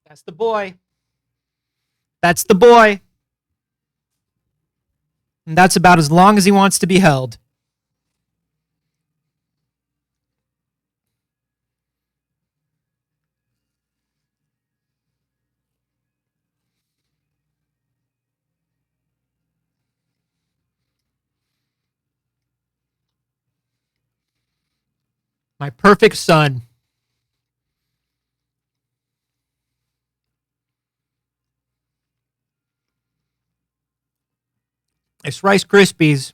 That's the boy. That's the boy. And that's about as long as he wants to be held. My perfect son. It's Rice Krispies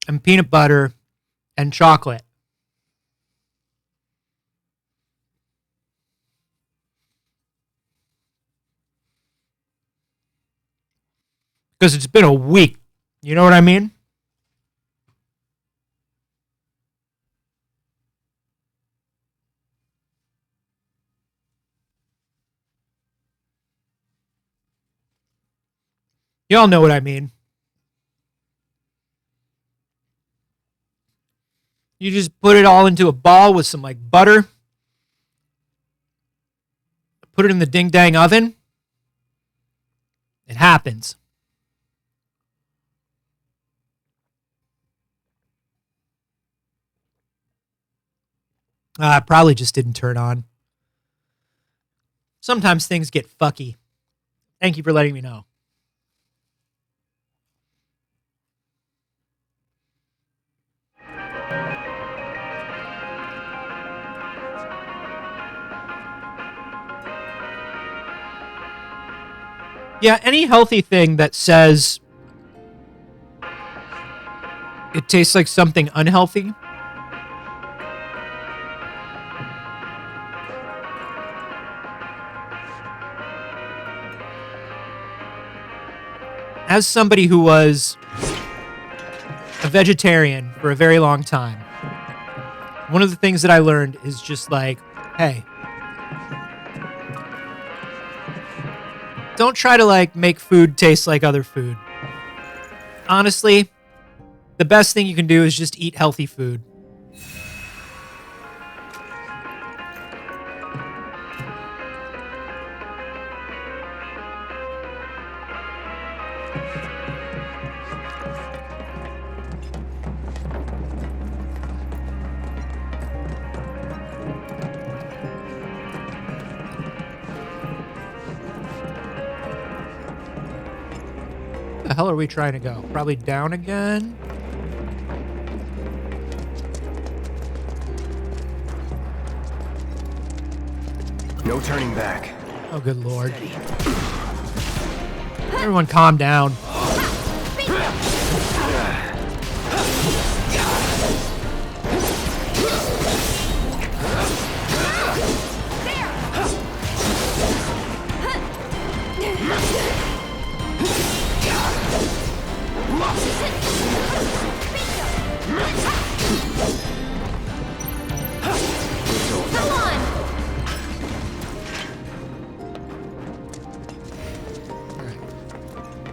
and peanut butter and chocolate. Because it's been a week. You know what I mean? Y'all know what I mean. You just put it all into a ball with some like butter. Put it in the ding dang oven. It happens. It probably just didn't turn on. Sometimes things get fucky. Thank you for letting me know. Yeah, any healthy thing that says it tastes like something unhealthy. As somebody who was a vegetarian for a very long time, one of the things that I learned is just like, hey, don't try to like make food taste like other food. Honestly, the best thing you can do is just eat healthy food. Where the hell are we trying to go? Probably down again? No turning back. Oh, good lord. Everyone calm down.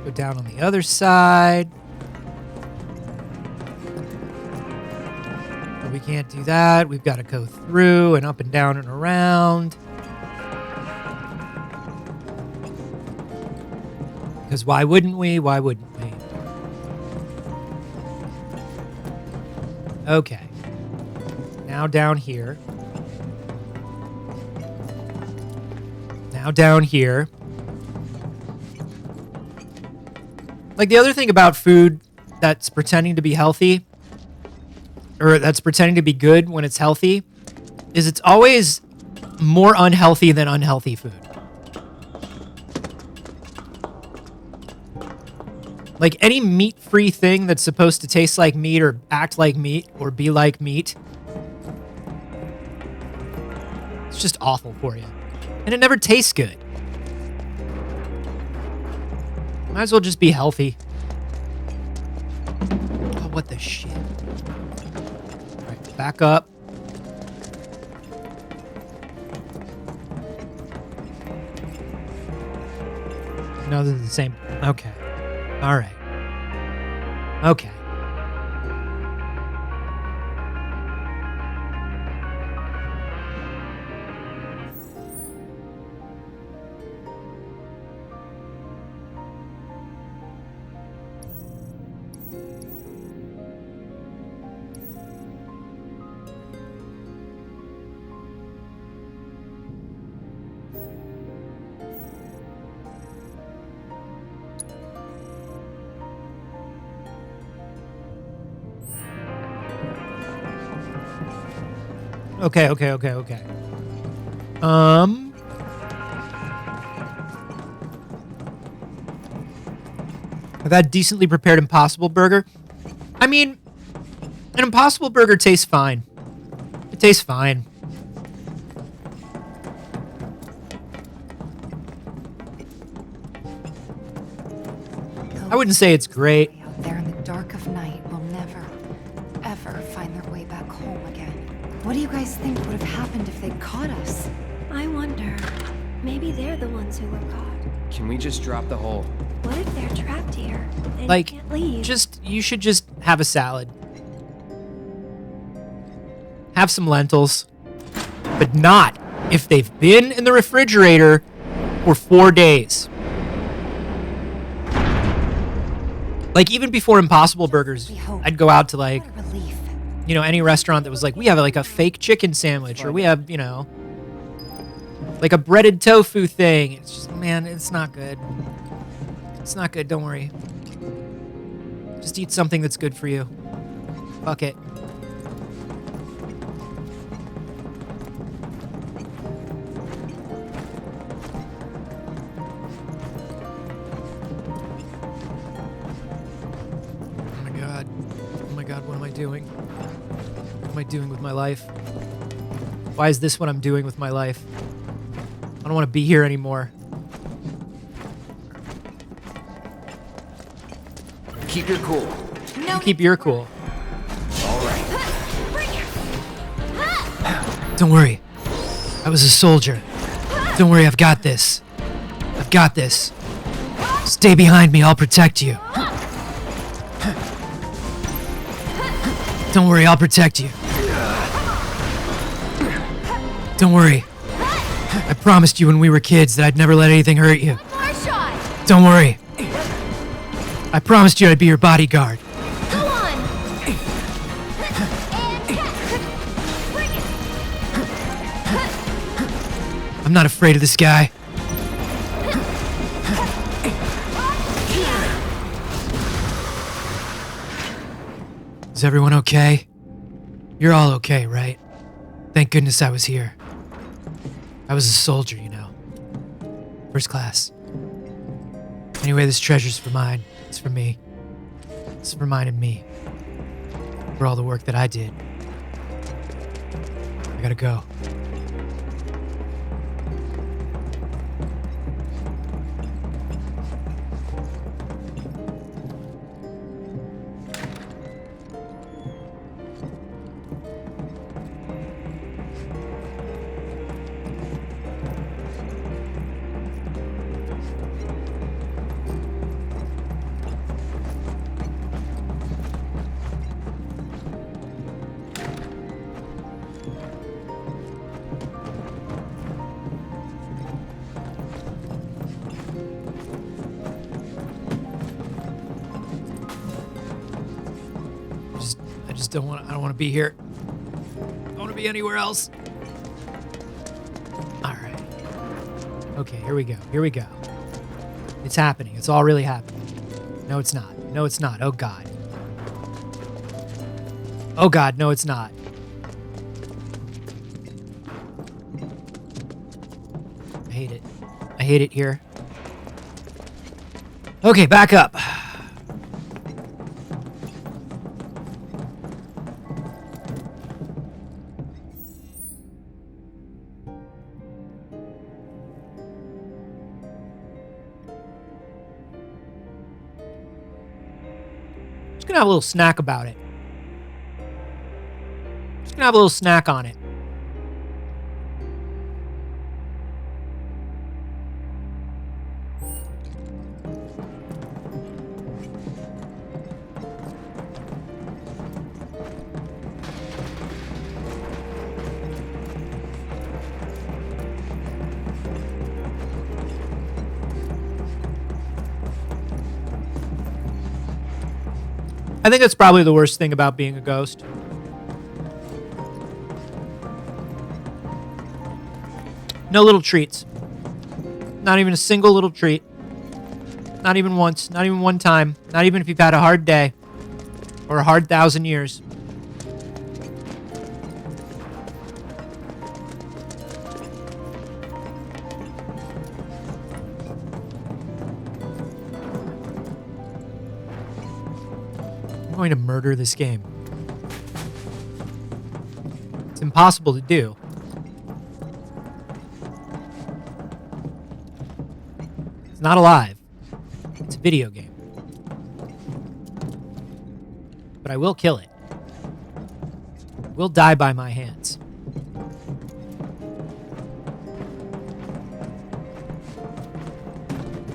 Go down on the other side. But we can't do that. We've got to go through and up and down and around. Because why wouldn't we? Why wouldn't we? Okay. Now down here. Now down here. Like the other thing about food that's pretending to be healthy, or that's pretending to be good when it's healthy, is it's always more unhealthy than unhealthy food. Like any meat-free thing that's supposed to taste like meat or act like meat or be like meat, it's just awful for you. And it never tastes good. Might as well just be healthy. Oh, what the shit. All right, back up. No, this is the same. Okay. All right. Okay. Okay. I've had decently prepared Impossible Burger. I mean, an Impossible Burger tastes fine. It tastes fine. I wouldn't say it's great. Out there in the dark of night will never, ever find their way back home again. What do you guys think would have happened if they'd caught us? I wonder. Maybe they're the ones who were caught. Can we just drop the hole? What if they're trapped here? They Like, can't leave. you should just have a salad. Have some lentils. But not if they've been in the refrigerator for 4 days. Like, even before Impossible Burgers, I'd go out to, like, What a relief. you know, any restaurant that was like, we have, like, a fake chicken sandwich, or we have, you know, like a breaded tofu thing. It's just, man, it's not good. It's not good, don't worry. Just eat something that's good for you. Fuck it. Oh my god, what am I doing? What am I doing with my life? Why is this what I'm doing with my life? I don't want to be here anymore. Keep your cool. You keep your cool. All right. Don't worry. I was a soldier. Don't worry, I've got this. I've got this. Stay behind me, I'll protect you. Don't worry, I'll protect you. Don't worry. I promised you when we were kids that I'd never let anything hurt you. More shot. Don't worry. I promised you I'd be your bodyguard. Go on. And catch. Bring it. I'm not afraid of this guy. Is everyone okay? You're all okay, right? Thank goodness I was here. I was a soldier, you know. First class. Anyway, this treasure's for mine. It's for me. It's for mine and me. For all the work that I did. I gotta go. I don't want to be here. I want to be anywhere else. All right. Okay, here we go. It's happening. It's all really happening. No, it's not. No, it's not. Oh, God. Oh, God. No, it's not. I hate it. I hate it here. Okay, back up. Gonna have a little snack about it. Just gonna have a little snack on it. I think that's probably the worst thing about being a ghost. No little treats. Not even a single little treat. Not even once. Not even one time. Not even if you've had a hard day. Or a hard 1,000 years. going to murder this game. It's impossible to do. It's not alive. It's a video game. But I will kill it. It will die by my hands.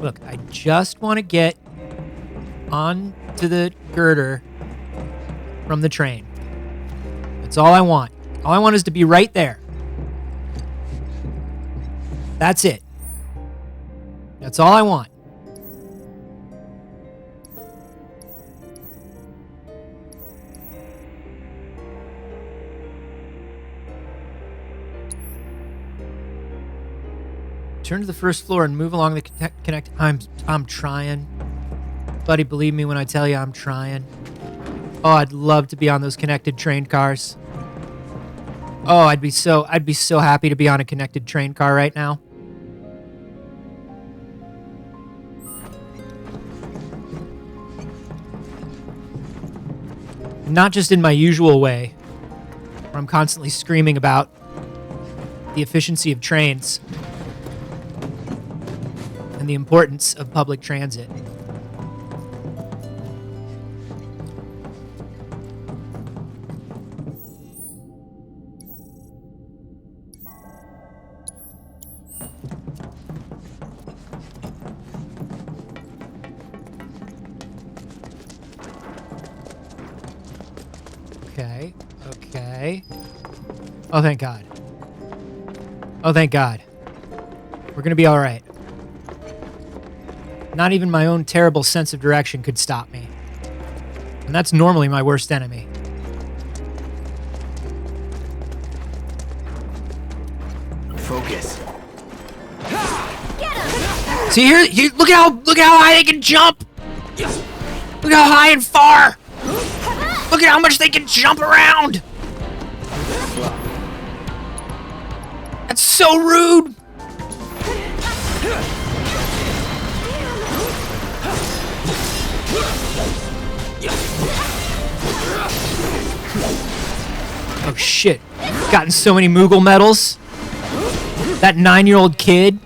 Look, I just want to get onto the girder from the train. That's all I want. All I want is to be right there. That's it. That's all I want. Turn to the first floor and move along the connect. I'm trying. Buddy, believe me when I tell you I'm trying. Oh, I'd love to be on those connected train cars. Oh, I'd be so happy to be on a connected train car right now. Not just in my usual way, where I'm constantly screaming about the efficiency of trains and the importance of public transit. Okay. Oh, thank God. Oh, thank God. We're gonna be all right. Not even my own terrible sense of direction could stop me. And that's normally my worst enemy. Focus. See here, look how high they can jump. Look how high and far. Look at how much they can jump around. That's so rude. Oh shit. Gotten so many Moogle medals. That 9-year-old kid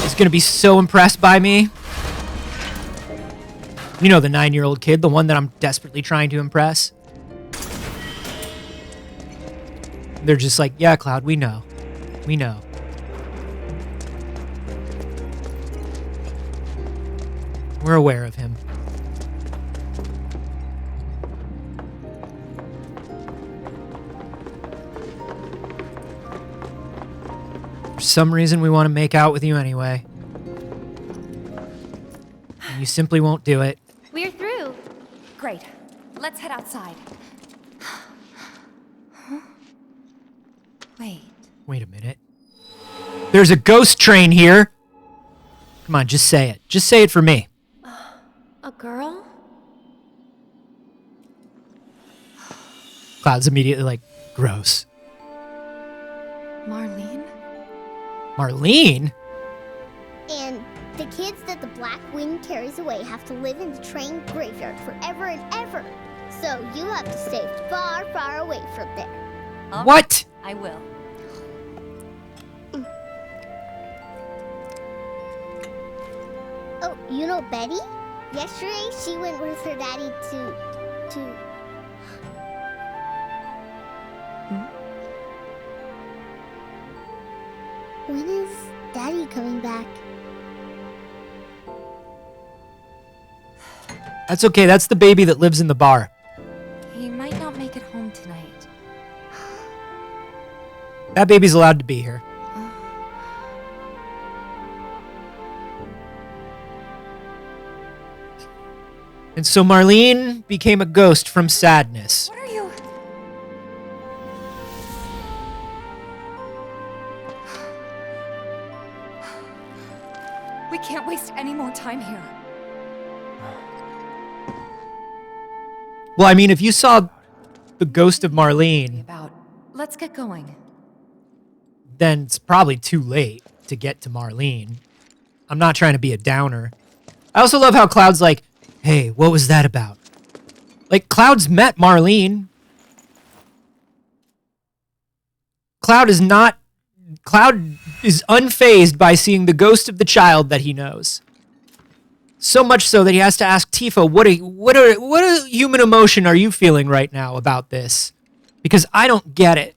is gonna be so impressed by me. You know the 9-year-old kid, the one that I'm desperately trying to impress. They're just like, yeah, Cloud, we know. We know. We're aware of him. For some reason, we want to make out with you anyway. And you simply won't do it. We're through. Great. Let's head outside. Wait. Wait a minute. There's a ghost train here. Come on, just say it. Just say it for me. A girl? Cloud's immediately like, gross. Marlene? Marlene? And the kids that the Black Wind carries away have to live in the train graveyard forever and ever. So you have to stay far, far away from there. What? I will. Oh, you know Betty? Yesterday, she went with her daddy to... When is Daddy coming back? That's okay. That's the baby that lives in the bar. He might not make it home tonight. That baby's allowed to be here. And so Marlene became a ghost from sadness. What are you? We can't waste any more time here. Well, I mean, if you saw the ghost of Marlene, Let's get going. then it's probably too late to get to Marlene. I'm not trying to be a downer. I also love how Cloud's like, hey, what was that about? Like, Cloud's met Marlene. Cloud is unfazed by seeing the ghost of the child that he knows. So much so that he has to ask Tifa, what human emotion are you feeling right now about this? Because I don't get it.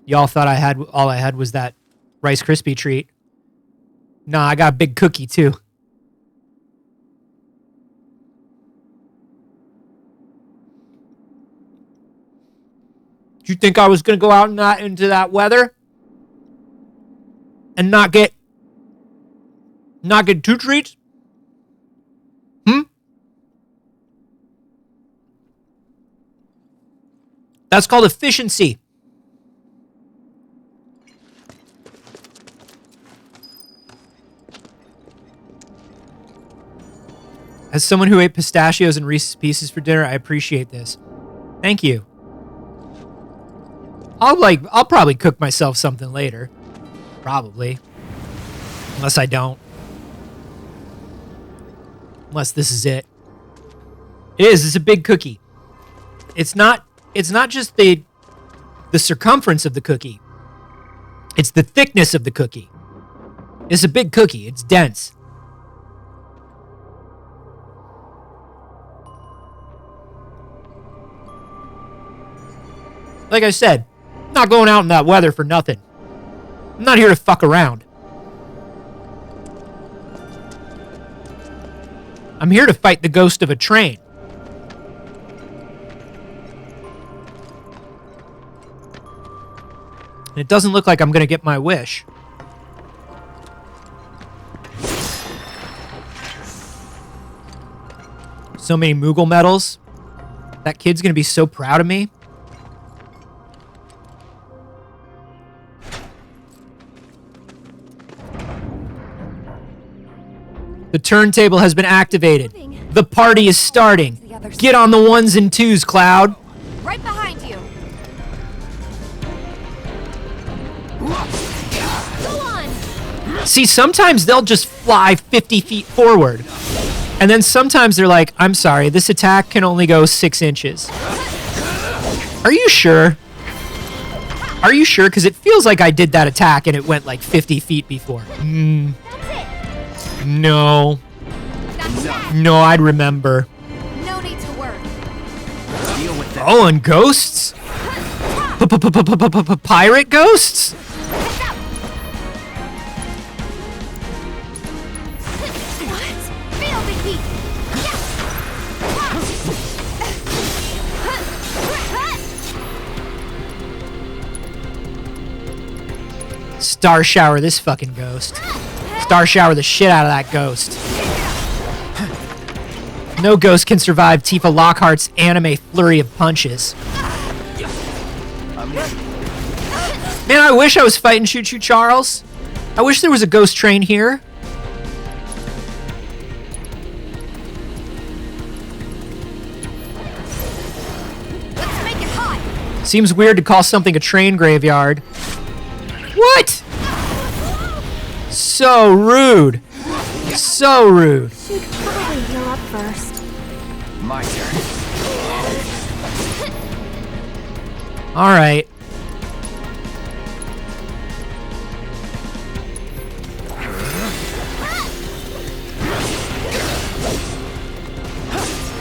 Y'all thought all I had was that Rice Krispie treat. Nah, I got a big cookie too. Do you think I was going to go out into that weather and not get 2 treats? That's called efficiency. As someone who ate pistachios and Reese's Pieces for dinner, I appreciate this. Thank you. I'll probably cook myself something later. Probably. Unless I don't. Unless this is it. It's a big cookie. It's not just the circumference of the cookie. It's the thickness of the cookie. It's a big cookie. It's dense. Like I said, I'm not going out in that weather for nothing. I'm not here to fuck around. I'm here to fight the ghost of a train. And it doesn't look like I'm going to get my wish. So many Moogle medals. That kid's going to be so proud of me. The turntable has been activated. The party is starting. Get on the 1s and 2s, Cloud. Right behind you. Go on. See, sometimes they'll just fly 50 feet forward. And then sometimes they're like, I'm sorry, this attack can only go 6 inches. Are you sure? Are you sure? Because it feels like I did that attack and it went like 50 feet before. No. No, I'd remember. No need to worry. Oh, and ghosts? Pirate ghosts? Feel the heat. Star shower this fucking ghost. Star shower the shit out of that ghost. No ghost can survive Tifa Lockhart's anime flurry of punches. Man, I wish I was fighting Choo Choo Charles. I wish there was a ghost train here. Let's make it hot. Seems weird to call something a train graveyard. What? So rude. So rude. Should probably heal up first. My turn. All right.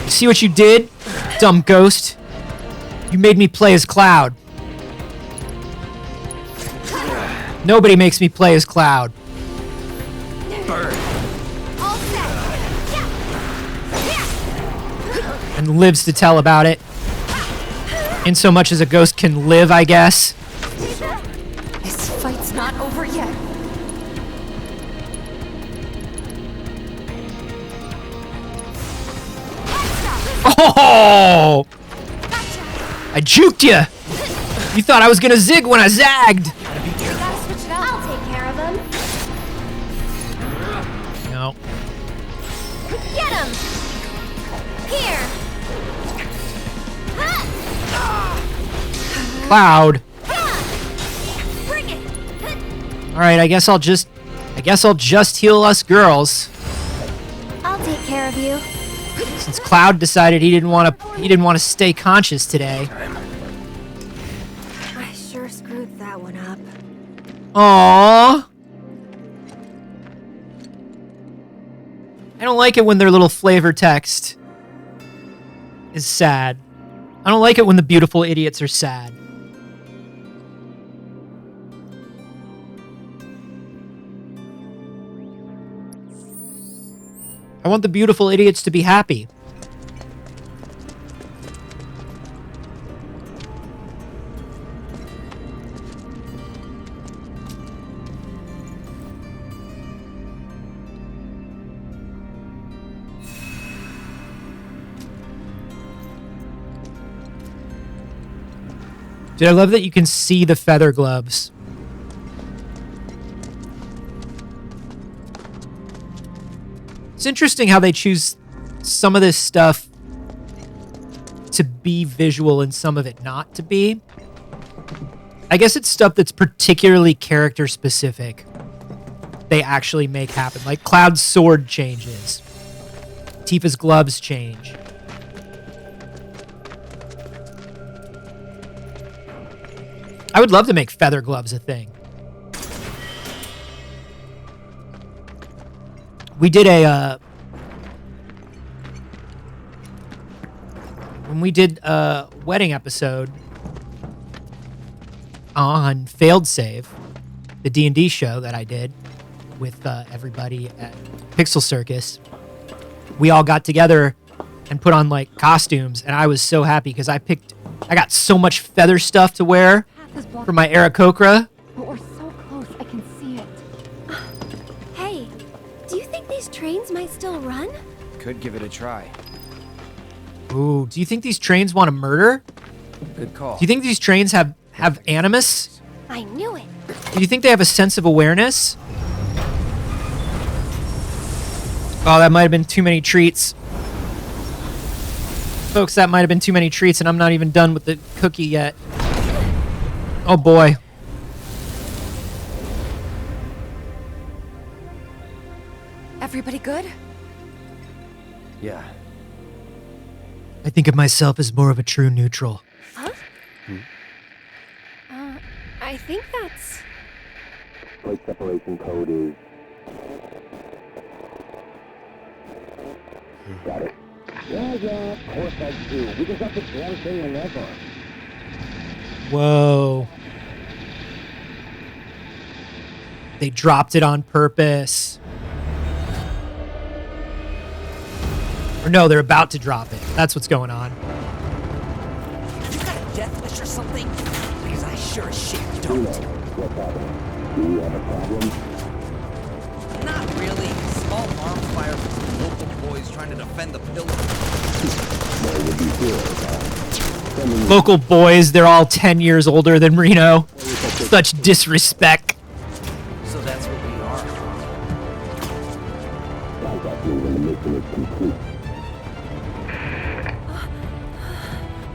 See what you did, dumb ghost? You made me play as Cloud. Nobody makes me play as Cloud. And lives to tell about it. In so much as a ghost can live, I guess. This fight's not over yet. Oh! I juked you! You thought I was gonna zig when I zagged! Gotta switch it up. I'll take care of him. No. Get him! Here! Cloud. Bring it! Alright, I guess I'll just heal us girls. I'll take care of you. Since Cloud decided he didn't want to stay conscious today. I sure screwed that one up. Aww. I don't like it when their little flavor text is sad. I don't like it when the beautiful idiots are sad. I want the beautiful idiots to be happy. Dude, I love that you can see the feather gloves. It's interesting how they choose some of this stuff to be visual and some of it not to be. I guess it's stuff that's particularly character specific. They actually make happen. Like Cloud's sword changes. Tifa's gloves change. I would love to make feather gloves a thing. We did when we did a wedding episode on Failed Save, the D&D show that I did with everybody at Pixel Circus, we all got together and put on like costumes, and I was so happy because I got so much feather stuff to wear for my Aarakocra. But we're so close, I can see it. Hey, do you think these trains might still run? Could give it a try. Ooh, do you think these trains want to murder? Good call. Do you think these trains have animus? I knew it. Do you think they have a sense of awareness? Oh, that might have been too many treats. Folks, that might have been too many treats, and I'm not even done with the cookie yet. Oh boy. Everybody good? Yeah. I think of myself as more of a true neutral. Huh? I think that's... Plate separation code is... Got it. Yeah, of course I do. We just have to damn thing in ever. Whoa. They dropped it on purpose. Or no, they're about to drop it. That's what's going on. You got a death wish or something? Because I sure as shit don't. What's happening? Do you have a problem? Not really. Small arms fire from some local boys trying to defend the pillar. Well, would you feel Local boys, they're all 10 years older than Reno. Such disrespect. So that's what we are. I got you when the mission is complete.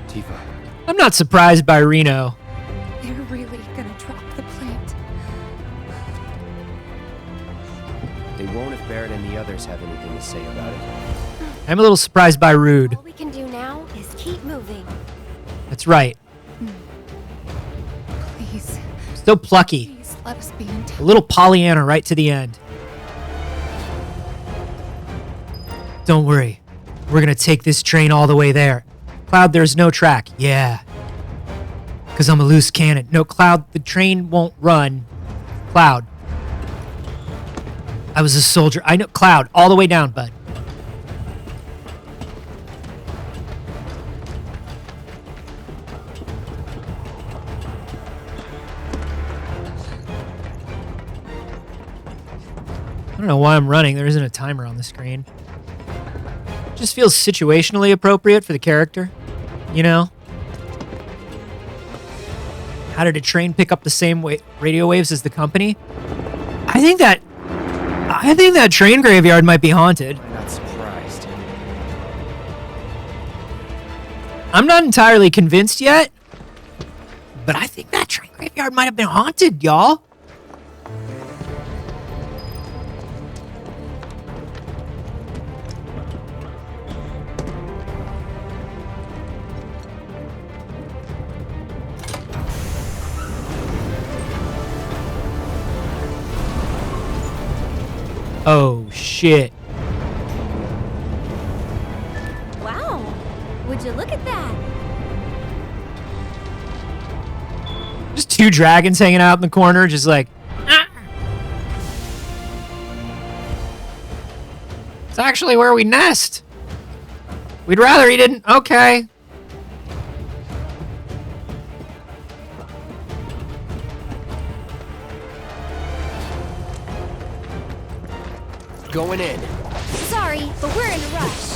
Tifa. I'm not surprised by Reno. They're really gonna drop the plant. They won't if Barrett and the others have anything to say about it. I'm a little surprised by Rude. All we can do now is keep moving. That's right. Please, Still plucky. please let us be in A touch. little Pollyanna right to the end. Don't worry. We're gonna take this train all the way there. Cloud, there's no track. Yeah. Because I'm a loose cannon. No, Cloud, the train won't run. Cloud. I was a soldier. I know. Cloud, all the way down, bud. I don't know why I'm running. There isn't a timer on the screen. Just feels situationally appropriate for the character, you know? How did a train pick up the same radio waves as the company? I think that train graveyard might be haunted. I'm not surprised. I'm not entirely convinced yet, but I think that train graveyard might have been haunted, y'all. Oh, shit. Wow. Would you look at that? Just two dragons hanging out in the corner, just like... "Ah." It's actually where we nest. We'd rather he didn't... Okay. Going in. Sorry, but we're in a rush.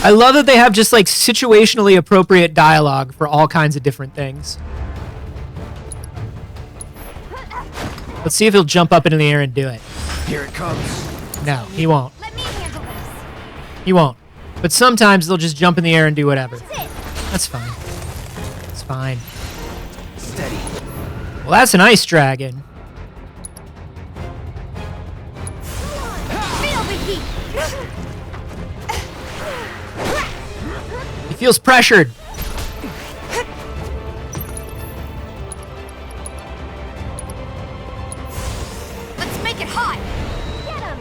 I love that they have just like situationally appropriate dialogue for all kinds of different things. Let's see if he'll jump up into the air and do it. Here it comes. No, he won't. Let me handle this. He won't. But sometimes they'll just jump in the air and do whatever. That's fine. It's fine. Steady. Well, that's an ice dragon. Feel the heat. He feels pressured. Let's make it hot. Get him.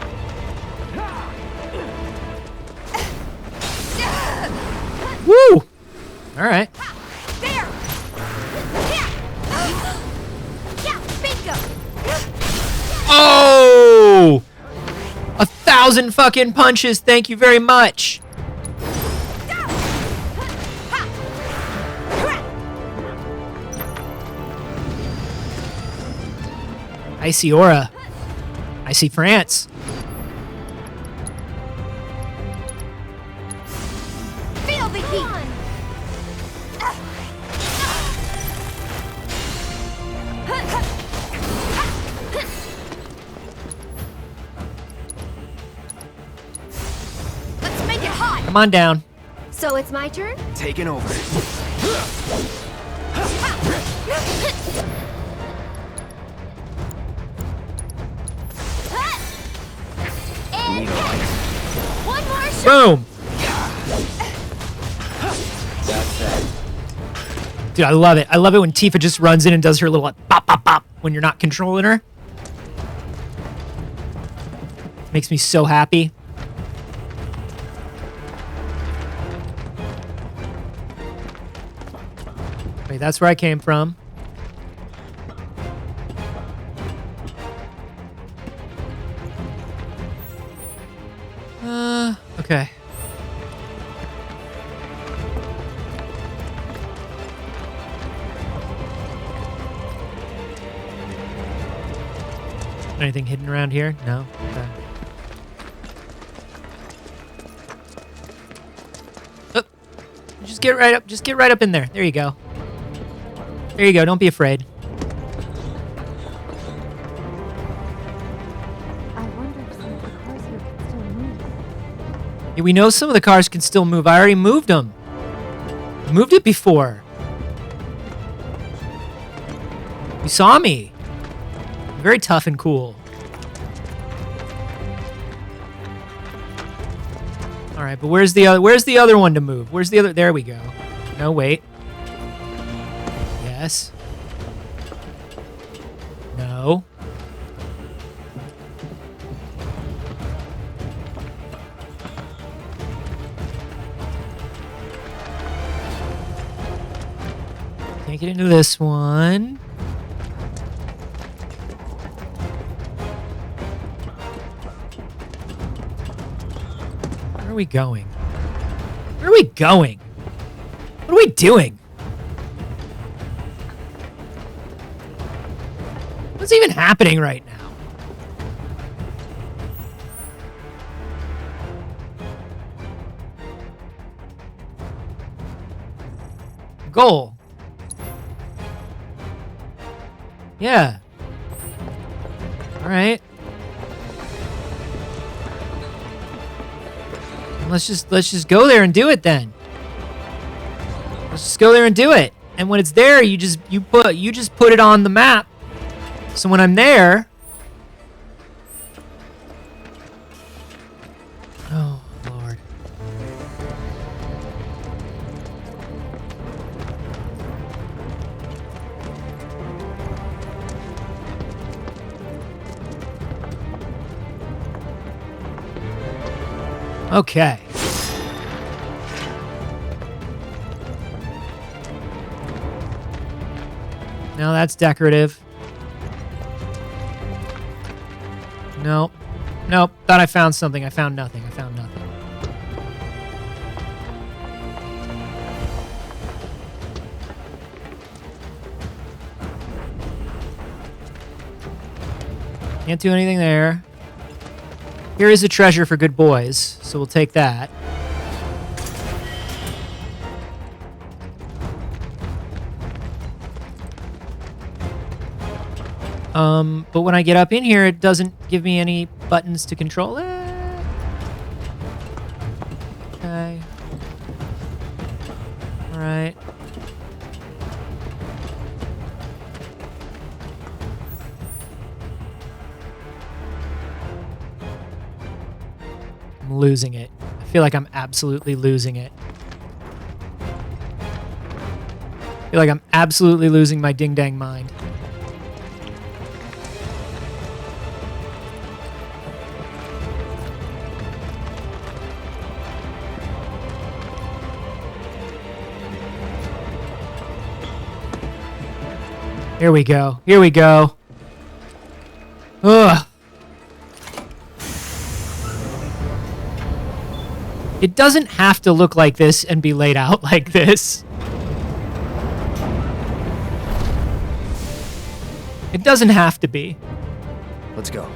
Woo! All right. There. Yeah, bingo. Oh! 1,000 fucking punches. Thank you very much. I see Aura. I see France. Feel the heat. Let's make it hot. Come on down. So it's my turn? Taking over. And one more shot. Boom. That's that. Dude, I love it. I love it when Tifa just runs in and does her little like, pop, pop, pop when you're not controlling her. Makes me so happy. Wait, that's where I came from. Okay. Anything hidden around here? No? Okay. Oh, just get right up. Just get right up in there. There you go. There you go. Don't be afraid. I wonder if some of the cars here can still move. Yeah, we know some of the cars can still move. I already moved them. I moved it before. You saw me. I'm very tough and cool. All right, but where's the other one to move? Where's the other? There we go. No, wait. Yes. No. Can't get into this one. Where are we going? Where are we going? What are we doing? What's even happening right now? Goal. Yeah. All right. Let's just go there and do it then. Let's just go there and do it. And when it's there, you just put it on the map. So when I'm there, oh Lord. Okay. No, that's decorative. Nope. Nope. Thought I found something. I found nothing. I found nothing. Can't do anything there. Here is a treasure for good boys, so we'll take that. But when I get up in here, it doesn't give me any buttons to control it. Okay. All right. I'm losing it. I feel like I'm absolutely losing it. I feel like I'm absolutely losing my ding-dang mind. Here we go. Here we go. Ugh. It doesn't have to look like this and be laid out like this. It doesn't have to be. Let's go.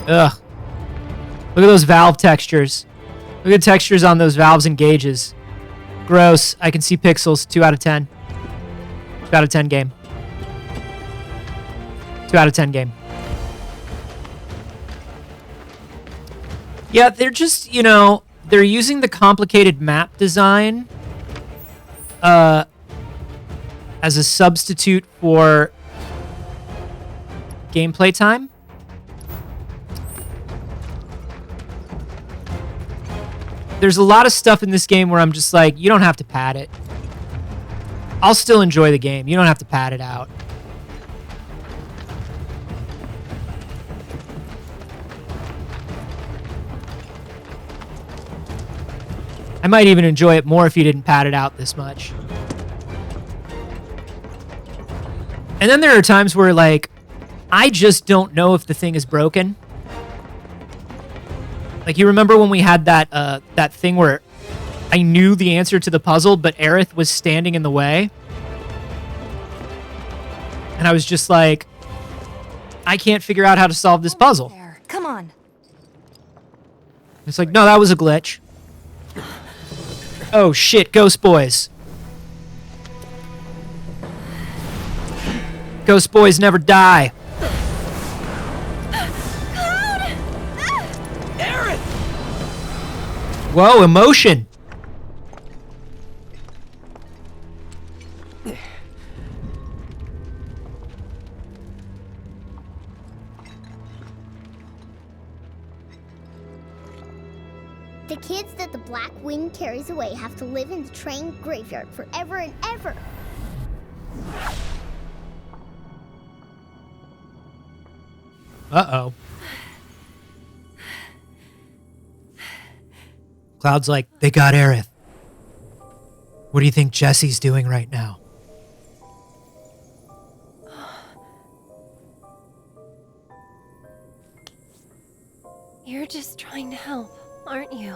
Ugh. Look at those valve textures. Look at the textures on those valves and gauges. Gross. I can see pixels. 2 out of 10. 2 out of 10 game. 2 out of 10 game. Yeah, they're just, you know, they're using the complicated map design as a substitute for gameplay time. There's a lot of stuff in this game where I'm just like, you don't have to pad it. I'll still enjoy the game. You don't have to pad it out. I might even enjoy it more if you didn't pad it out this much. And then there are times where, like, I just don't know if the thing is broken. Like, you remember when we had that that thing where I knew the answer to the puzzle, but Aerith was standing in the way? And I was just like, I can't figure out how to solve this puzzle. There. Come on. It's like, no, that was a glitch. Oh, shit, Ghost Boys. Ghost Boys never die. Whoa, emotion. The kids that the Black Wind carries away have to live in the train graveyard forever and ever. Uh-oh. Cloud's like, they got Aerith. What do you think Jesse's doing right now? You're just trying to help, aren't you?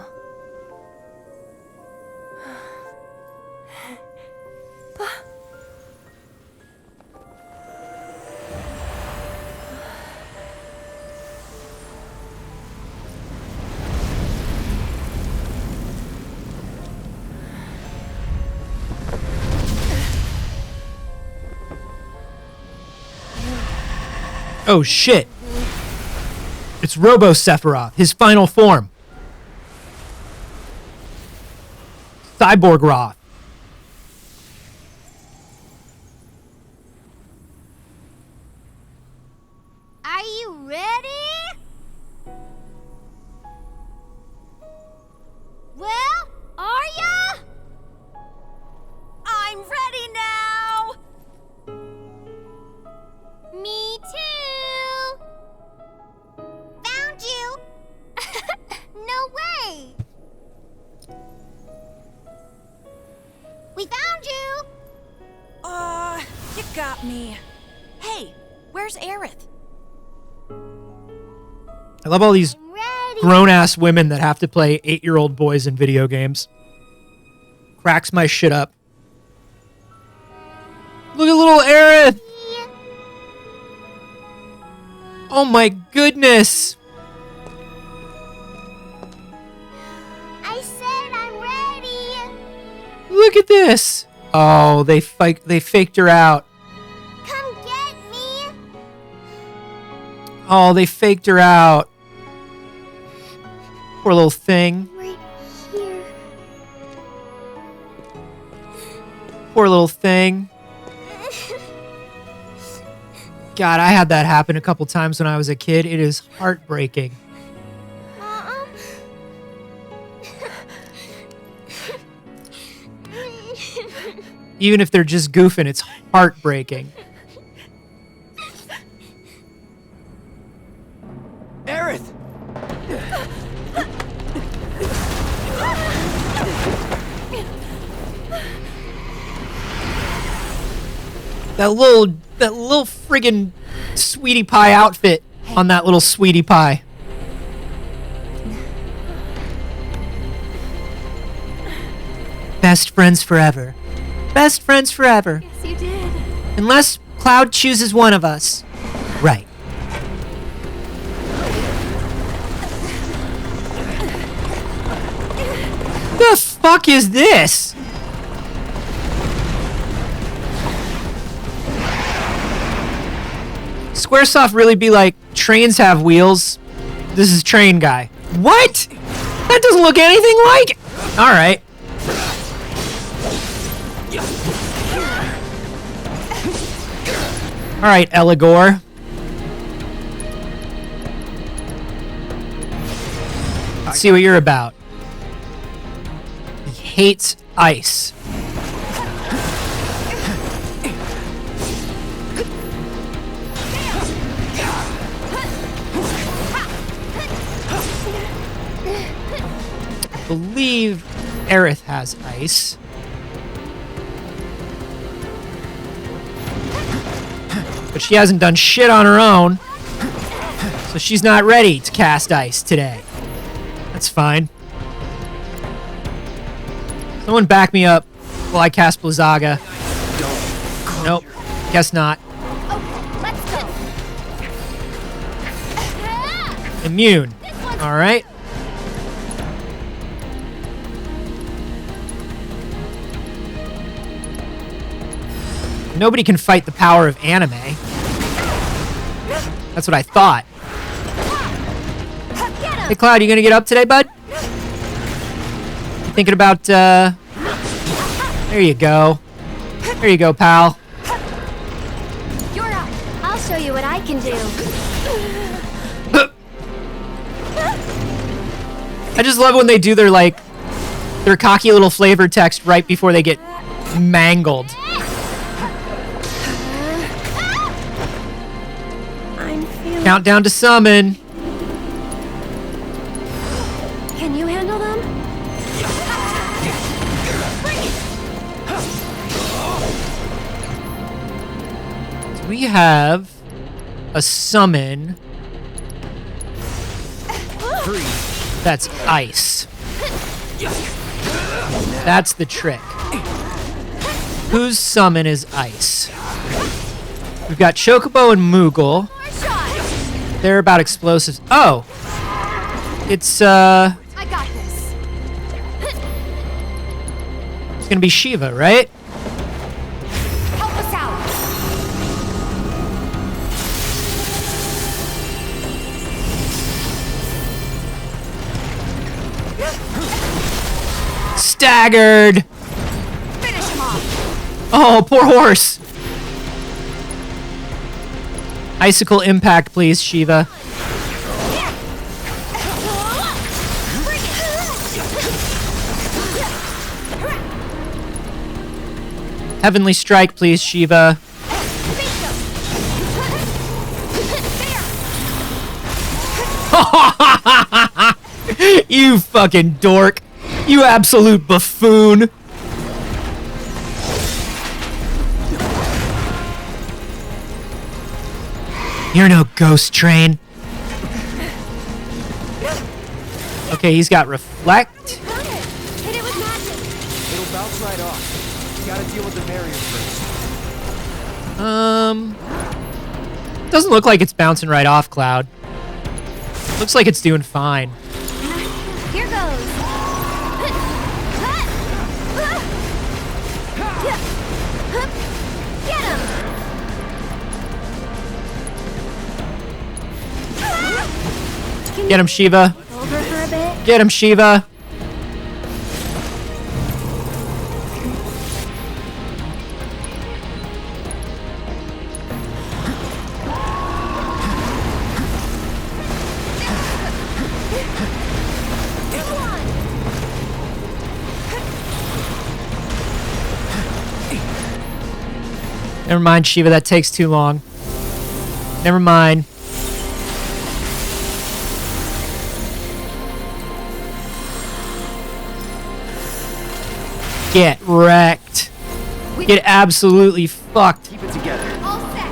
Oh, shit. It's Robo Sephiroth, his final form. Cyborg Roth. Are you ready? Well, are ya? I'm ready now! Me too! got me. Hey, where's Aerith? I love all these Ready. grown-ass women that have to play 8-year-old boys in video games. Cracks my shit up. Look at little Aerith! Oh my goodness! I said I'm ready. Look at this! Oh, they faked her out. Come get me. Oh, they faked her out. Poor little thing. Right here. Poor little thing. God, I had that happen a couple times when I was a kid. It is heartbreaking. Mom. Even if they're just goofing, it's heartbreaking. Aerith! That little friggin' sweetie pie outfit on that little sweetie pie. Best friends forever. Best friends forever. Yes, you did. Unless Cloud chooses one of us. Right. The fuck is this? Squaresoft really be like, trains have wheels. This is train guy. What? That doesn't look anything like it. All right. All right, Eligor. Let's see what you're about. He hates ice. I believe Aerith has ice. But she hasn't done shit on her own. So she's not ready to cast ice today. That's fine. Someone back me up while I cast Blizzaga. Nope. Guess not. Let's go. Immune. Alright. Nobody can fight the power of anime. That's what I thought. Hey, Cloud, you gonna get up today, bud? You thinking about, There you go. There you go, pal. You're up. I'll show you what I can do. I just love when they do their, like, their cocky little flavor text right before they get mangled. I'm feeling... Countdown to summon. Can you handle them? So we have a summon that's ice. That's the trick. Whose summon is ice? We've got Chocobo and Moogle. They're about explosives. Oh! It's, I got this. It's gonna be Shiva, right? Help us out. Staggered! Finish him off. Oh, poor horse! Icicle impact, please, Shiva. Heavenly strike, please, Shiva. You fucking dork. You absolute buffoon. You're no ghost train. Okay, he's got reflect. Hit it with magic. It'll bounce right off. You gotta deal with the barrier first. Doesn't look like it's bouncing right off, Cloud. Looks like it's doing fine. Here goes. Get him. Get him, Shiva. Over for a bit. Get him, Shiva. Never mind, Shiva, that takes too long. Never mind. Get wrecked. Get absolutely fucked. Keep it together. All set.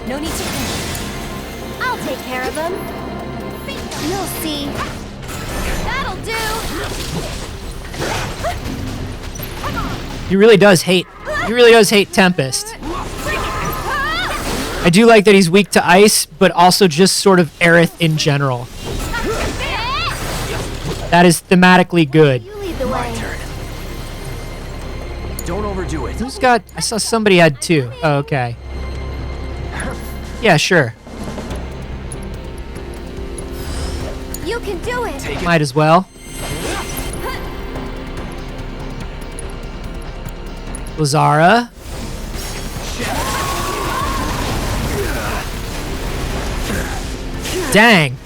No need to panic. I'll take care of him. You'll see. That'll do. He really does hate Tempest. I do like that he's weak to ice, but also just sort of Aerith in general. That is thematically good. You lead the way. Don't overdo it. Who's got... I saw somebody had two. Oh, okay. Yeah, sure. You can do it. Might as well. Lazara. Dang.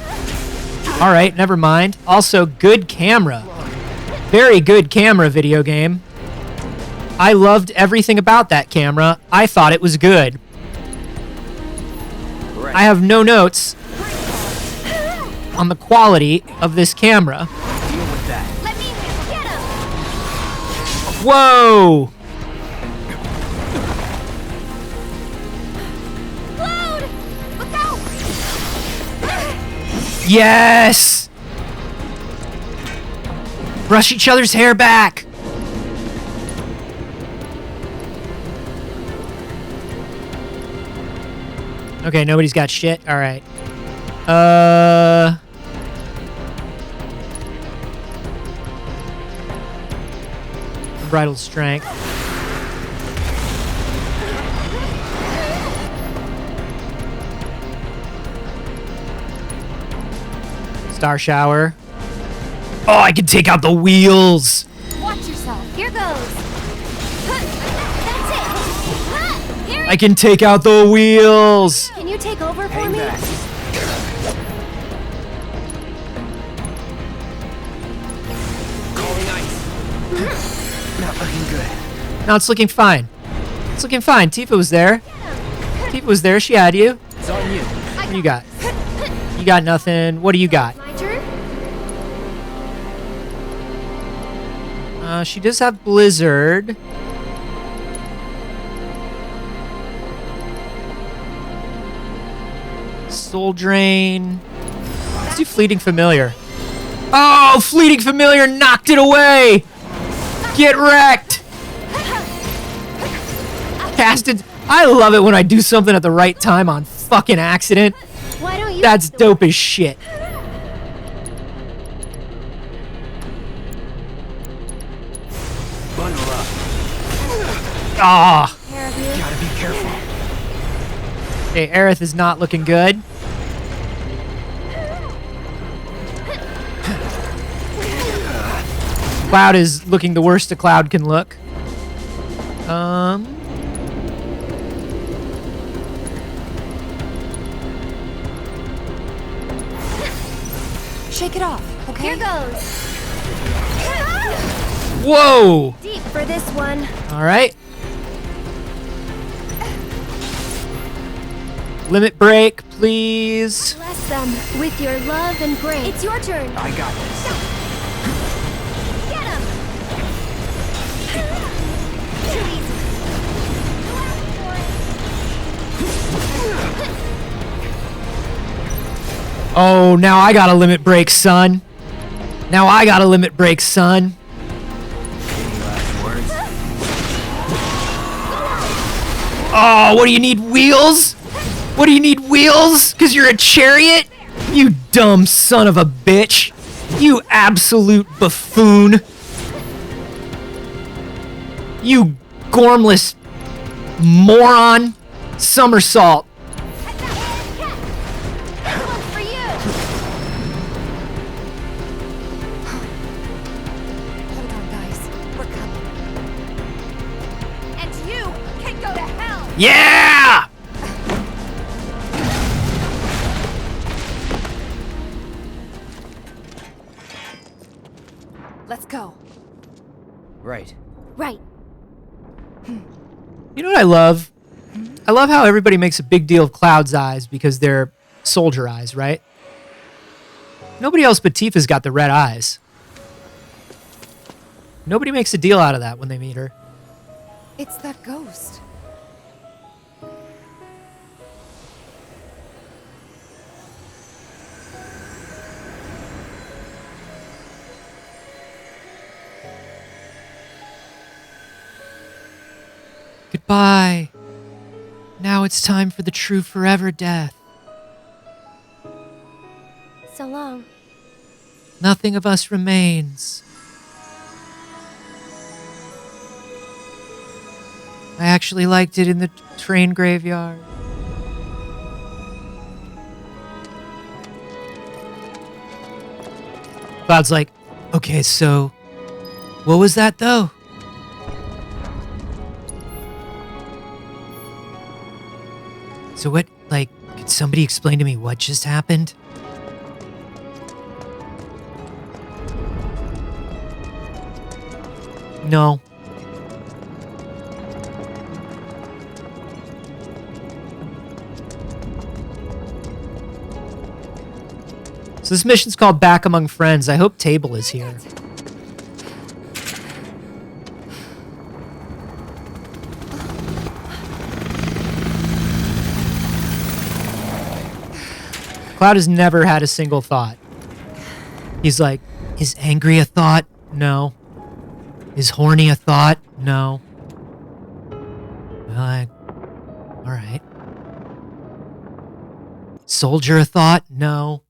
Alright, never mind. Also, good camera. Very good camera, video game. I loved everything about that camera. I thought it was good. I have no notes on the quality of this camera. Deal with that. Let me get him. Whoa! Load. Look out. Yes! Brush each other's hair back! Okay, nobody's got shit. Alright. Unbridled strength. Star shower. Oh, I can take out the wheels! Watch yourself. Here goes. That's it. Here. I can take out the wheels! Can you take over for Hang me? back. Calling ice. Not looking good. No, it's looking fine. It's looking fine. Tifa was there. Tifa was there. She had you. It's on you. What do you got? You got nothing. What do you got? My turn. She does have Blizzard. Soul Drain. Let's do Fleeting Familiar. Oh, Fleeting Familiar knocked it away! Get wrecked! Casted. I love it when I do something at the right time on fucking accident. Why don't you? That's dope as shit. Bundle up. Ah. Care of you. Gotta be careful. Okay, Aerith is not looking good. Cloud is looking the worst a Cloud can look. Shake it off, okay? Here goes. Whoa! Deep for this one. All right. Limit break, please. Bless them with your love and grace. It's your turn. I got this. Get him. Too easy. Oh, now I gotta limit break, son. Now I gotta limit break, son. Oh, what do you need, wheels? What do you need, wheels? Because you're a chariot? You dumb son of a bitch. You absolute buffoon. You gormless moron. Somersault. Hold on, guys. We're coming. And you can go to hell! Yeah! Let's go. Right. Right. You know what I love? I love how everybody makes a big deal of Cloud's eyes because they're soldier eyes, right? Nobody else but Tifa's got the red eyes. Nobody makes a deal out of that when they meet her. It's that ghost. Goodbye. Now it's time for the true forever death. So long. Nothing of us remains. I actually liked it in the train graveyard. Cloud's like, okay, so what was that though? So what, like, could somebody explain to me what just happened? No. So this mission's called Back Among Friends. I hope Table is here. Cloud has never had a single thought. He's like, is angry a thought? No. Is horny a thought? No. Well, all right. Soldier a thought? No.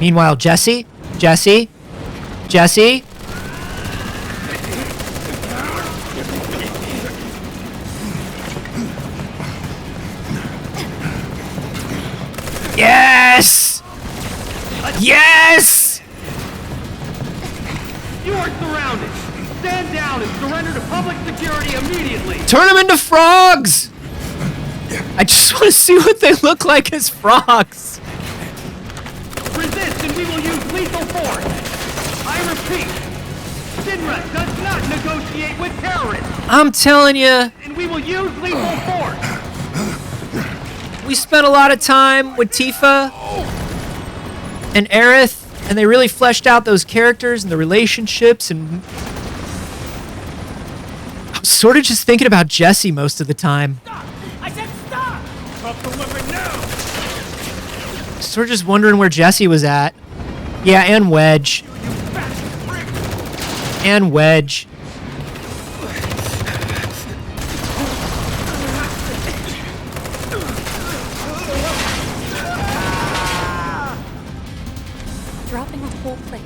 Meanwhile, Jesse? Yes! Yes! You are surrounded. Stand down and surrender to public security immediately. Turn them into frogs! I just want to see what they look like as frogs. Resist and we will use lethal force. I repeat, Shinra does not negotiate with terrorists. I'm telling you. And we will use lethal force. We spent a lot of time with Tifa and Aerith, and they really fleshed out those characters and the relationships, and I was sort of just thinking about Jesse most of the time. Stop! I said stop! Stop the weapon now! Sort of just wondering where Jesse was at. Yeah, and Wedge. And Wedge. Dropping a whole plate.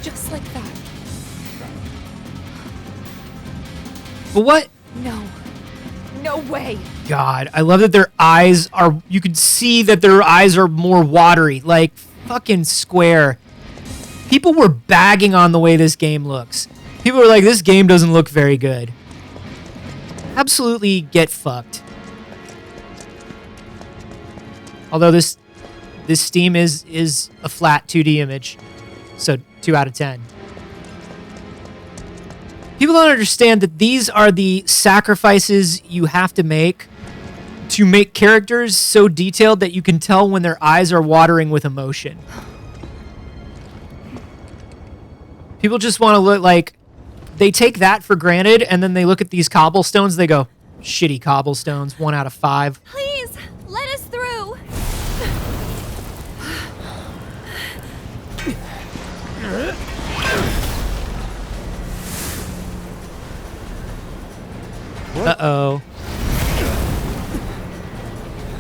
Just like that. But what? No. No way. God, I love that their eyes are, you can see that their eyes are more watery, like fucking Square. People were bagging on the way this game looks. People were like, this game doesn't look very good. Absolutely get fucked. Although this Steam is a flat 2D image, so 2 out of 10. People don't understand that these are the sacrifices you have to make characters so detailed that you can tell when their eyes are watering with emotion. People just want to look like they take that for granted, and then they look at these cobblestones. They go, shitty cobblestones, 1 out of 5. Please, let us through. Uh-oh.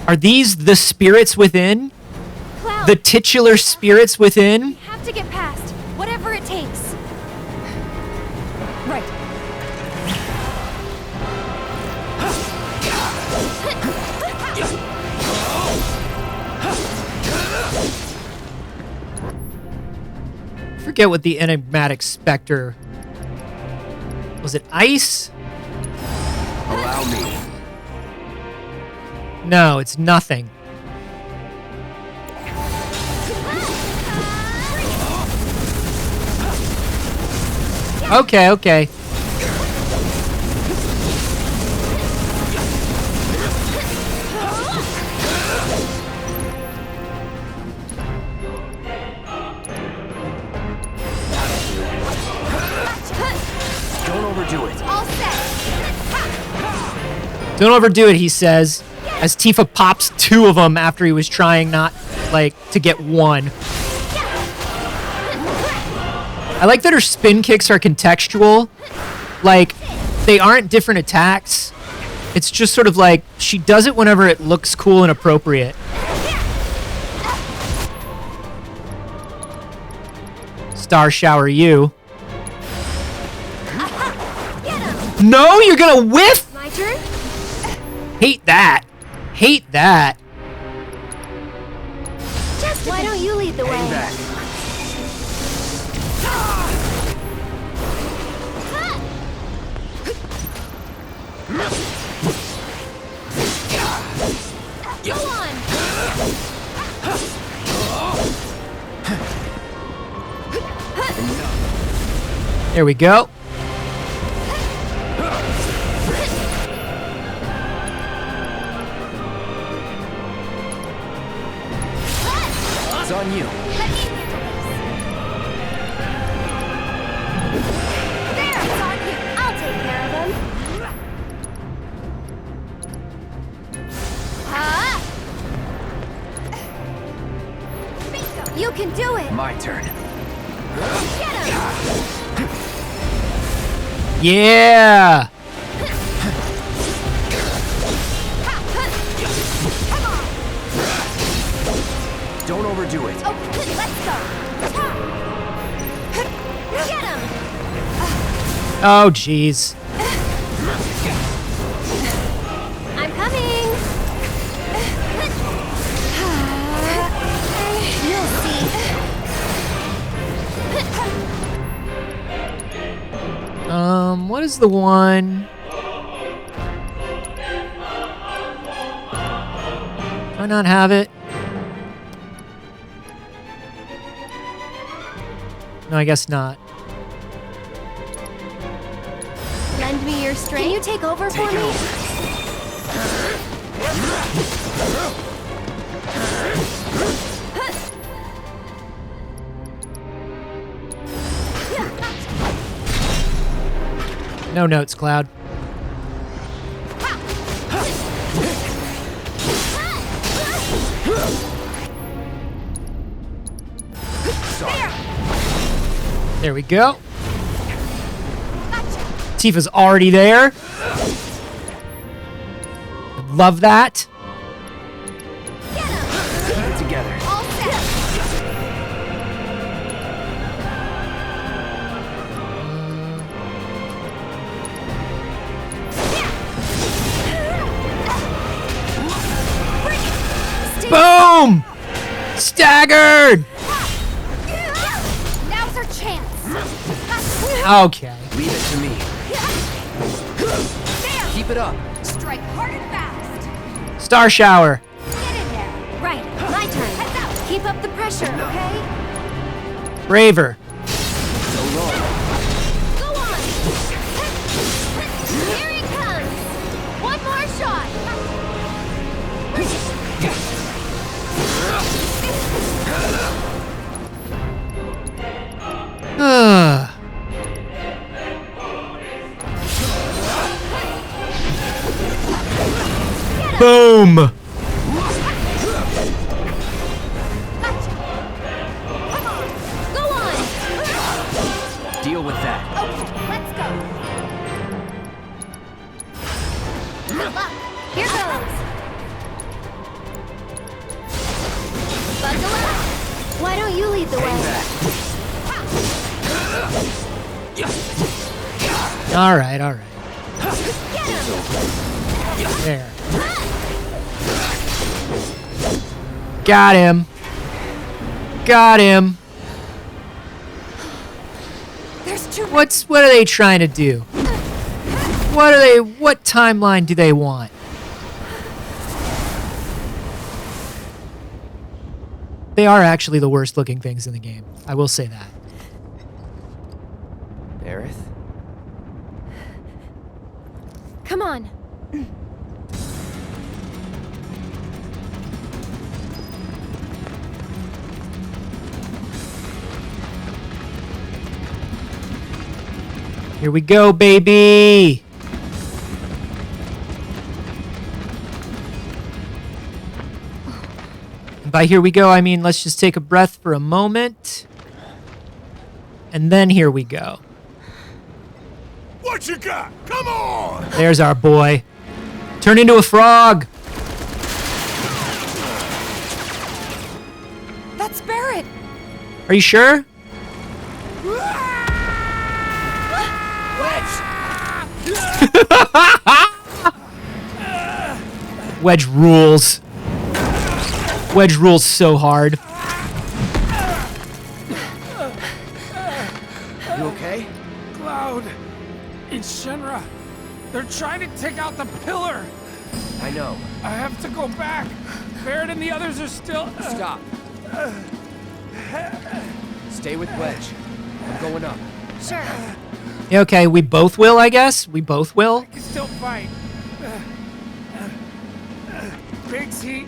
Are these the spirits within? Cloud, The titular spirits within? we have to get past, whatever it takes. Right. Forget what the enigmatic specter... Was it ice? Allow me. No, it's nothing. Okay, okay. Don't overdo it. All set. Don't overdo it, he says, as Tifa pops 2 of them after he was trying not, like, to get 1. I like that her spin kicks are contextual. Like, they aren't different attacks. It's just sort of like, she does it whenever it looks cool and appropriate. Star shower you. No, you're gonna whiff! My turn? Hate that. Hate that. Just why don't you lead the way? Hang back. Go on. There we go. It's on you. Let me handle this. There, it's on you. I'll take care of him. Bingo. You can do it. My turn. Get him. Yeah. Come on. Don't overdo it. Okay, let's go. Get him. Oh, jeez. I'm coming. You'll see. What is the one? Do I not have it? No, I guess not. Lend me your strength. Can you take over for me? No notes, Cloud. There we go. Tifa's already there. Love that. Keep it together. All set. Boom! Staggered! Now's our chance. Okay. Leave it to me. There. Keep it up. Strike hard and fast. Star shower. Get in there. Right. My turn. Heads out. Keep up the pressure, okay? Braver. So long. Go on. Here he comes. One more shot. Boom! Go on! Deal with that. Okay, let's go. Good luck. Here goes. Bundle up. Why don't you lead the way? All right. Get him! There. Got him. There's too What are they trying to do? What timeline do they want? They are actually the worst looking things in the game. I will say that. Aerith? Come on. Here we go, baby! And by here we go, I mean let's just take a breath for a moment. And then here we go. What you got? Come on! There's our boy. Turn into a frog! That's Barrett. Are you sure? Wedge rules. Wedge rules so hard. You okay? Cloud. It's Shinra. They're trying to take out the pillar. I know. I have to go back. Barrett and the others are still... Stop. Stay with Wedge. I'm going up. Sure. Yeah, okay, we both will, I guess. We both will. I can still fight. Big's heat.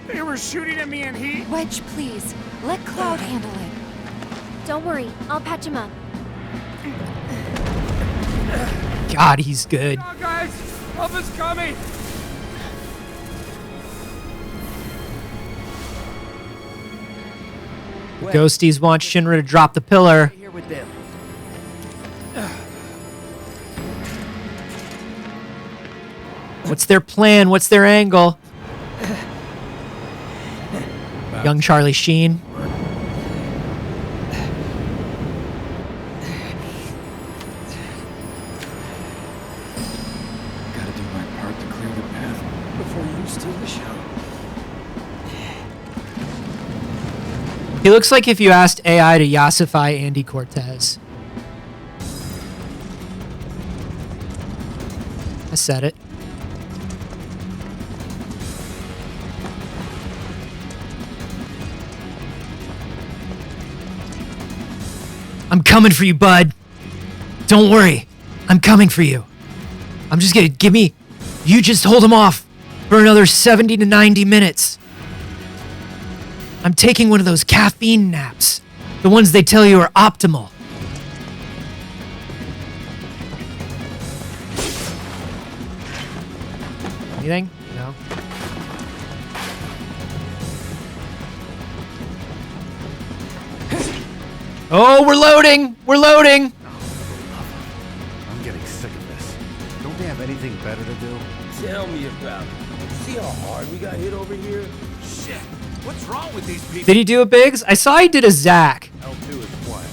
They were shooting at me in heat. Wedge, please. Let Cloud handle it. Don't worry, I'll patch him up. God, he's good. Come on, guys. Help is coming. The ghosties want Shinra to drop the pillar. Here with them. What's their plan? What's their angle? Young Charlie Sheen. Gotta do my part to clear the path before you steal the show. He looks like if you asked AI to yassify Andy Cortez. I said it. I'm coming for you, bud. Don't worry. I'm coming for you. I'm just gonna you just hold him off for another 70 to 90 minutes. I'm taking one of those caffeine naps. The ones they tell you are optimal. Anything? No. Oh, we're loading! We're loading! I'm getting sick of this. Don't they have anything better to do? Tell me about it. See how hard we got hit over here? Shit. What's wrong with these people? Did he do a Biggs? I saw he did a Zach. L2 is what?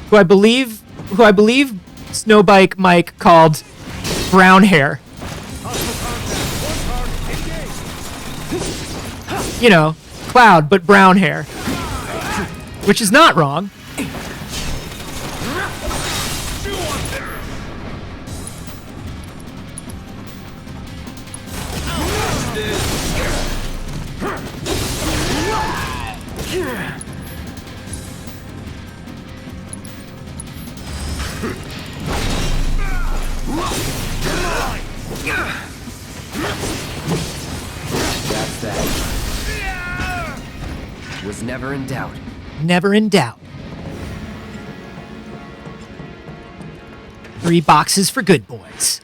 Who I believe Snowbike Mike called brown hair. You know, Cloud, but brown hair. Which is not wrong. That's that. Was never in doubt. Never in doubt. 3 boxes for good boys.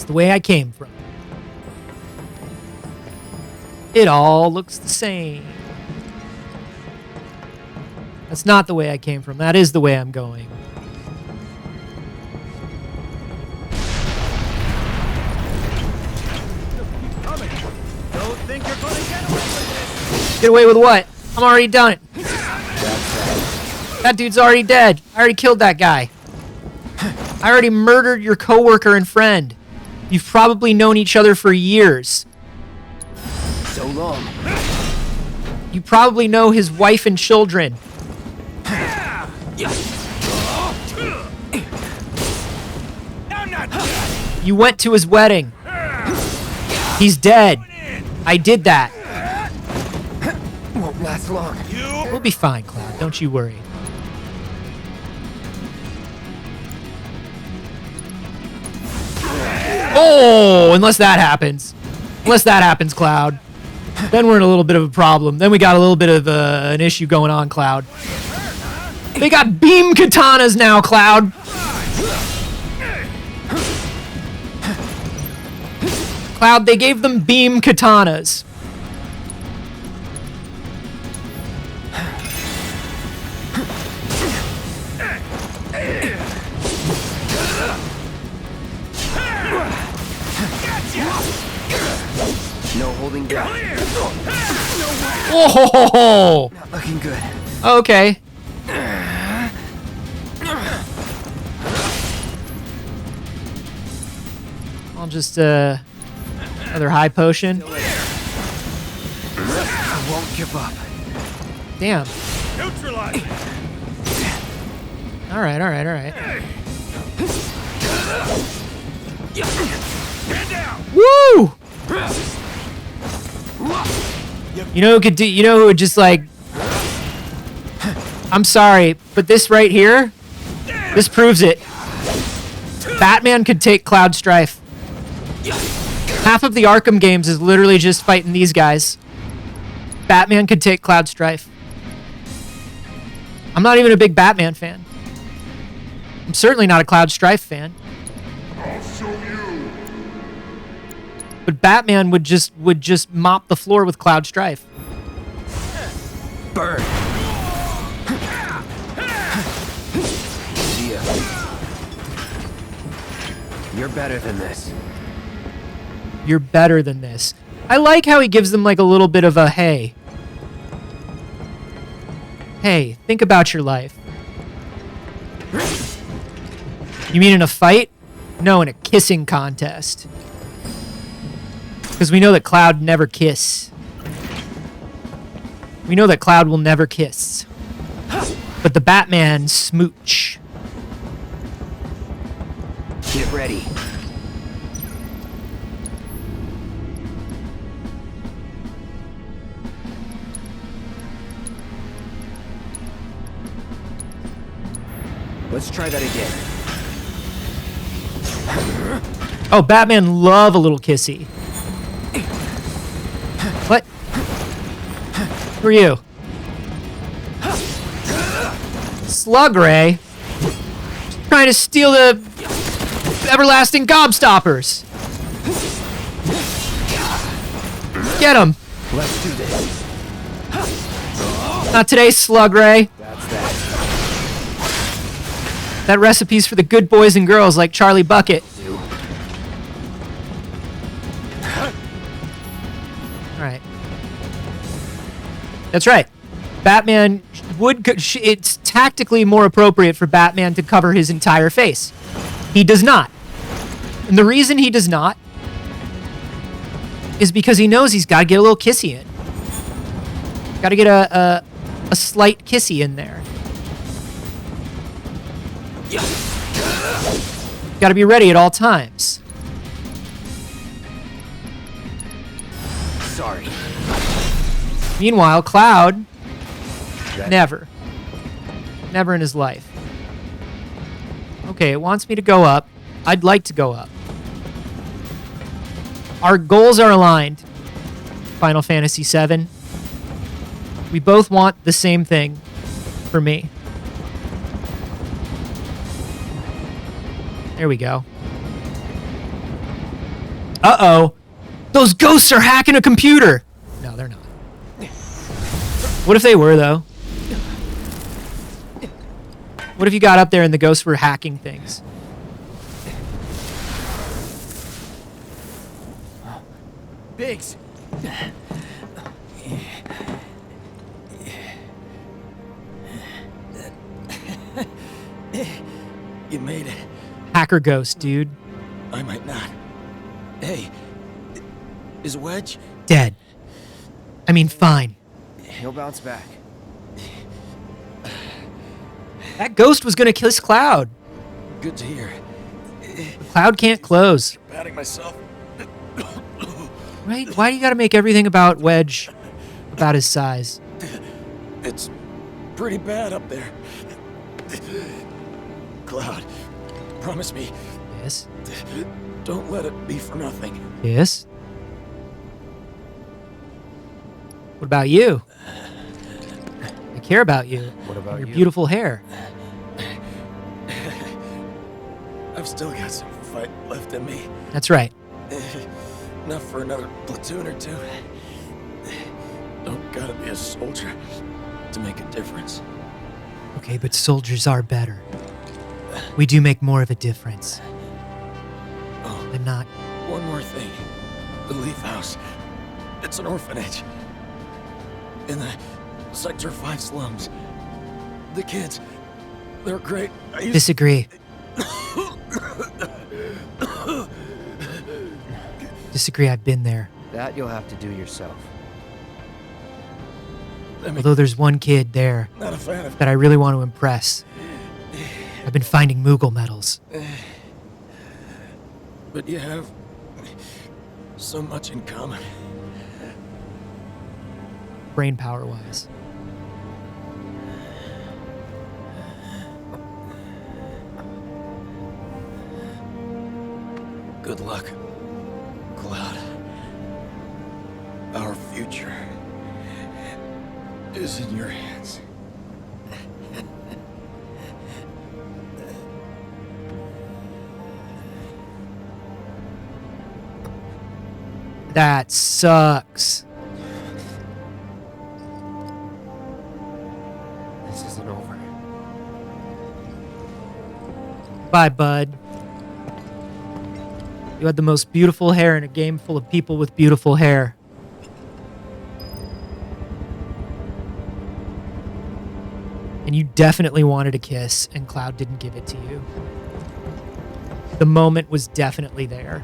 It's the way I came from. It all looks the same. That's not the way I came from. That is the way I'm going. Don't think you're gonna get away with this. Get away with what? I'm already done it. That dude's already dead. I already killed that guy. I already murdered your coworker and friend. You've probably known each other for years. So long. You probably know his wife and children. You went to his wedding. He's dead. I did that. Won't last long. We'll be fine, Cloud. Don't you worry. Oh, unless that happens. Unless that happens, Cloud. Then we're in a little bit of a problem. Then we got a little bit of an issue going on, Cloud. They got beam katanas now, Cloud. Cloud, they gave them beam katanas. No holding back. Oh, Not looking good. okay. I'll just another high potion. I won't give up. Damn. Neutralize. All right, all right, all right. Stand down. Woo! You know who could do? You know who would just like? I'm sorry, but this right here, this proves it. Batman could take Cloud Strife. Half of the Arkham games is literally just fighting these guys. Batman could take Cloud Strife. I'm not even a big Batman fan. I'm certainly not a Cloud Strife fan. I'll show you. But Batman would just mop the floor with Cloud Strife. Burn. See ya. You're better than this. You're better than this. I like how he gives them like a little bit of a hey. Hey, think about your life. You mean in a fight? No, in a kissing contest. Because we know that Cloud never kiss. We know that Cloud will never kiss. But the Batman smooch. Get ready. Let's try that again. Oh, Batman love a little kissy. What? Who are you? Slug Ray? Trying to steal the everlasting gobstoppers. Get him. Let's do this. Not today, Slug Ray. That's that. That recipe's for the good boys and girls like Charlie Bucket. Alright. That's right. Batman would... It's tactically more appropriate for Batman to cover his entire face. He does not. And the reason he does not is because he knows he's got to get a little kissy in. Got to get a slight kissy in there. Got to be ready at all times. Sorry. Meanwhile, Cloud, never. Never in his life. Okay, it wants me to go up. I'd like to go up. Our goals are aligned. Final Fantasy VII. We both want the same thing for me. There we go. Uh-oh. Those ghosts are hacking a computer. No, they're not. What if they were, though? What if you got up there and the ghosts were hacking things? Biggs. You made it. Hacker ghost, dude. I might not. Hey, is Wedge? Dead. I mean, fine. He'll bounce back. That ghost was gonna kiss Cloud. Good to hear. Cloud can't close. Patting myself. Right? Why do you gotta make everything about Wedge about his size? It's pretty bad up there. Cloud, promise me. Yes. Don't let it be for nothing. Yes. What about you? I care about you. What about your you? beautiful hair. I've still got some fight left in me. That's right. Enough for another platoon or two. Don't gotta be a soldier to make a difference. Okay, but soldiers are better. We do make more of a difference. Oh, Than not. one more thing. The Leaf House. It's an orphanage. In the Sector 5 slums. The kids, they're great. Disagree. Disagree, I've been there. That you'll have to do yourself. Although there's one kid there Not a fan of that I really want to impress. I've been finding Moogle medals. But you have so much in common. Brain power wise. Good luck, Cloud. Our future is in your hands. That sucks. This isn't over. Bye, bud. You had the most beautiful hair in a game full of people with beautiful hair. And you definitely wanted a kiss, and Cloud didn't give it to you. The moment was definitely there.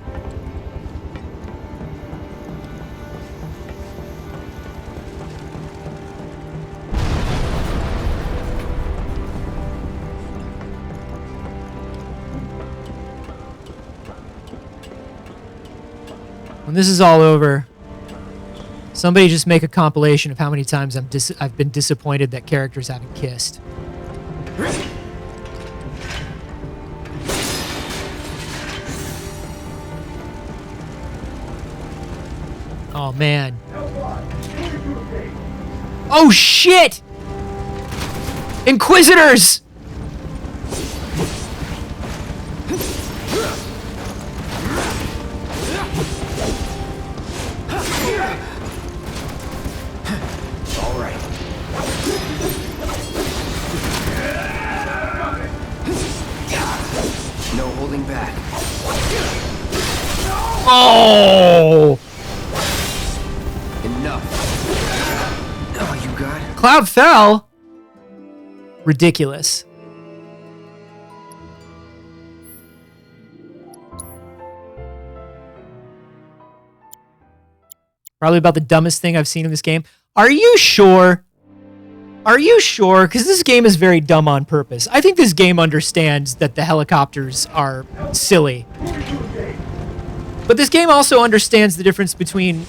When this is all over, somebody just make a compilation of how many times I've been disappointed that characters haven't kissed. Oh, man. Oh, shit! Inquisitors! All right. No holding back. Oh! Enough. Oh, you got it. Cloud fell? Ridiculous. Probably about the dumbest thing I've seen in this game. Are you sure? Are you sure? Because this game is very dumb on purpose. I think this game understands that the helicopters are silly. But this game also understands the difference between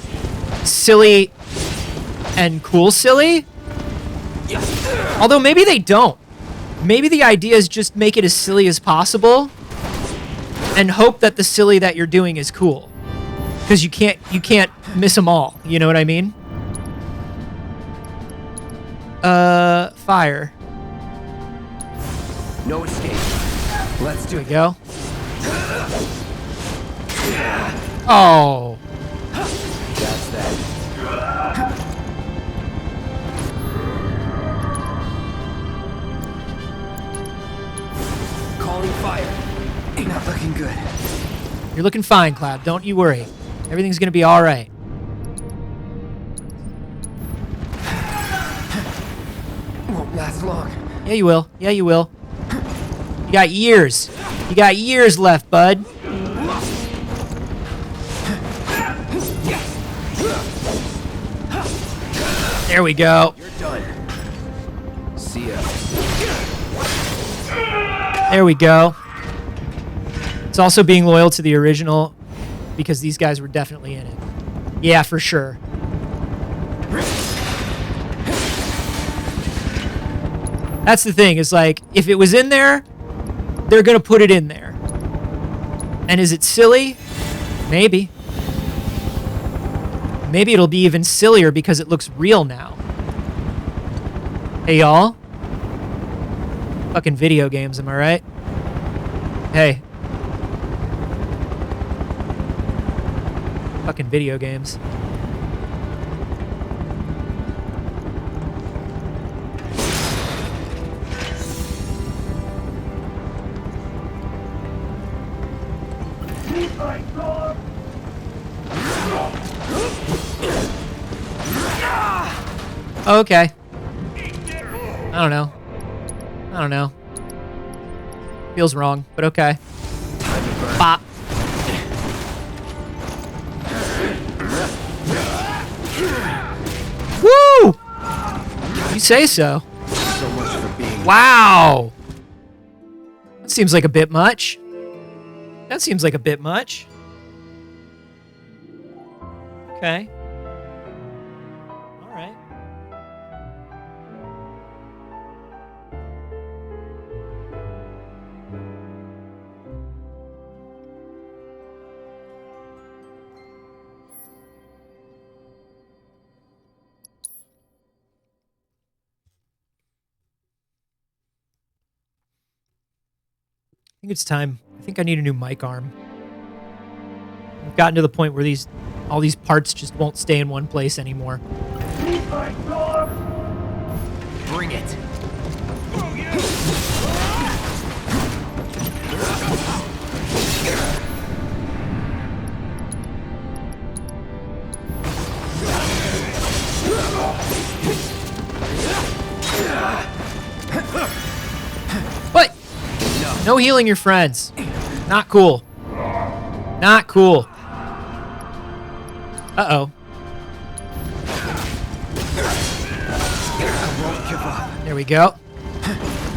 silly and cool silly. Although maybe they don't. Maybe the idea is just make it as silly as possible and hope that the silly that you're doing is cool. Because you can't miss them all. You know what I mean? Fire. No escape. Let's do it. There we go. Oh. That's that. Calling fire. Not looking good. You're looking fine, Cloud. Don't you worry. Everything's gonna be all right. Won't last long. Yeah, you will. Yeah, you will. You got years. You got years left, bud. There we go. You're done. See ya. There we go. It's also being loyal to the original because these guys were definitely in it. Yeah, for sure. That's the thing, is like, if it was in there, they're gonna put it in there. And is it silly? Maybe. Maybe it'll be even sillier because it looks real now. Hey, y'all. Fucking video games, am I right? Hey. Fucking video games. Okay. I don't know. I don't know. Feels wrong, but okay. Pop. Woo! You say so. So much for being. Wow. That seems like a bit much. That seems like a bit much. Okay. All right. I think it's time. I think I need a new mic arm. I've gotten to the point where all these parts just won't stay in one place anymore. Bring it. What? No healing your friends. Not cool. Not cool. Uh-oh. There we go.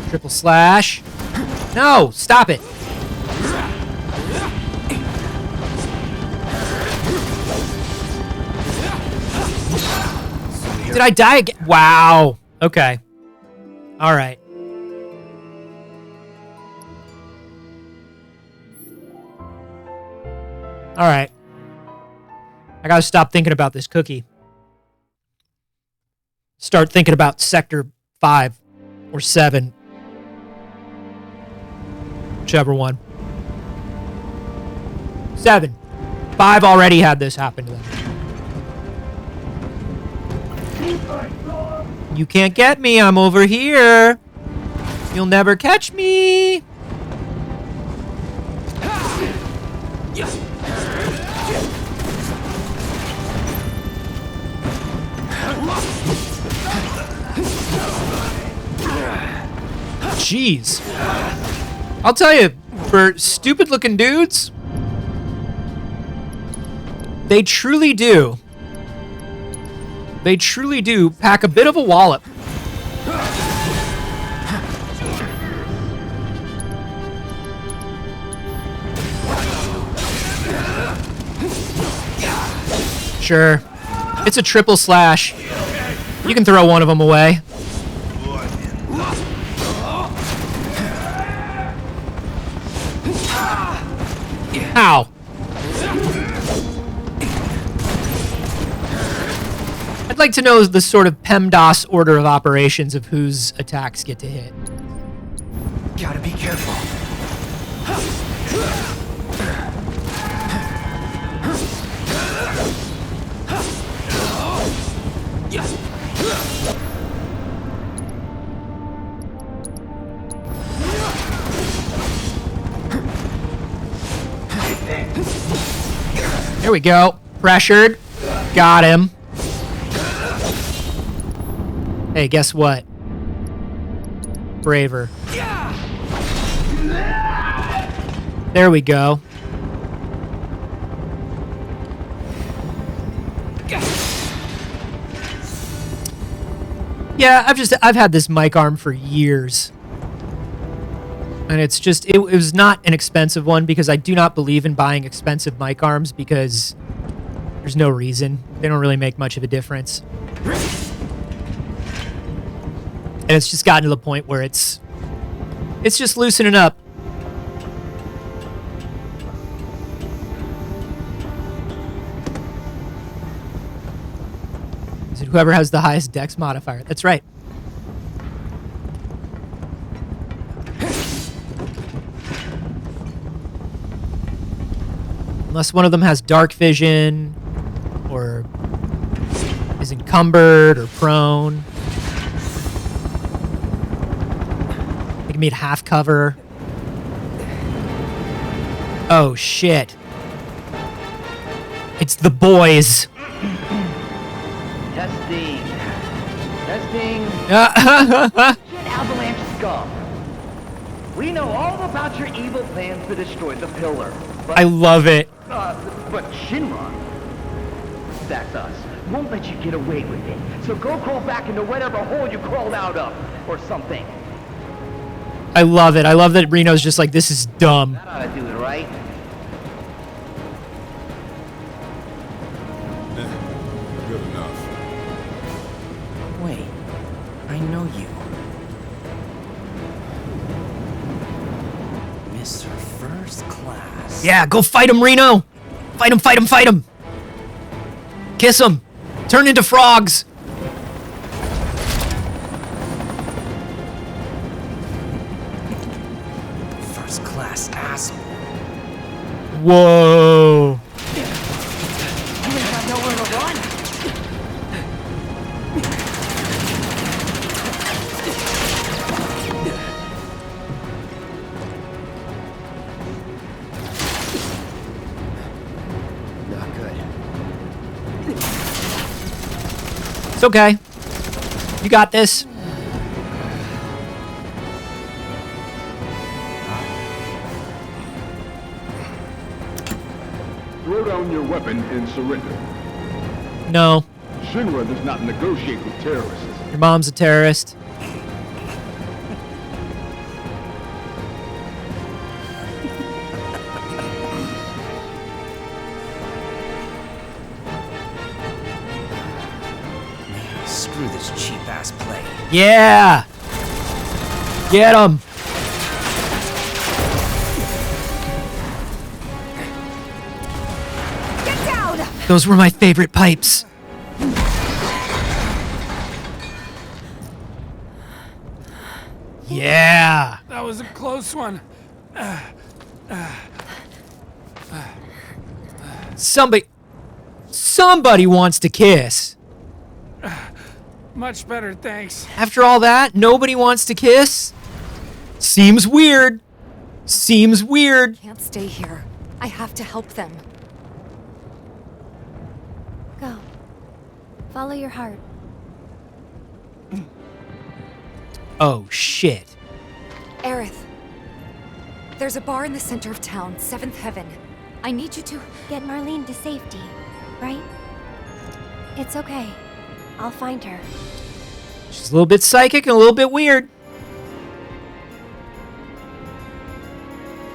Triple slash. No! Stop it! Did I die again? Wow. Okay. All right. All right. I gotta stop thinking about this cookie. Start thinking about Sector 5 or 7. Whichever one. 7. 5 already had this happen to them. You can't get me. I'm over here. You'll never catch me. Jeez. I'll tell you, for stupid looking dudes, they truly do. They truly do pack a bit of a wallop. Sure. It's a triple slash. You can throw one of them away. Ow. I'd like to know the sort of PEMDAS order of operations of whose attacks get to hit. Gotta be careful. There we go. Pressured. Got him. Hey, guess what? Braver. There we go. Yeah, I've had this mic arm for years. And it's just, it was not an expensive one because I do not believe in buying expensive mic arms because there's no reason. They don't really make much of a difference. And it's just gotten to the point where it's just loosening up. Is it whoever has the highest dex modifier? That's right. Unless one of them has dark vision, or is encumbered, or prone. They can be at half cover. Oh, shit. It's the boys. Testing. Avalanche scum. We know all about your evil plans to destroy the pillar. But, I love it. But Shinra, that's us, won't let you get away with it. So go crawl back into whatever hole you crawled out of, or something. I love it. I love that Reno's just like, this is dumb. That ought to do it, right? Good enough. Wait, I know you. Mr. First Class. Yeah, go fight him, Reno. Fight him, fight him, fight him. Kiss him. Turn into frogs. First Class asshole. Whoa. You ain't got nowhere to run. Not good. It's okay. You got this. Throw down your weapon and surrender. No. Shinra does not negotiate with terrorists. Your mom's a terrorist. Screw this cheap-ass play. Yeah. Get him. Get down! Those were my favorite pipes. Yeah. That was a close one. Somebody wants to kiss. Much better, thanks. After all that, nobody wants to kiss? Seems weird. Seems weird. Can't stay here. I have to help them. Go. Follow your heart. Oh, shit. Aerith. There's a bar in the center of town, Seventh Heaven. I need you to... Get Marlene to safety, right? It's okay. I'll find her. She's a little bit psychic and a little bit weird.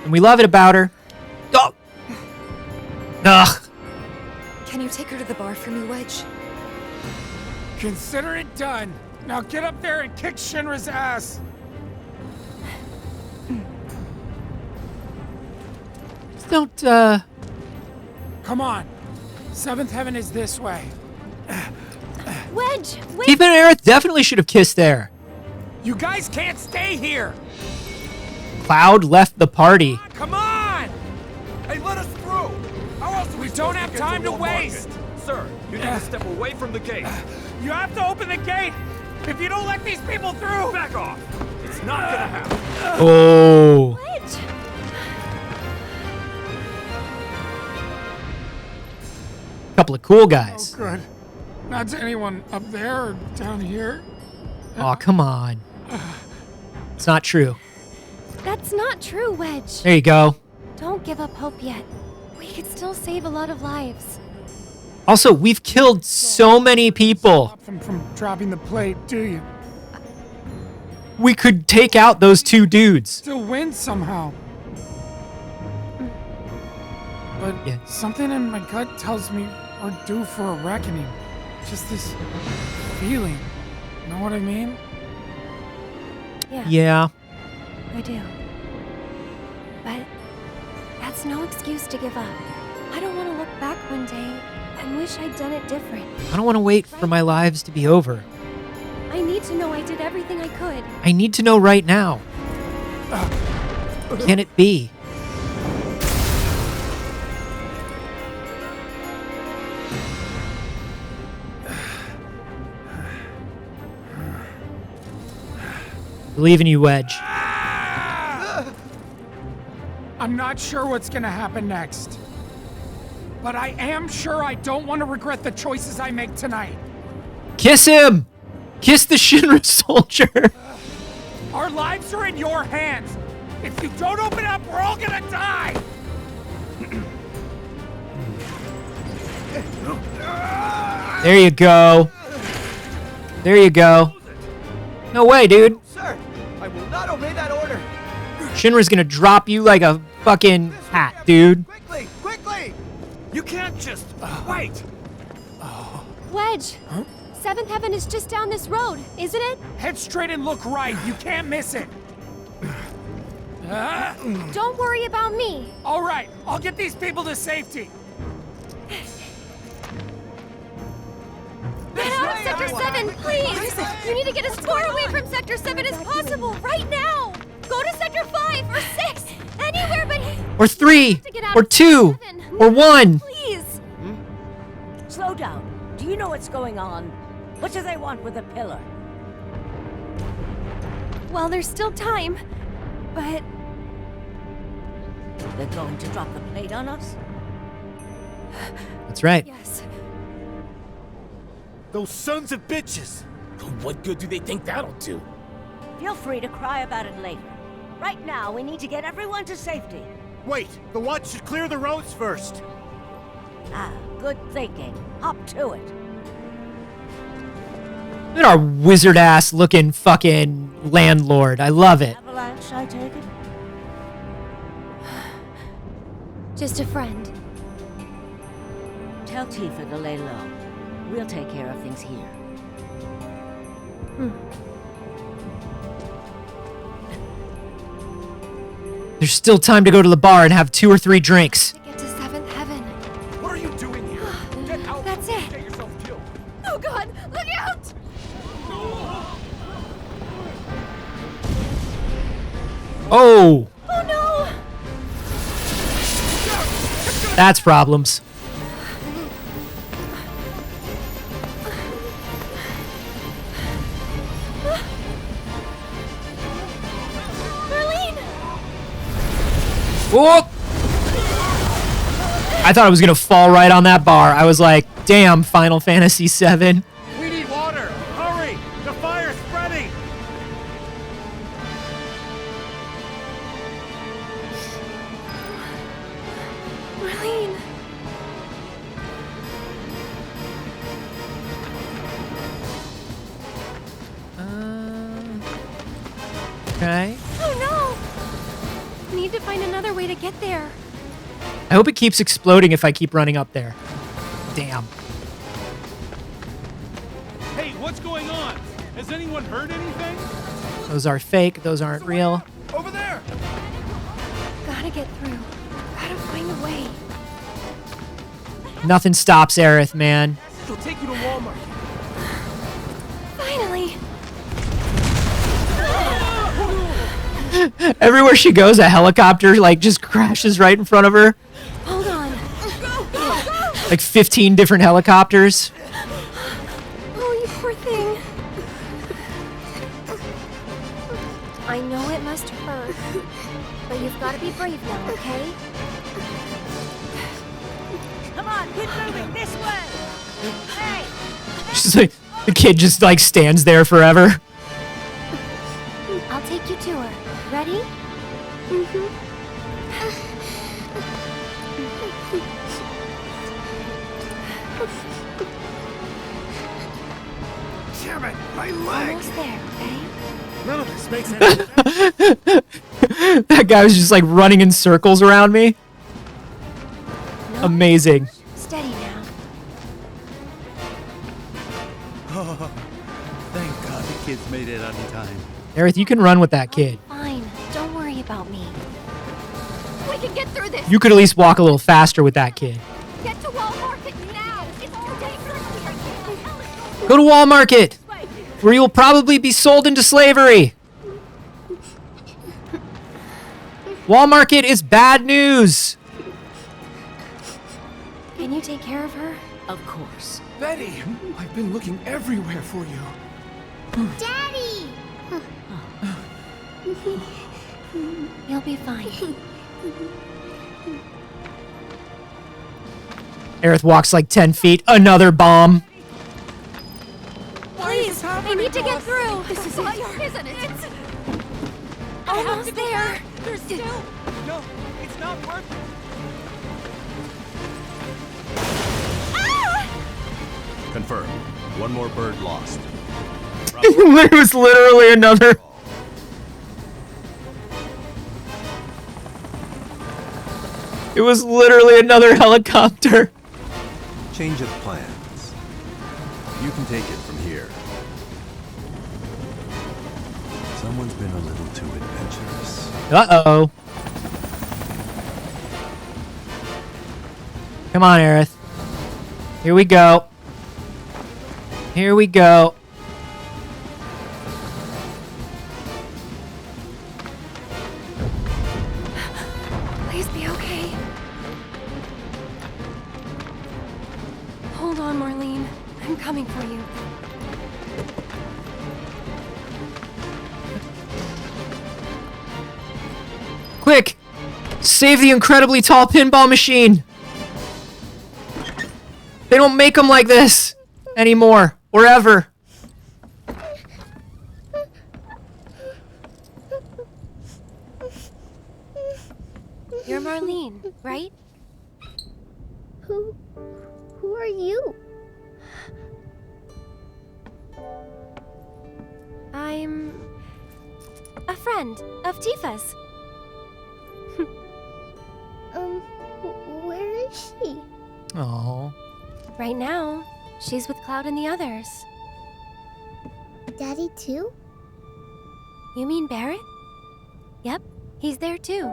And we love it about her. Oh. Ugh. Can you take her to the bar for me, Wedge? Consider it done. Now get up there and kick Shinra's ass. Just don't, Come on. Seventh Heaven is this way. Wedge, wait! Ethan and Aerith definitely should have kissed there. You guys can't stay here. Cloud left the party. Come on! Hey, let us through! How else We don't have time to waste. Sir, you need to step away from the gate. You have to open the gate. If you don't let these people through, Back off! It's not gonna happen. Oh. Wedge! couple of cool guys. Oh, good. Not to anyone up there or down here. Aw, come on. It's not true. That's not true, Wedge. There you go. Don't give up hope yet. We could still save a lot of lives. Also, we've killed so many people. Stop them from dropping the plate, do you? We could take out those two dudes. Still win somehow. But Yeah. something in my gut tells me we're due for a reckoning. Just this feeling. Know what I mean? Yeah. I do. But that's no excuse to give up. I don't want to look back one day and wish I'd done it different. I don't want to wait for my lives to be over. I need to know I did everything I could. I need to know right now. Can it be? Believe in you, Wedge. I'm not sure what's gonna happen next. But I am sure I don't want to regret the choices I make tonight. Kiss him! Kiss the Shinra soldier! Our lives are in your hands. If you don't open up, we're all gonna die. There you go. There you go. No way, dude. Sir, I will not obey that order. Shinra's gonna drop you like a fucking hat, dude. Quickly, quickly! You can't just wait. Wedge! Seventh Heaven is just down this road, isn't it? Head straight and look right. You can't miss it. Don't worry about me. All right, I'll get these people to safety. Get out of Sector 7, please! You need to get as far away from Sector 7 as possible, right now! Go to Sector 5 or 6! Anywhere but... Or 3! Or 2! 7. Or 1! Please! Slow down. Do you know what's going on? What do they want with the pillar? Well, there's still time, but... They're going to drop the plate on us? That's right. Yes. Those sons of bitches! What good do they think that'll do? Feel free to cry about it later. Right now, we need to get everyone to safety. Wait, the watch should clear the roads first. Ah, good thinking. Hop to it. Look at our wizard ass looking fucking landlord. I love it. Avalanche, I take it? Just a friend. Tell Tifa to lay low. We'll take care of things here. There's still time to go to the bar and have 2 or 3 drinks. To get to Seventh Heaven. What are you doing here? Get out! That's it. Get yourself killed. Oh God! Look out! Oh! Oh no! That's problems. Marlene! Oh! I thought I was gonna fall right on that bar. I was like, damn, Final Fantasy VII. We need water! Hurry! The fire's spreading! Marlene! Okay. Oh no! Need to find another way to get there. I hope it keeps exploding if I keep running up there. Damn. Hey, what's going on? Has anyone heard anything? Those are fake. Those aren't real. Over there! Gotta get through. Gotta find a way. Nothing stops Aerith, man. She'll take you to Walmart. Finally! Everywhere she goes, a helicopter like just crashes right in front of her. Hold on. Like 15 different helicopters. Oh, you poor thing. I know it must hurt, but you've got to be brave now, okay? Come on, keep moving this way. Hey! Just like, the kid just like stands there forever. I'll take you to her. Ready? Damn it, my leg! Almost there, okay? None of this makes any sense. That guy was just like running in circles around me. Amazing. Steady now. Oh, thank God the kids made it on time. Aerith, you can run with that kid. Fine. Don't worry about me. We can get through this. You could at least walk a little faster with that kid. Get to Wall Market now. It's too dangerous here. Go to Wall Market, where you will probably be sold into slavery. Wall Market is bad news. Can you take care of her? Of course. Betty, I've been looking everywhere for you. Daddy! You'll be fine. Aerith walks like 10 feet. Another bomb. Please, I need to get through. This is fire, isn't it? It's almost there. There's still... No, it's not working. Confirmed. One more bird lost. It was literally another. It was literally another helicopter. Change of plans. You can take it from here. Someone's been a little too adventurous. Uh-oh. Come on, Aerith. Here we go. Here we go. Please be okay. Hold on, Marlene. I'm coming for you. Quick! Save the incredibly tall pinball machine! They don't make them like this anymore, or ever. You're Marlene, right? Who are you? I'm a friend of Tifa's. Where is she? Oh. Right now, she's with Cloud and the others. Daddy too? You mean Barrett? Yep, he's there too.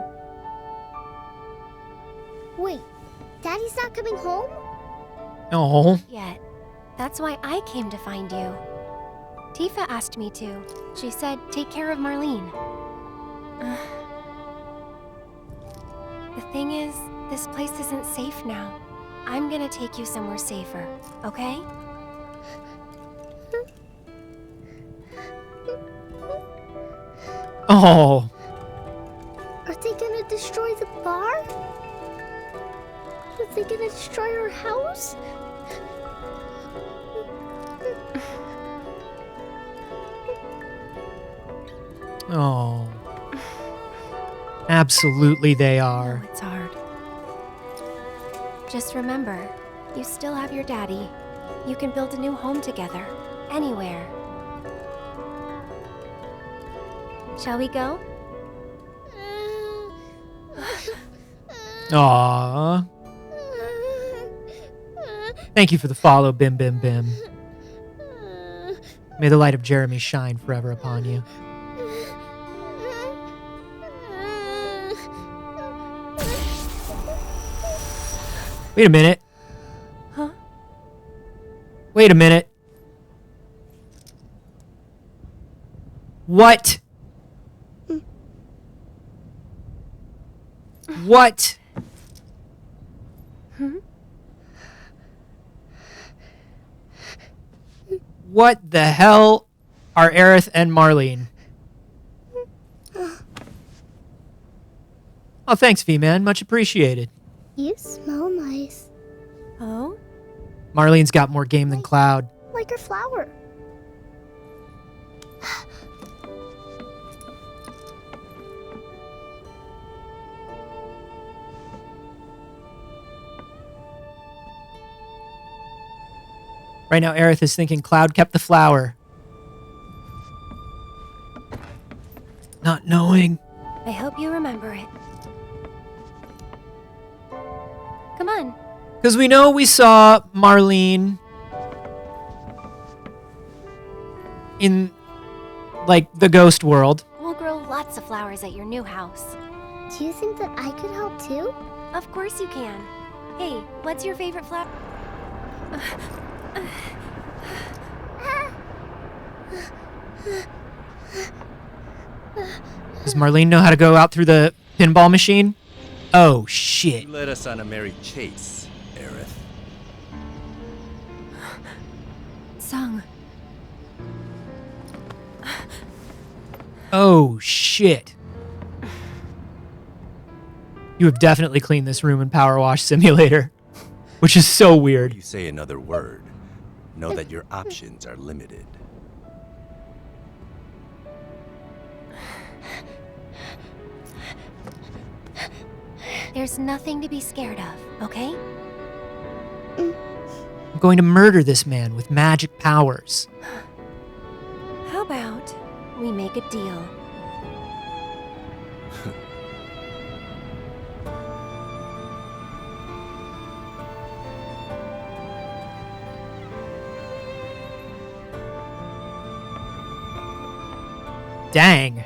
Wait, Daddy's not coming home? Oh. Yet. That's why I came to find you. Tifa asked me to. She said, take care of Marlene. The thing is, this place isn't safe now. I'm gonna take you somewhere safer, okay? Oh. Are they gonna destroy the bar? Are they gonna destroy our house? Oh. Absolutely they are. It's hard. Just remember, you still have your daddy. You can build a new home together, anywhere. Shall we go? Aww. Thank you for the follow, Bim Bim Bim. May the light of Jeremy shine forever upon you. Wait a minute. Huh? Wait a minute. What? What? What the hell are Aerith and Marlene? Oh, thanks, V-Man. Much appreciated. You smell nice. Oh? Marlene's got more game than Cloud. Like her flower. Right now, Aerith is thinking Cloud kept the flower. Not knowing. I hope you remember it. Come on. Because we know we saw Marlene in, like, the ghost world. We'll grow lots of flowers at your new house. Do you think that I could help too? Of course you can. Hey, what's your favorite flower? Does Marlene know how to go out through the pinball machine? Oh, shit. You led us on a merry chase, Aerith. Sung. Oh, shit. You have definitely cleaned this room in Power Wash Simulator, which is so weird. You say another word. Know that your options are limited. There's nothing to be scared of, okay? I'm going to murder this man with magic powers. How about we make a deal? Dang.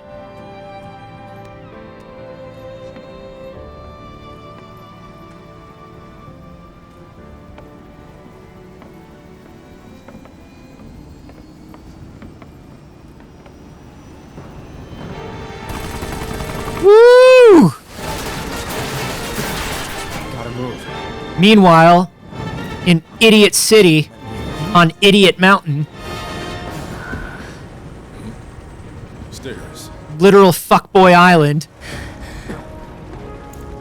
Woo! Gotta move. Meanwhile, in Idiot City, on Idiot Mountain, Stairs. literal fuckboy island.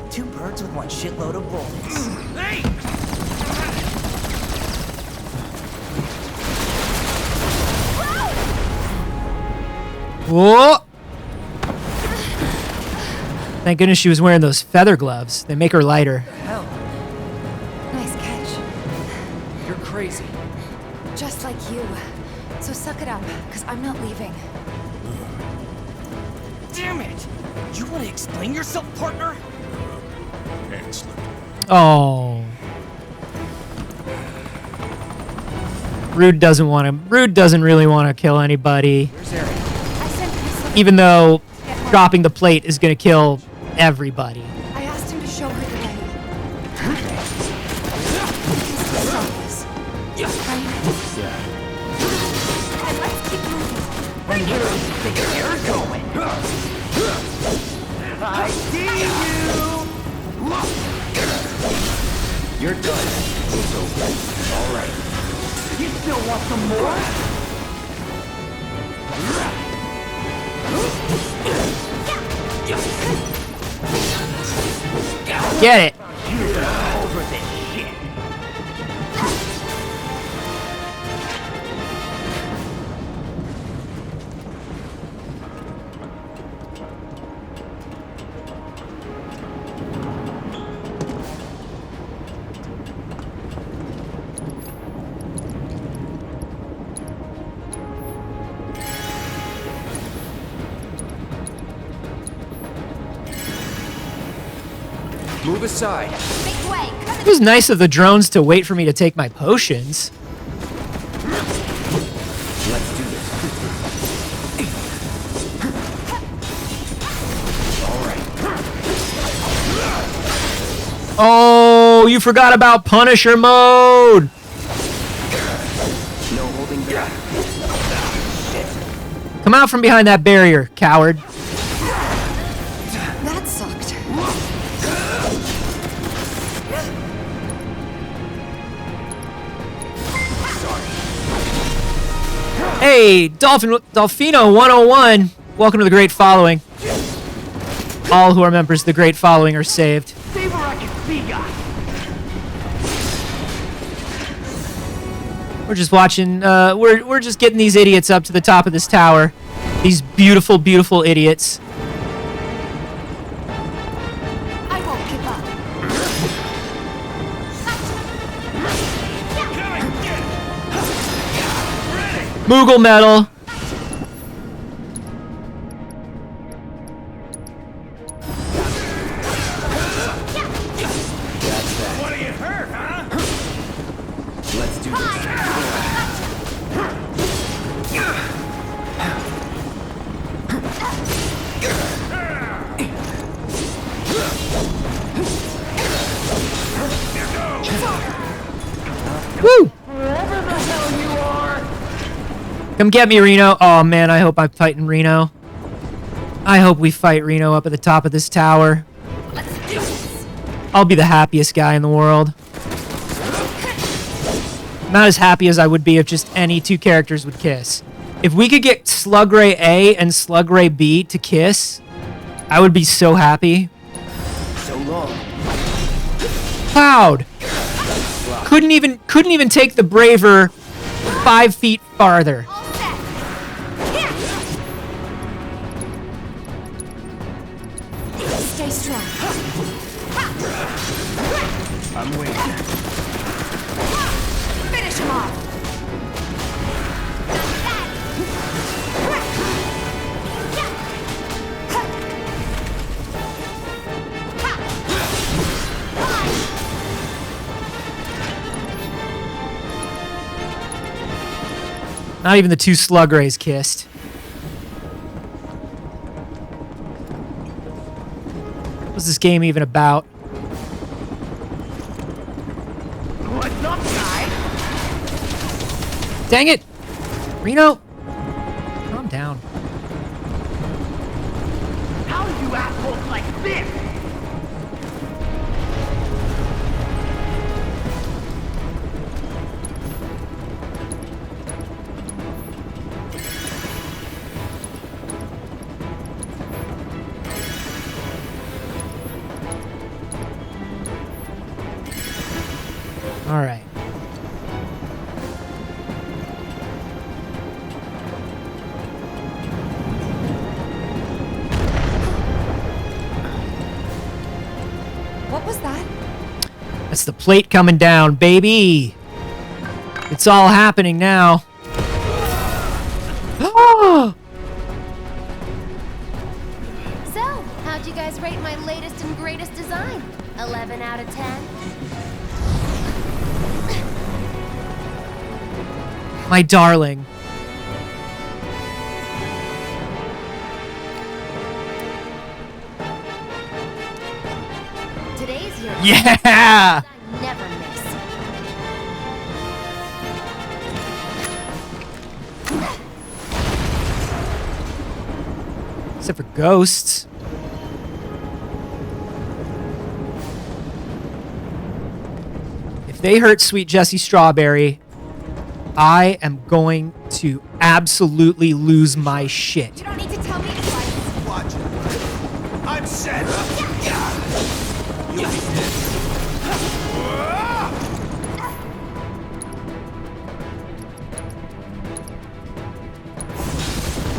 Two birds with one shitload of bullets. Hey! Whoa! Thank goodness she was wearing those feather gloves. They make her lighter. Hell. Nice catch. You're crazy. Just like you. So suck it up, because I'm not leaving. Damn it! You want to explain yourself, partner? Hand slipped. Oh. Rude doesn't really want to kill anybody. Even though dropping the plate is going to kill everybody. I asked him to show her the way. And let's keep moving. And where do you think you're going? I see you! You're done. It's over. All right. You still want some more? Get it. Over this shit. Move aside. It was nice of the drones to wait for me to take my potions. Let's do this. All right. Oh, you forgot about Punisher mode. No holding back. Come out from behind that barrier, coward. That sucked. Hey, Dolphino 101. Welcome to the Great Following. All who are members of the Great Following are saved. Stay where I can see ya. We're just watching, we're just getting these idiots up to the top of this tower. These beautiful, beautiful idiots. I won't give up. Moogle metal. What are you hurt, huh? Let's do Woo! Wherever the hell you are. Come get me, Reno. Oh, man, I hope I'm fighting Reno. I hope we fight Reno up at the top of this tower. I'll be the happiest guy in the world. Not as happy as I would be if just any two characters would kiss. If we could get Slugray A and Slugray B to kiss, I would be so happy. So long. Cloud! Couldn't even take the Braver 5 feet farther. Stay strong. I'm waiting. Finish him off. Not even the two Slugrays kissed. What's this game even about? What's up, guy? Dang it! Reno! Calm down. How do you assholes like this? All right. What was that? That's the plate coming down, baby. It's all happening now. So, how'd you guys rate my latest and greatest design? 11 out of 10? My darling. Today's your Yeah! I never miss. Except for ghosts. If they hurt Sweet Jessie Strawberry, I am going to absolutely lose my shit. You don't need to tell me twice. Watch it. I'm set. You'll be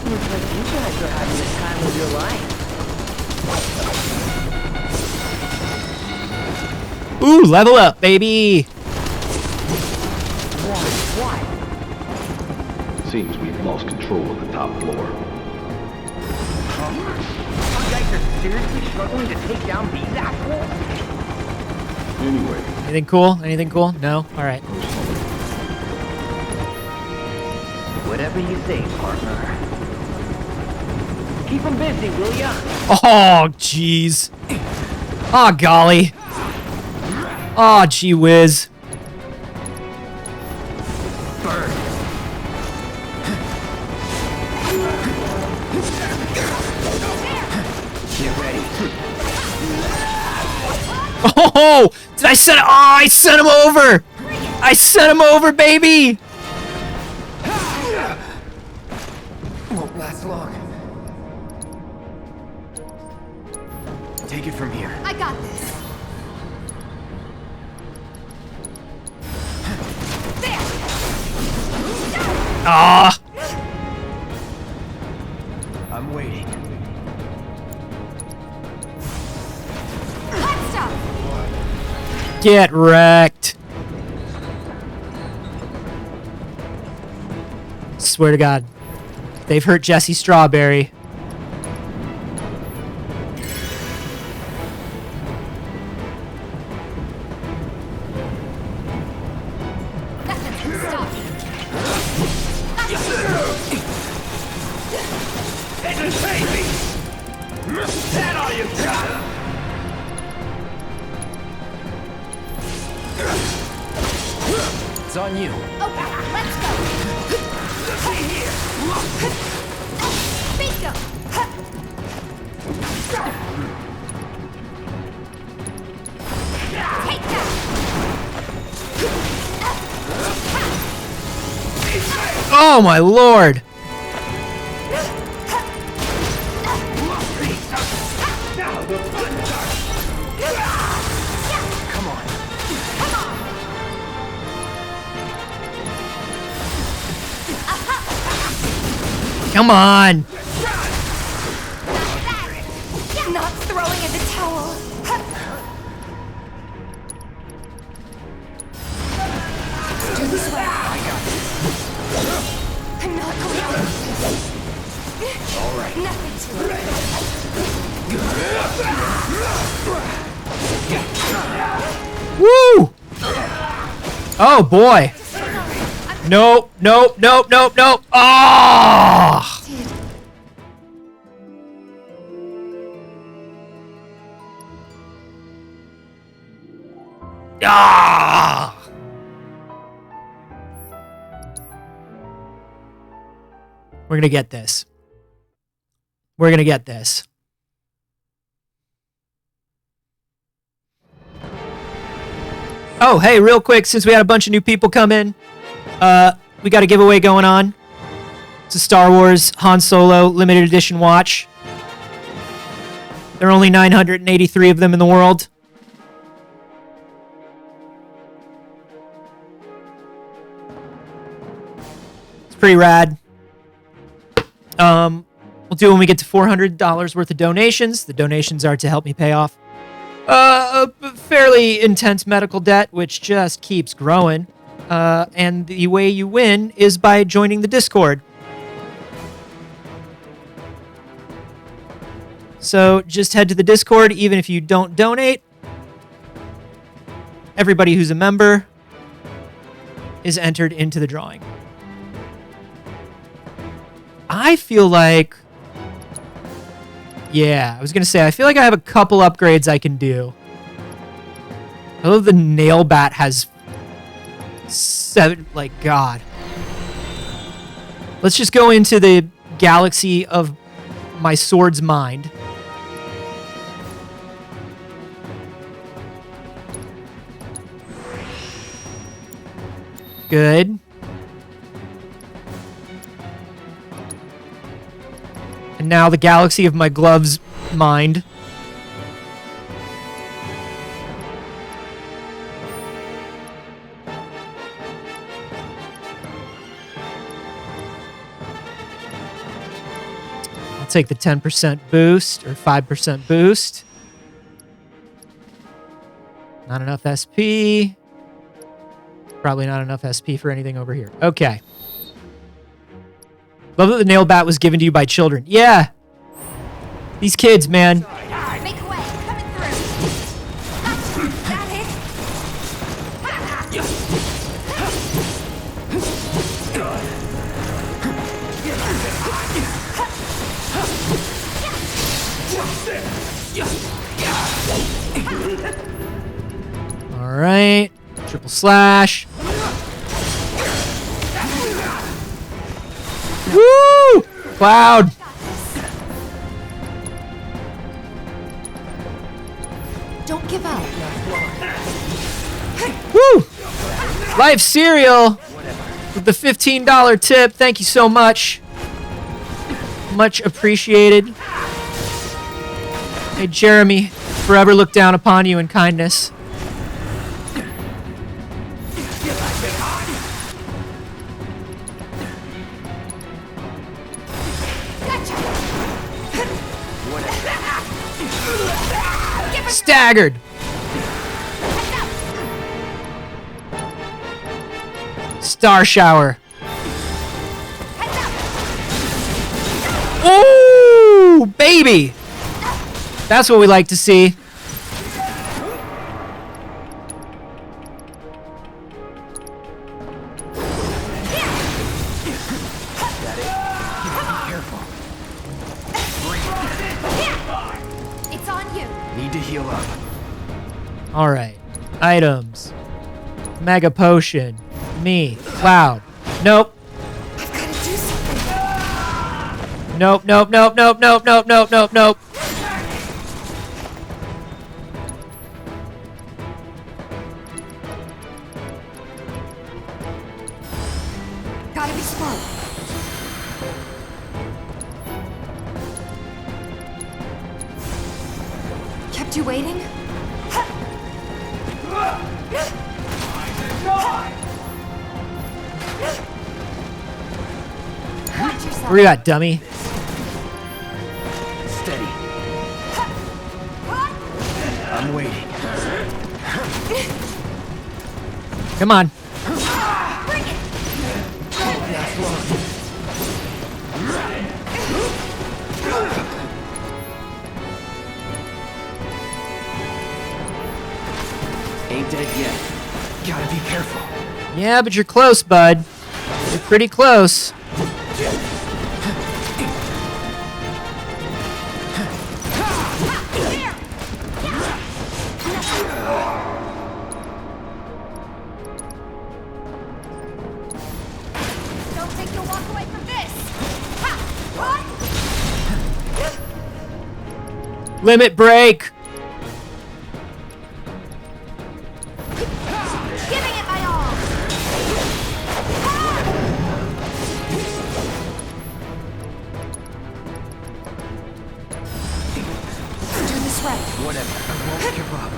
Looks like you guys are having the time of your life. Ooh, level up, baby. Why? Seems we've lost control of the top floor. You guys are seriously struggling to take down these assholes? Anyway, Anything cool? Anything cool? No? All right. Whatever you say, partner. Keep them busy, will ya? Oh, jeez. Oh, golly. Oh, gee whiz. Burn. Get ready. Oh, did I send? Oh, I sent him over. I sent him over, baby. Won't last long. Take it from here. I got this. There. Ah! I'm waiting. Hot stuff! Get wrecked. Swear to God. They've hurt Jesse Strawberry. It's on you. Okay, let's go. Stay here. Bingo. Take that. Oh my lord. Now the fun starts. Come on. Come on. Not throwing in the towel. Do this way. I got this. I'm not going out. All right. Nothing to it. Woo! Oh boy. Nope, nope, nope, nope, nope. Ah! Ah! We're gonna get this. We're gonna get this. Oh, hey, real quick, since we had a bunch of new people come in, we got a giveaway going on. It's a Star Wars Han Solo limited edition watch. There are only 983 of them in the world. It's pretty rad. We'll do it when we get to $400 worth of donations. The donations are to help me pay off a fairly intense medical debt, which just keeps growing. And the way you win is by joining the Discord. So just head to the Discord, even if you don't donate. Everybody who's a member is entered into the drawing. I feel like... Yeah, I was going to say, I feel like I have a couple upgrades I can do. I love the nail bat has 7, like, God. Let's just go into the galaxy of my sword's mind. Good. And now the galaxy of my glove's mind. I'll take the 10% boost or 5% boost. Not enough SP. Probably not enough SP for anything over here. Okay. Love that the nail bat was given to you by children. Yeah. These kids, man. Make way. Coming through. Got it. All right. Triple slash. Woo! Cloud. Don't give up. Woo! Life cereal with the $15 tip. Thank you so much. Much appreciated. Hey, Jeremy, forever look down upon you in kindness. Staggered. Star shower. Ooh, baby. That's what we like to see. It's on you. Need to heal up. All right. Items. Mega potion. Me. Cloud. Nope. Nope, nope, nope, nope, nope, nope, nope, nope, nope. Gotta be smart. Kept you waiting? Watch yourself. Where you at, dummy? Steady. I'm waiting. Come on. Bring it. Ain't dead yet. Gotta be careful. Yeah, but you're close, bud. You're pretty close. Don't think you'll walk away from this. Limit break. Giving it my all. Do this right. Whatever. I won't give up.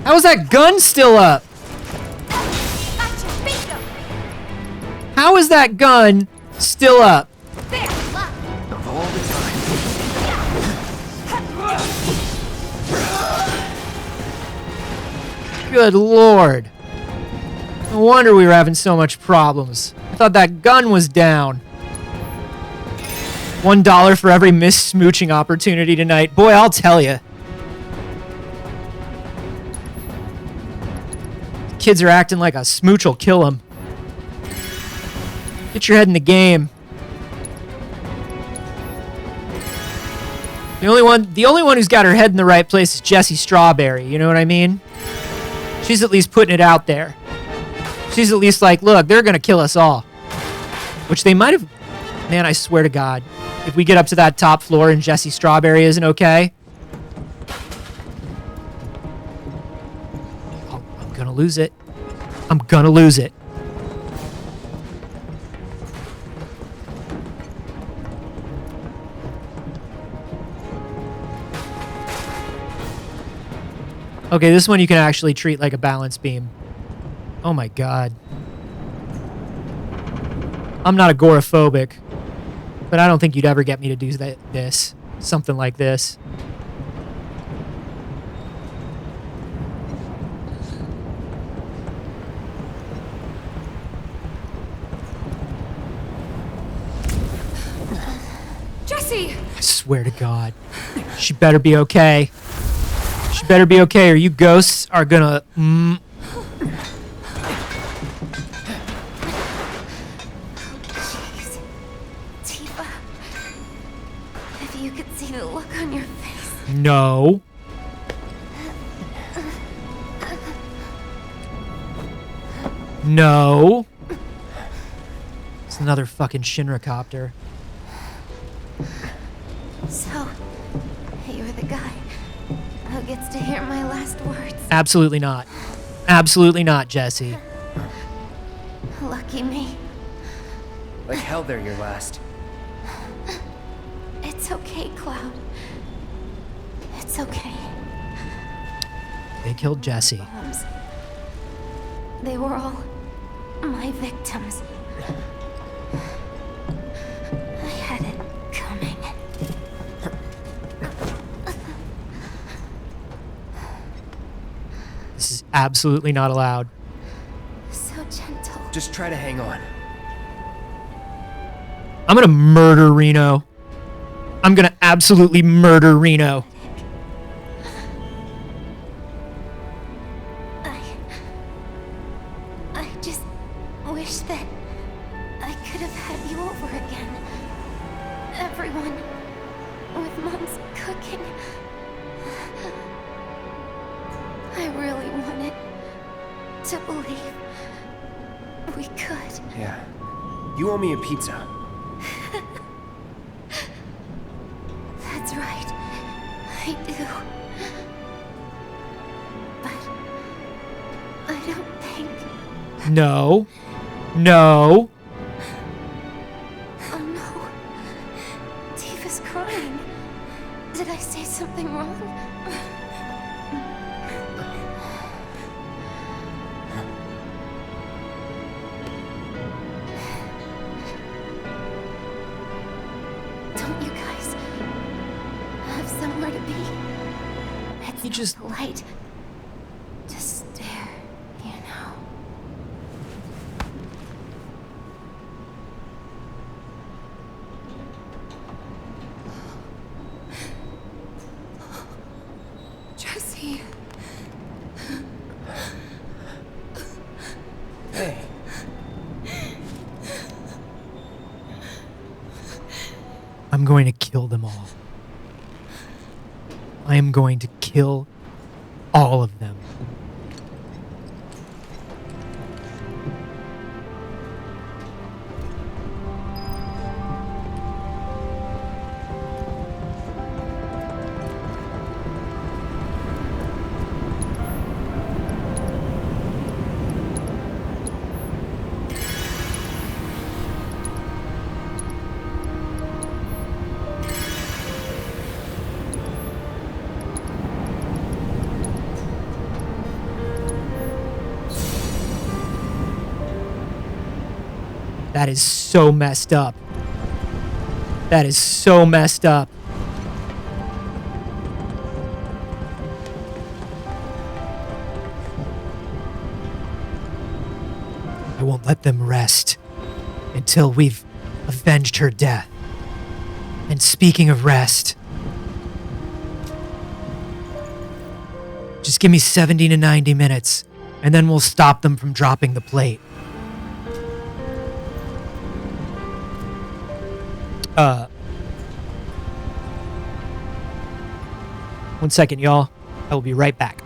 How is that gun still up? Gotcha. Bingo. How is that gun still up? There. Luck. Of all the time. Good lord. No wonder we were having so much problems. I thought that gun was down. $1 for every missed smooching opportunity tonight. Boy, I'll tell you. Kids are acting like a smooch will kill them. Get your head in the game. The only one who's got her head in the right place is Jessie Strawberry, you know what I mean? She's at least putting it out there. She's at least like, look, they're gonna kill us all. Which they might have... Man, I swear to God. If we get up to that top floor and Jessie Strawberry isn't okay... I'm gonna lose it. I'm gonna lose it. Okay, this one you can actually treat like a balance beam. Oh my god. I'm not agoraphobic, but I don't think you'd ever get me to do this. Something like this. Jessie! I swear to God. She better be okay. She better be okay or you ghosts are gonna... Jeez. Tifa. If you could see the look on your face. No. No. It's another fucking Shinra-copter. So, you're the guy who gets to hear my last words. Absolutely not. Absolutely not, Jessie. Lucky me. Like hell they're your last. It's okay, Cloud. It's okay. They killed Jessie. They were all my victims. I had it coming. Absolutely not allowed. So gentle. Just try to hang on. I'm gonna murder Reno. I'm gonna absolutely murder Reno. I just wish that I could have had you over again. Everyone with Mom's cooking. I really wanted to believe we could. Yeah. You owe me a pizza. That's right. I do. But I don't think... No. No. Oh no. Tifa's crying. Did I say something wrong? Don't you guys have somewhere to be? It's You just... polite to stare, you know. Jesse. Hey. I'm going to kill them all. I am going to kill all of them. That is so messed up. That is so messed up. I won't let them rest until we've avenged her death. And speaking of rest, just give me 70 to 90 minutes, and then we'll stop them from dropping the plate. One second, y'all. I will be right back.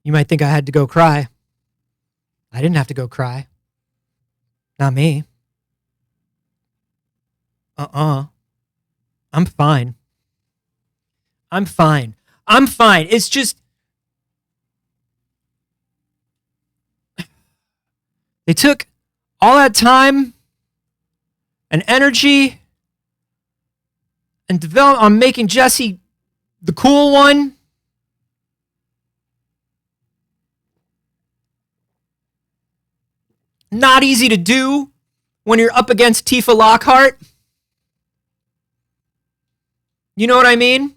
You might think I had to go cry. I didn't have to go cry. Not me. I'm fine. I'm fine. I'm fine. It's just... They took all that time and energy and develop on making Jesse the cool one. Not easy to do when you're up against Tifa Lockhart. You know what I mean?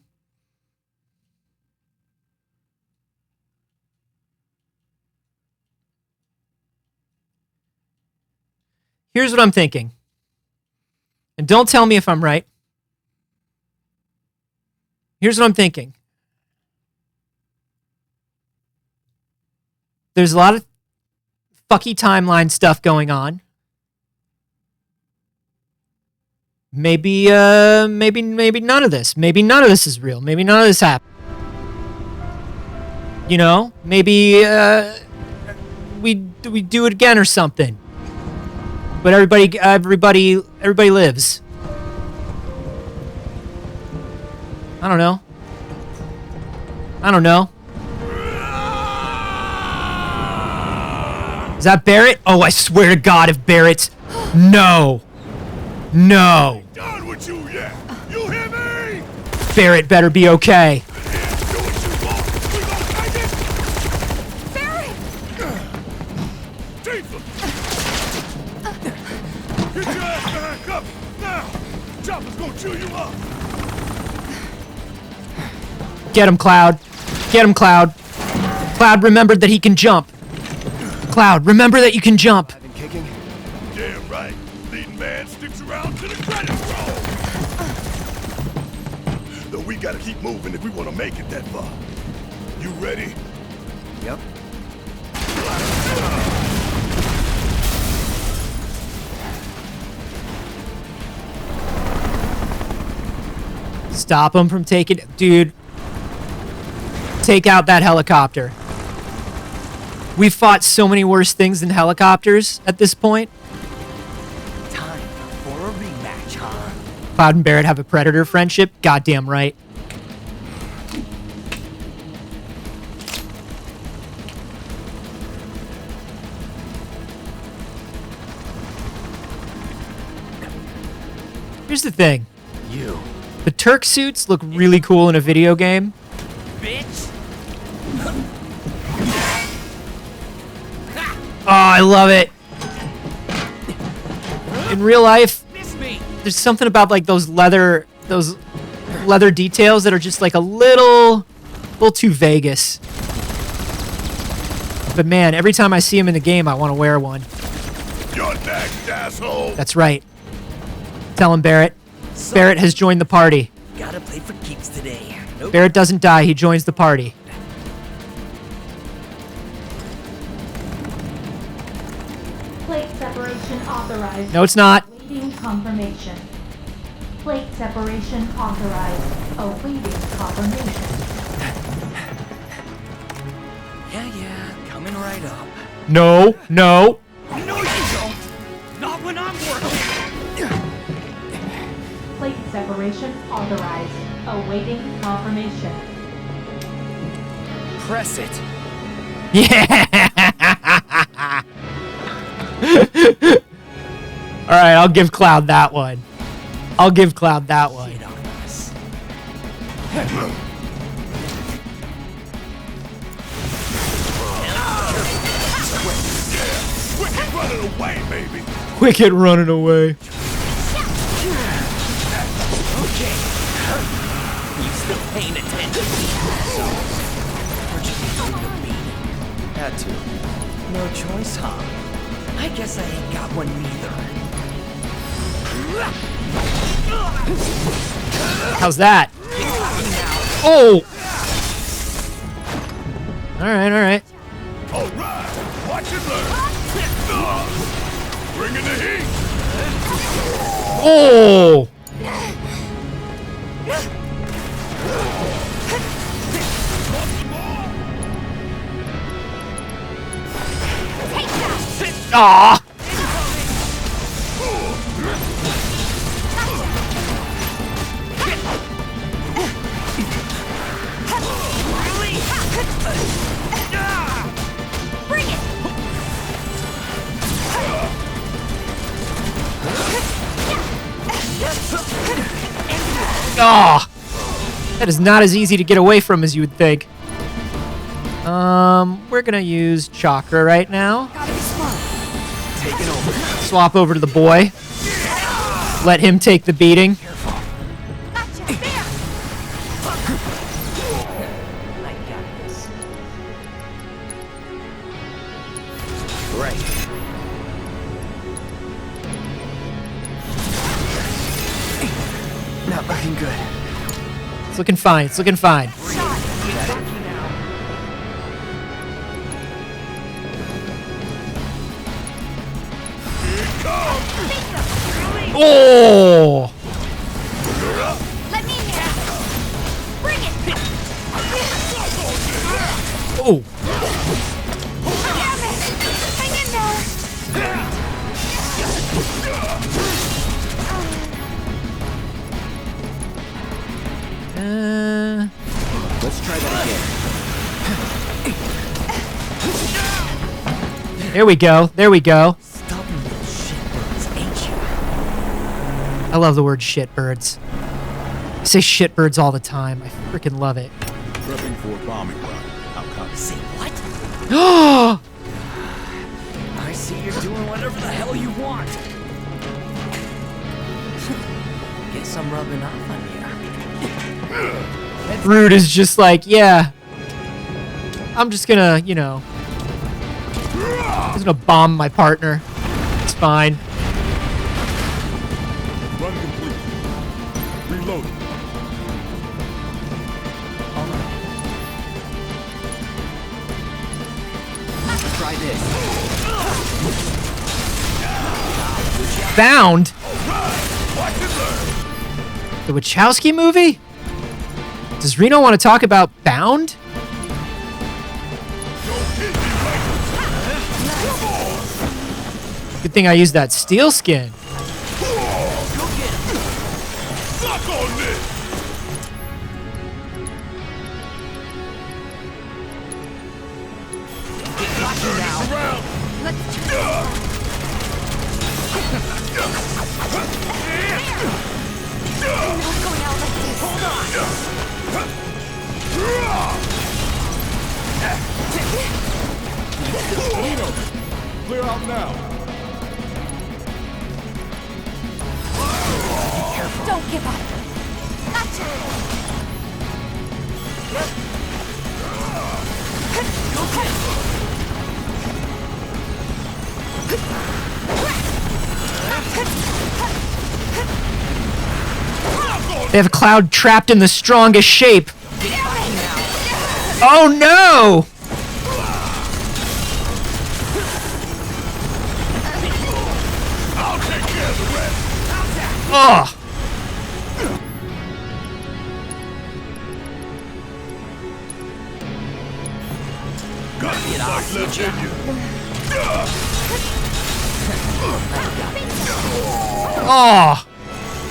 Here's what I'm thinking. And don't tell me if I'm right. Here's what I'm thinking. There's a lot of fucky timeline stuff going on. Maybe none of this. Maybe none of this is real. Maybe none of this happened. You know? Maybe we do it again or something. But everybody lives. I don't know. Is that Barrett? Oh, I swear to God, if Barrett's... No. Done with you yet? You hear me? Barrett better be okay. Barrett! Tifa! Get your ass back up now! Chopper's gonna chew you up! Get him, Cloud. Get him, Cloud. Cloud remembered that he can jump. Cloud, remember that you can jump. I've been kicking. Damn right. Leading man sticks around to the credits roll. Though we gotta keep moving if we want to make it that far. You ready? Yep. Stop him from taking... Dude. Take out that helicopter. We've fought so many worse things than helicopters at this point. Time for a rematch, huh? Cloud and Barrett have a Predator friendship? Goddamn right. Here's the thing. You. The Turk suits look really cool in a video game. Bitch! Oh, I love it. In real life, there's something about like those leather details that are just like a little too Vegas. But man, every time I see him in the game, I want to wear one. You're next, asshole. That's right. Tell him, Barrett. Barrett has joined the party. Gotta play for keeps today. Nope. Barrett doesn't die. He joins the party. Plate separation authorized. No, it's not. Awaiting confirmation. Plate separation authorized. Awaiting confirmation. Yeah, coming right up. No. No, you don't. Not when I'm working. Plate separation authorized. Awaiting confirmation. Press it. Yeah. All right, I'll give Cloud that one. Wicked running away, baby. Wicked running away. Okay. You still paying attention? We're just doing the beating. Had to. No choice, huh? I guess I ain't got one neither. How's that? Oh! Alright. Alright. Watch and learn. Bring in the heat. Oh! Aw! Bring it! Aw! That is not as easy to get away from as you would think. We're gonna use chakra right now. Taking over. Swap over to the boy. Let him take the beating. Right. Not looking good. It's looking fine. It's looking fine. Oh! Let me in here. Bring it. Oh! Damn it. Hang in there. Let's try that again. There we go. There we go. I love the word shitbirds. I say shitbirds all the time. I freaking love it. Prepping for a bombing run. How come? Say what? Oh! I see you're doing whatever the hell you want. Guess I'm rubbing off on you. Rude is just like, yeah. I'm just gonna, you know. I'm just gonna bomb my partner. It's fine. Run complete. Reloading. Try this. Bound? The Wachowski movie? Does Reno want to talk about Bound? Good thing I used that steel skin. Clear out now. Don't give up. Gotcha. They have Cloud trapped in the strongest shape. Oh no! I'll take care of the rest. Ugh! Got some life left in you. Oh!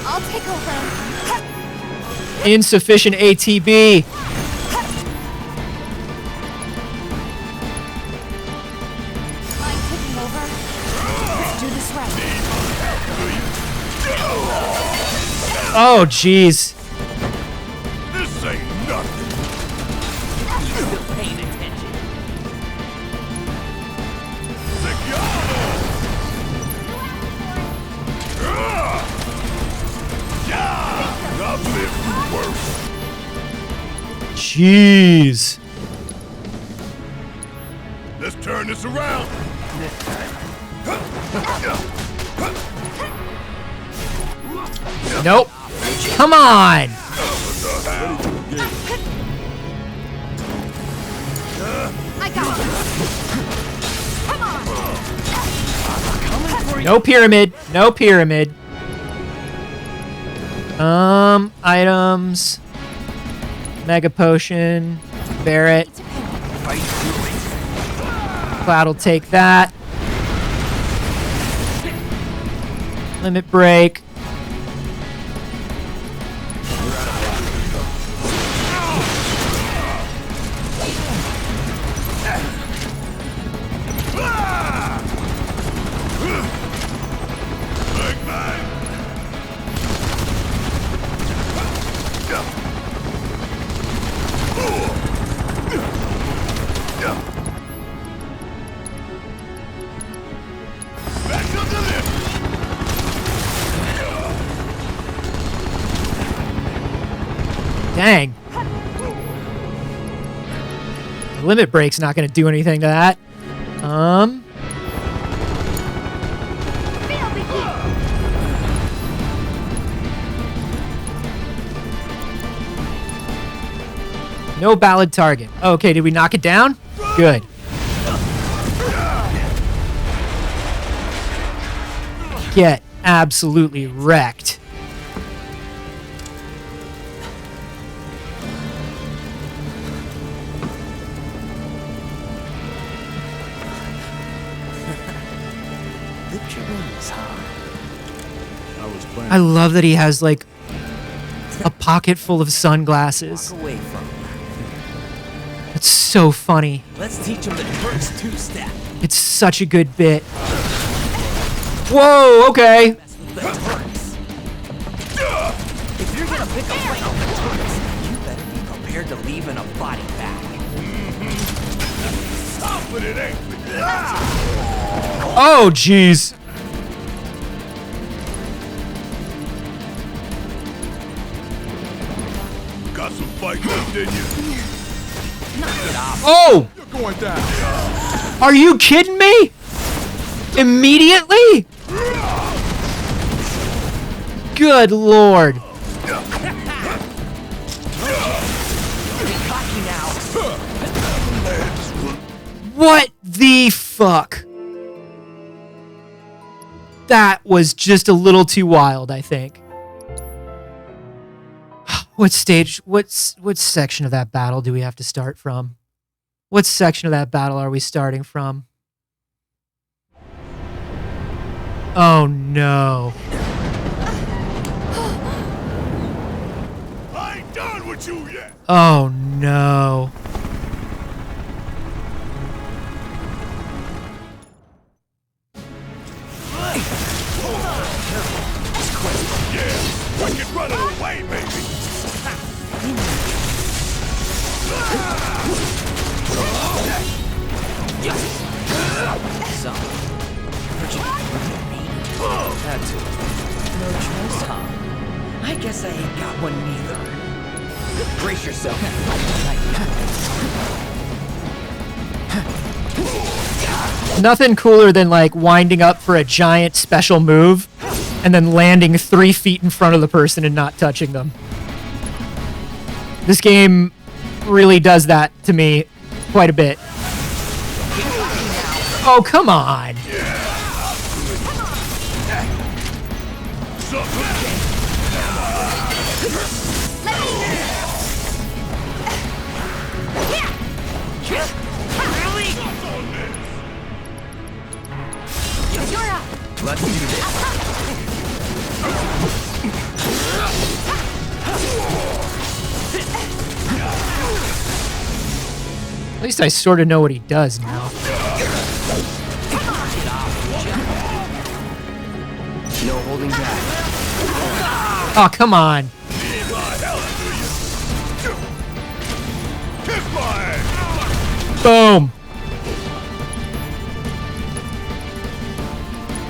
I'll take over. Insufficient ATB. Mind taking over? Let's do this right. Oh, jeez. This ain't nothing. Still paying attention. I've lived through worse. Jeez. Let's turn this around. Nope. Come on. I got it. Come on. No pyramid. No pyramid. Items. Mega potion. Barret. Cloud will take that. Limit break. Dang. The limit break's not going to do anything to that. No ballad target. Okay, did we knock it down? Good. Get absolutely wrecked. I love that he has like a pocket full of sunglasses. Walk away from him. It's so funny. Let's teach him the first two-step. It's such a good bit. Whoa, okay. If you're gonna pick a fight with the Turks, you better be prepared to leave in a body bag. Stop with it, eh? Oh, jeez. Got some fight left, didn't you? Oh! You're going down. Are you kidding me? Immediately? Good lord. What the fuck? That was just a little too wild, I think. What stage, what section of that battle do we have to start from? What section of that battle are we starting from? Oh no. I ain't done with you yet. Oh no. Yeah, we can run it away, baby. So, had to. No choice, huh? I guess I ain't got one neither. Brace yourself. Nothing cooler than like winding up for a giant special move and then landing 3 feet in front of the person and not touching them. This game really does that to me quite a bit. Oh, come on. Let's do this. At least I sort of know what he does now. No holding back. Oh, come on. Boom.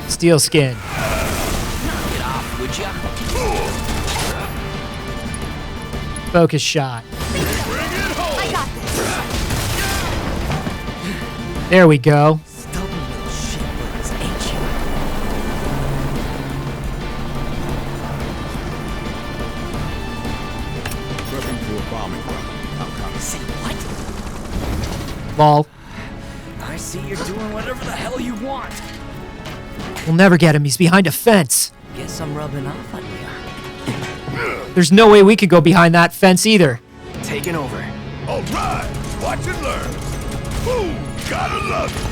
Steel skin. Get off, would ya? Focus shot. I got this. There we go. Stubborn little shitbirds, ain't you? Prepping for a bombing run. I'm coming. Say what? Lol. I see you're doing whatever the hell you want. We'll never get him. He's behind a fence. Guess I'm rubbing off on you. There's no way we could go behind that fence either. Taking over. All right, watch and learn. Boom, gotta love it.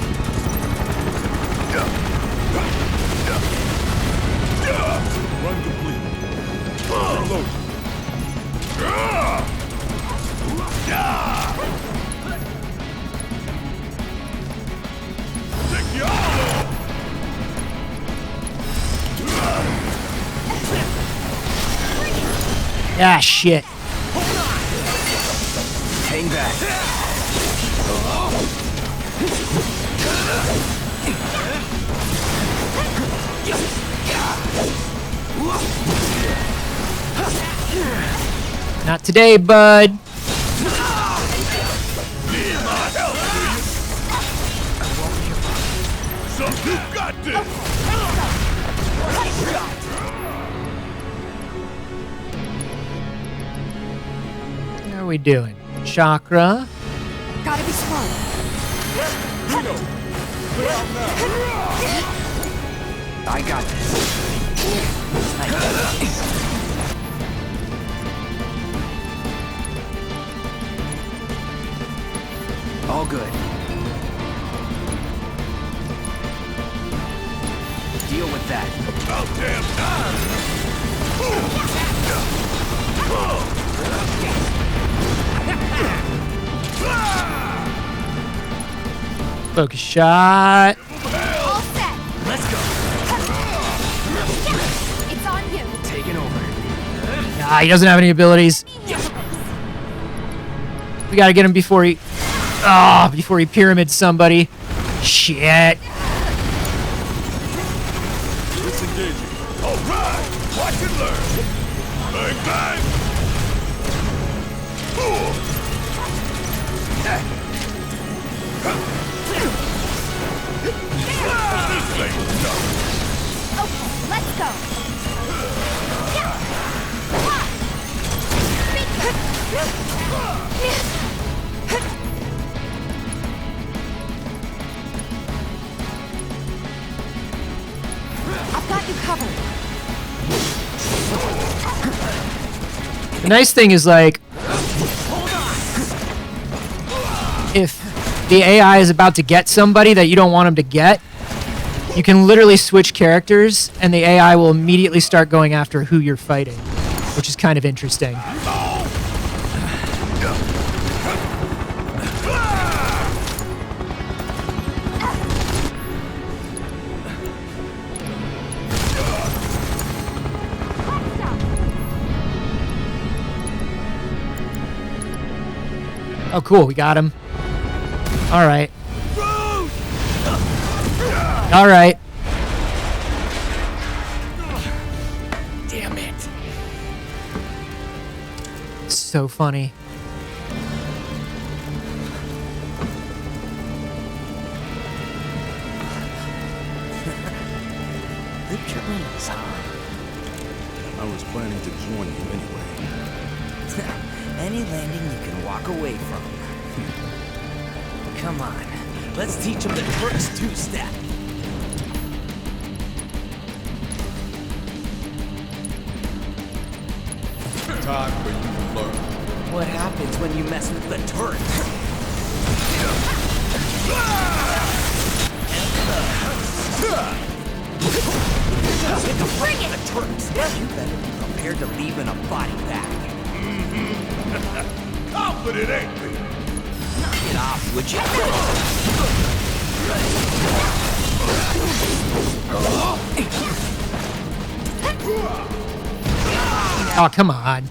Run complete. Reload. Ah, shit. Hang back. Not today, bud. So you got this. How are we doing? Chakra. Gotta be smart. I got this. All good. Deal with that. About damn time. Focus shot. All set. Let's go. It's on you. Taking over. Ah, he doesn't have any abilities. We gotta get him before he... before he pyramids somebody. Shit. Disengaging. All right. Watch and learn. Bang, bang. Okay, let's go. I've got you covered. The nice thing is, like, if the AI is about to get somebody that you don't want him to get, you can literally switch characters and the AI will immediately start going after who you're fighting, which is kind of interesting. Oh, cool. We got him. All right. All right. Damn it. So funny. The dreams, huh? I was planning to join you anyway. Any landing you can walk away from. Come on, let's teach them the Turks two-step. Time for you to learn. What happens when you mess with the Turks? Bring it! The Turks! You better be prepared to leave in a body bag. Confident, ain't we? Knock it off, would you? Oh, come on.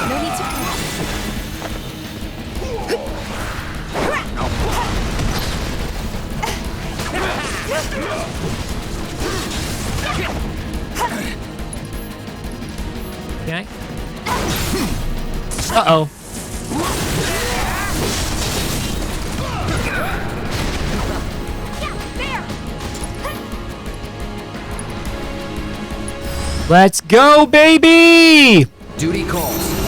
No need to Okay. Uh-oh. Let's go, baby! Duty calls.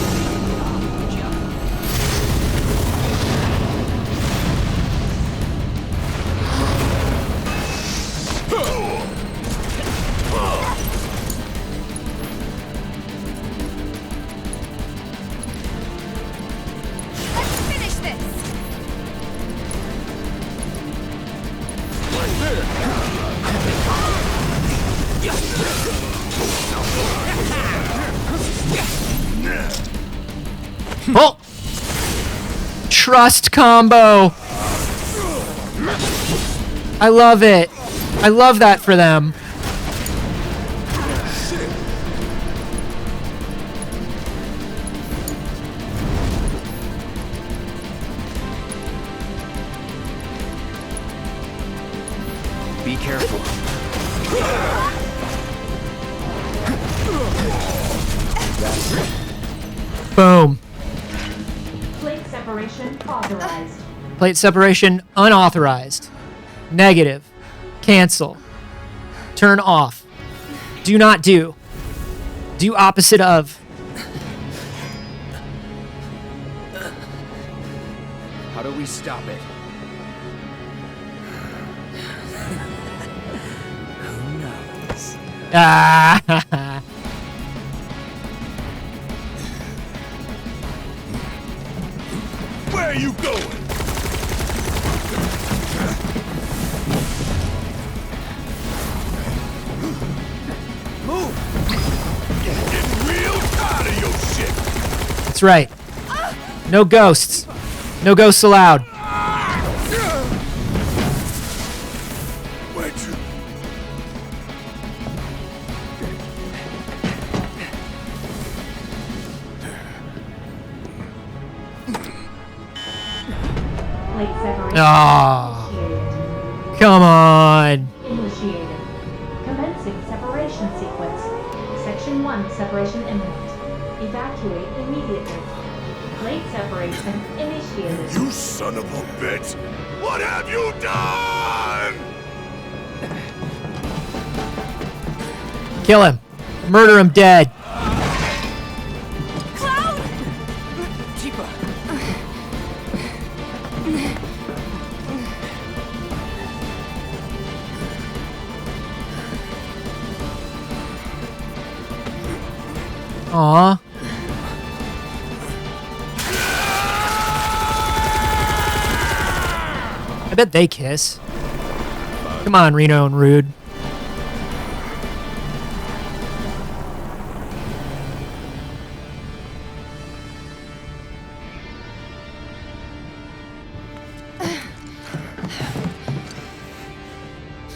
Oh! Trust combo. I love it. I love that for them. Be careful. Boom. Plate separation authorized. Plate separation unauthorized. Negative. Cancel. Turn off. Do not do. Do opposite of. How do we stop it? Who knows? Ah. Where are you going? Move! Getting real tired of your shit. That's right. No ghosts. No ghosts allowed. Where'd you? Plate separation Ah. initiated. Come on. Initiated. Commencing separation sequence. Section 1 separation imminent. Evacuate immediately. Plate separation initiated. You son of a bitch! What have you done? Kill him. Murder him dead. Tifa! Aw. I bet they kiss. Come on, Reno and Rude.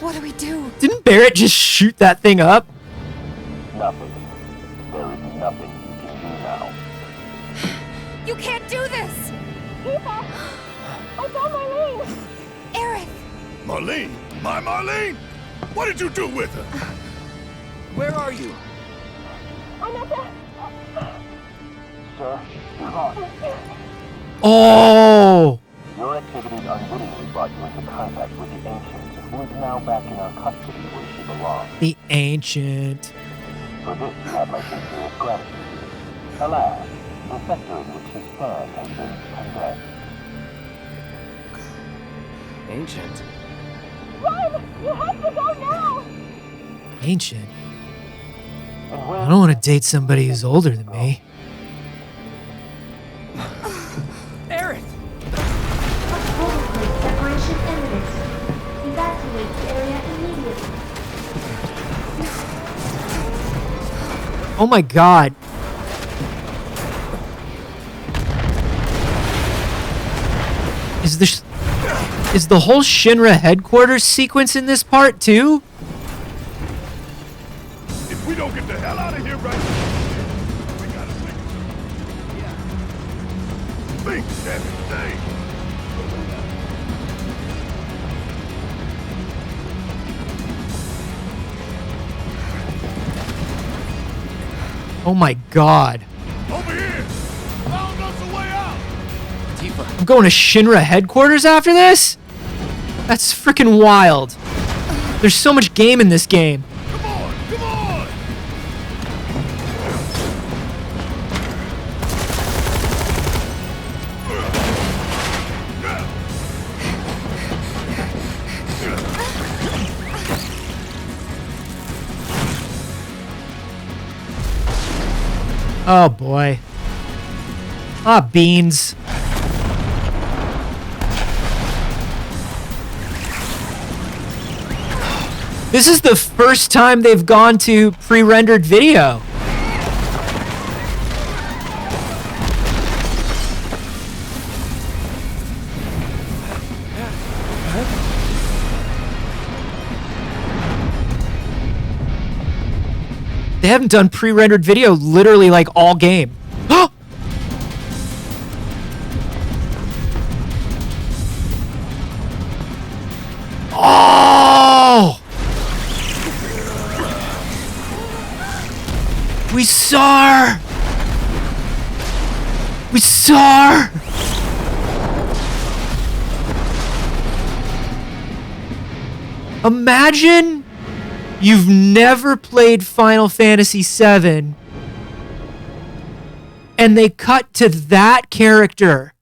What do we do? Didn't Barrett just shoot that thing up? Nothing. There is nothing you can do now. You can't do this! Tifa! I found Marlene! Aerith! Marlene? My Marlene? What did you do with her? Where are you? I'm at the... Sir, you're lost. Oh! Your activities unwittingly brought you into contact with the Ancient, who is now back in our custody where she belongs. The Ancient. For this, you have my sincerest gratitude. Alas, the sector in which you stand has been condemned. Ancient. Run! You have to go now! Ancient? I don't want to date somebody who's older than me. Aerith! Plate separation imminent. Evacuate the area immediately. Oh my god. Is the whole Shinra headquarters sequence in this part too? If we don't get the hell out of here right now, we gotta think of something. Yeah. Think, damn it, think. Oh my god. Over here! Found us a way out! Tifa. I'm going to Shinra headquarters after this? That's freaking wild. There's so much game in this game. Come on! Come on! Oh boy. Ah, beans. This is the first time they've gone to pre-rendered video. They haven't done pre-rendered video literally like all game. Oh! We saw her! We saw her! Imagine you've never played Final Fantasy VII and they cut to that character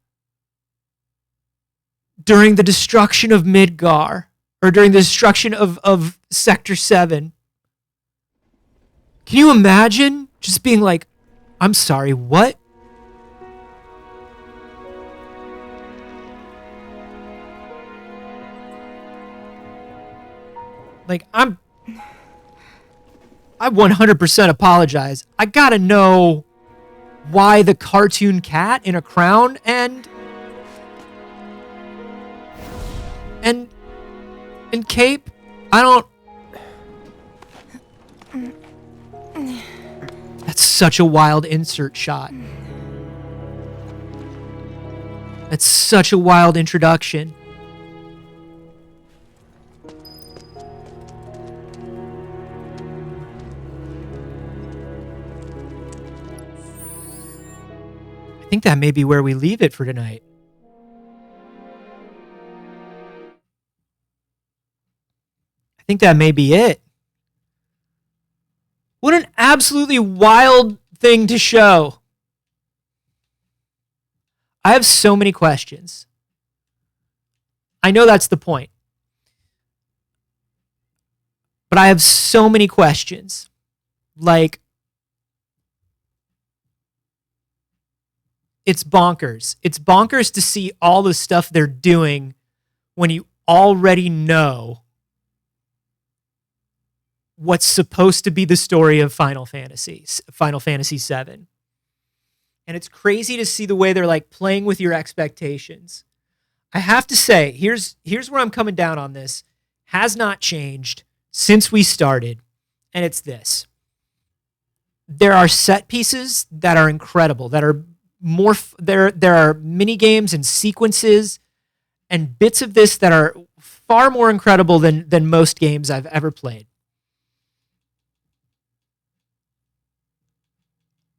during the destruction of Midgar, or during the destruction of Sector 7. Can you imagine just being like, I'm sorry, what? Like, I 100% apologize. I gotta know why the cartoon cat in a crown and cape? I don't... That's such a wild insert shot. That's such a wild introduction. I think that may be where we leave it for tonight. I think that may be it. What an absolutely wild thing to show. I have so many questions. I know that's the point. But I have so many questions. Like, it's bonkers. It's bonkers to see all the stuff they're doing when you already know what's supposed to be the story of Final Fantasy VII. And it's crazy to see the way they're like playing with your expectations. I have to say, here's where I'm coming down on this. Has not changed since we started. And it's this. There are set pieces that are incredible, that are more, there are mini games and sequences and bits of this that are far more incredible than most games I've ever played.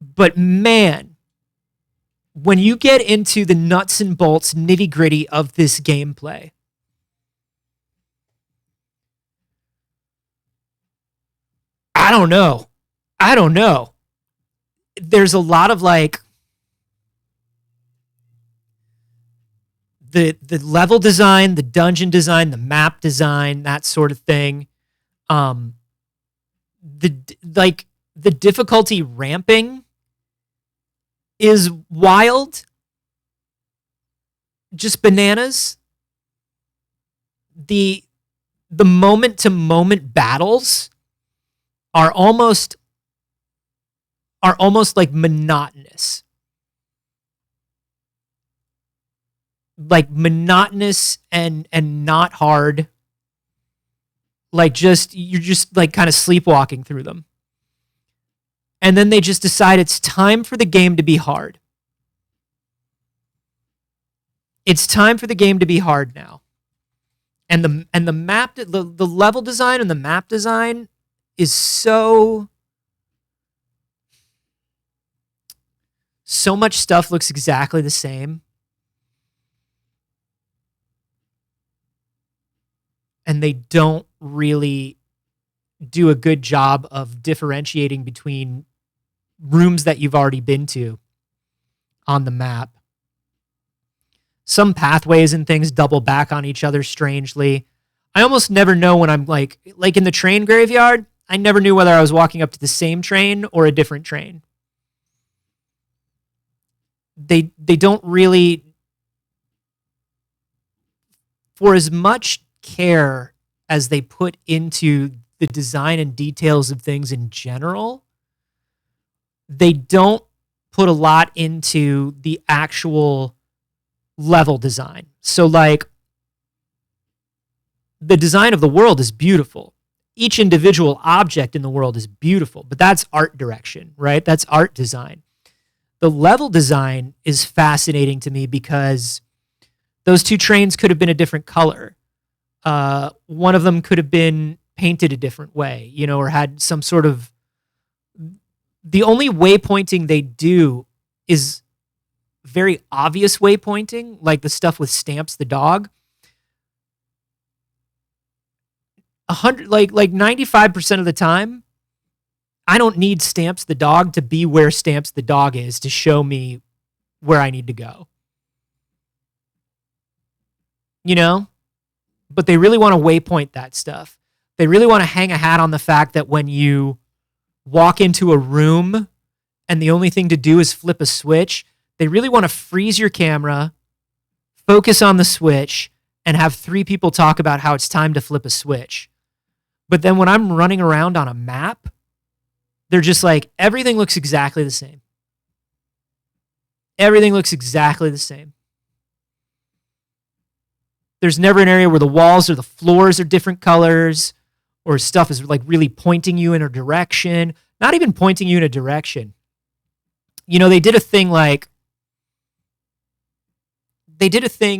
But man, when you get into the nuts and bolts, nitty gritty of this gameplay, I don't know. There's a lot of like the level design, the dungeon design, the map design, that sort of thing. The difficulty ramping is wild. Just bananas. The moment to moment battles are almost like monotonous. Like monotonous and not hard. Like you're just like kind of sleepwalking through them. And then they just decide it's time for the game to be hard. It's time for the game to be hard now. And the map, the level design and the map design is so much stuff looks exactly the same. And they don't really do a good job of differentiating between rooms that you've already been to on the map. Some pathways and things double back on each other strangely. I almost never know when I'm like in the train graveyard, I never knew whether I was walking up to the same train or a different train. They don't really, for as much care as they put into the design and details of things in general, they don't put a lot into the actual level design. So like the design of the world is beautiful. each individual object in the world is beautiful, but that's art direction, right? That's art design. The level design is fascinating to me because those two trains could have been a different color. One of them could have been painted a different way, or had some sort of... The only waypointing they do is very obvious waypointing, like the stuff with Stamps the dog. 95% of the time, I don't need Stamps the dog to be where Stamps the dog is to show me where I need to go. But they really want to waypoint that stuff. They really want to hang a hat on the fact that when you walk into a room and the only thing to do is flip a switch, they really want to freeze your camera, focus on the switch, and have 3 people talk about how it's time to flip a switch. But then when I'm running around on a map, they're just like, everything looks exactly the same. Everything looks exactly the same. There's never an area where the walls or the floors are different colors, or stuff is like really pointing you in a direction. Not even pointing you in a direction. They did a thing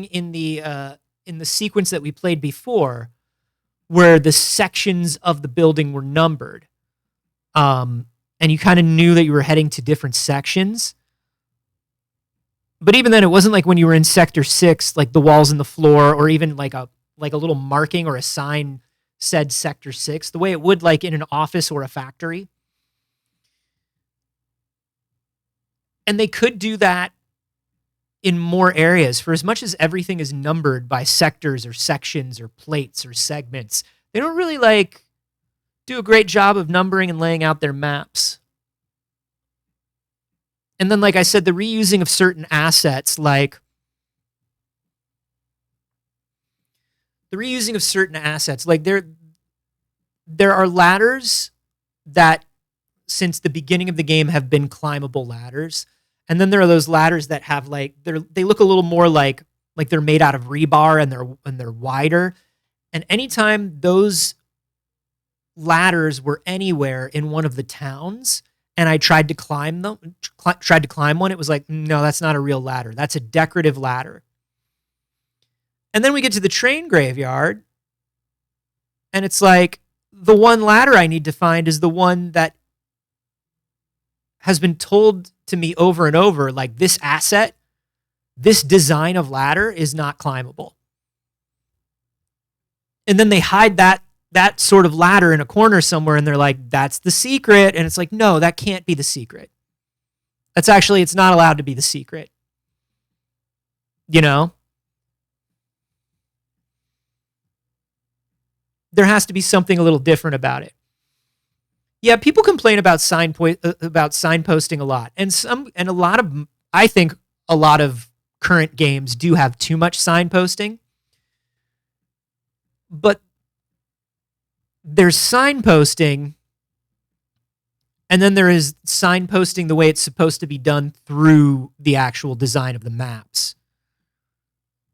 in the sequence that we played before, where the sections of the building were numbered. And you kind of knew that you were heading to different sections. But even then, it wasn't like when you were in Sector 6, like the walls and the floor, or even like a little marking or a sign said Sector 6, the way it would like in an office or a factory. And they could do that in more areas. For as much as everything is numbered by sectors or sections or plates or segments, they don't really do a great job of numbering and laying out their maps. And then, like I said, the reusing of certain assets, there are ladders that since the beginning of the game have been climbable ladders. And then there are those ladders that have they look a little more like they're made out of rebar and they're wider. And anytime those ladders were anywhere in one of the towns and I tried to climb one, it was like, no, that's not a real ladder. That's a decorative ladder. And then we get to the train graveyard and it's like, the one ladder I need to find is the one that has been told to me over and over, like this asset, this design of ladder is not climbable. And then they hide that sort of ladder in a corner somewhere and they're like, that's the secret. And it's like, no, that can't be the secret. It's not allowed to be the secret. There has to be something a little different about it. Yeah, people complain about signposting a lot, I think a lot of current games do have too much signposting. But there's signposting, and then there is signposting the way it's supposed to be done through the actual design of the maps.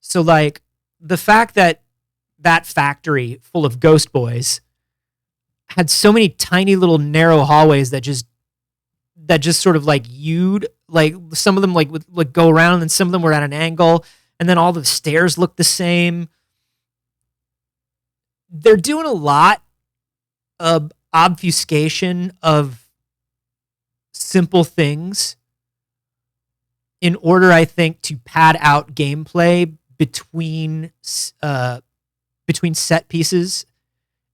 So, the fact that factory full of ghost boys had so many tiny little narrow hallways that just sort of some of them would go around and some of them were at an angle and then all the stairs looked the same. They're doing a lot of obfuscation of simple things in order, I think, to pad out gameplay between set pieces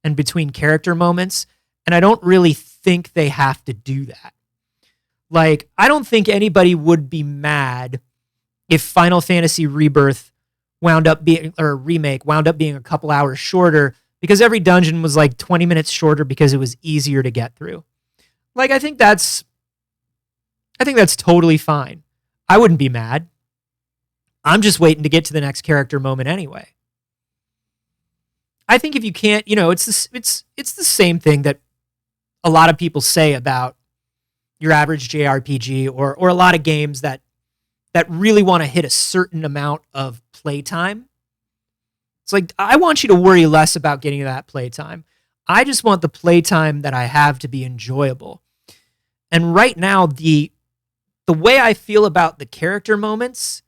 and between character moments. And I don't really think they have to do that. I don't think anybody would be mad if Final Fantasy Remake wound up being a couple hours shorter because every dungeon was 20 minutes shorter because it was easier to get through. I think that's totally fine. I wouldn't be mad. I'm just waiting to get to the next character moment anyway. I think if you can't, it's the same thing that a lot of people say about your average JRPG or a lot of games that really want to hit a certain amount of playtime. It's I want you to worry less about getting that playtime. I just want the playtime that I have to be enjoyable. And right now, the way I feel about the character moments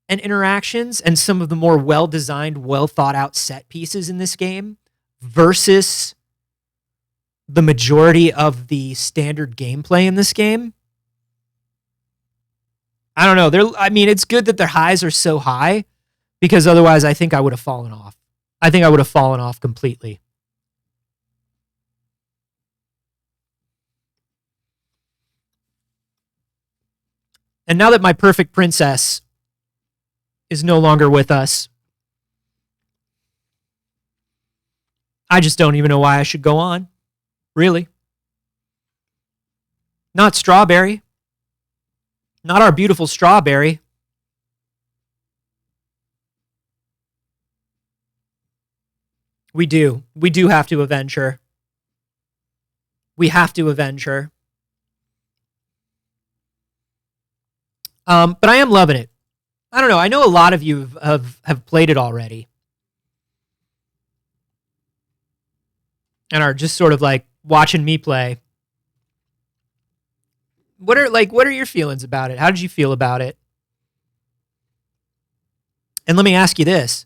and interactions and some of the more well-designed, well-thought-out set pieces in this game versus the majority of the standard gameplay in this game, I don't know. It's good that their highs are so high, because otherwise I think I would have fallen off. I think I would have fallen off completely. And now that my perfect princess is no longer with us, I just don't even know why I should go on. Really. Not Strawberry. Not our beautiful Strawberry. We do. We do have to avenge her. We have to avenge her. But I am loving it. I don't know. I know a lot of you have played it already. And are just sort of like watching me play. What are your feelings about it? How did you feel about it? And let me ask you this.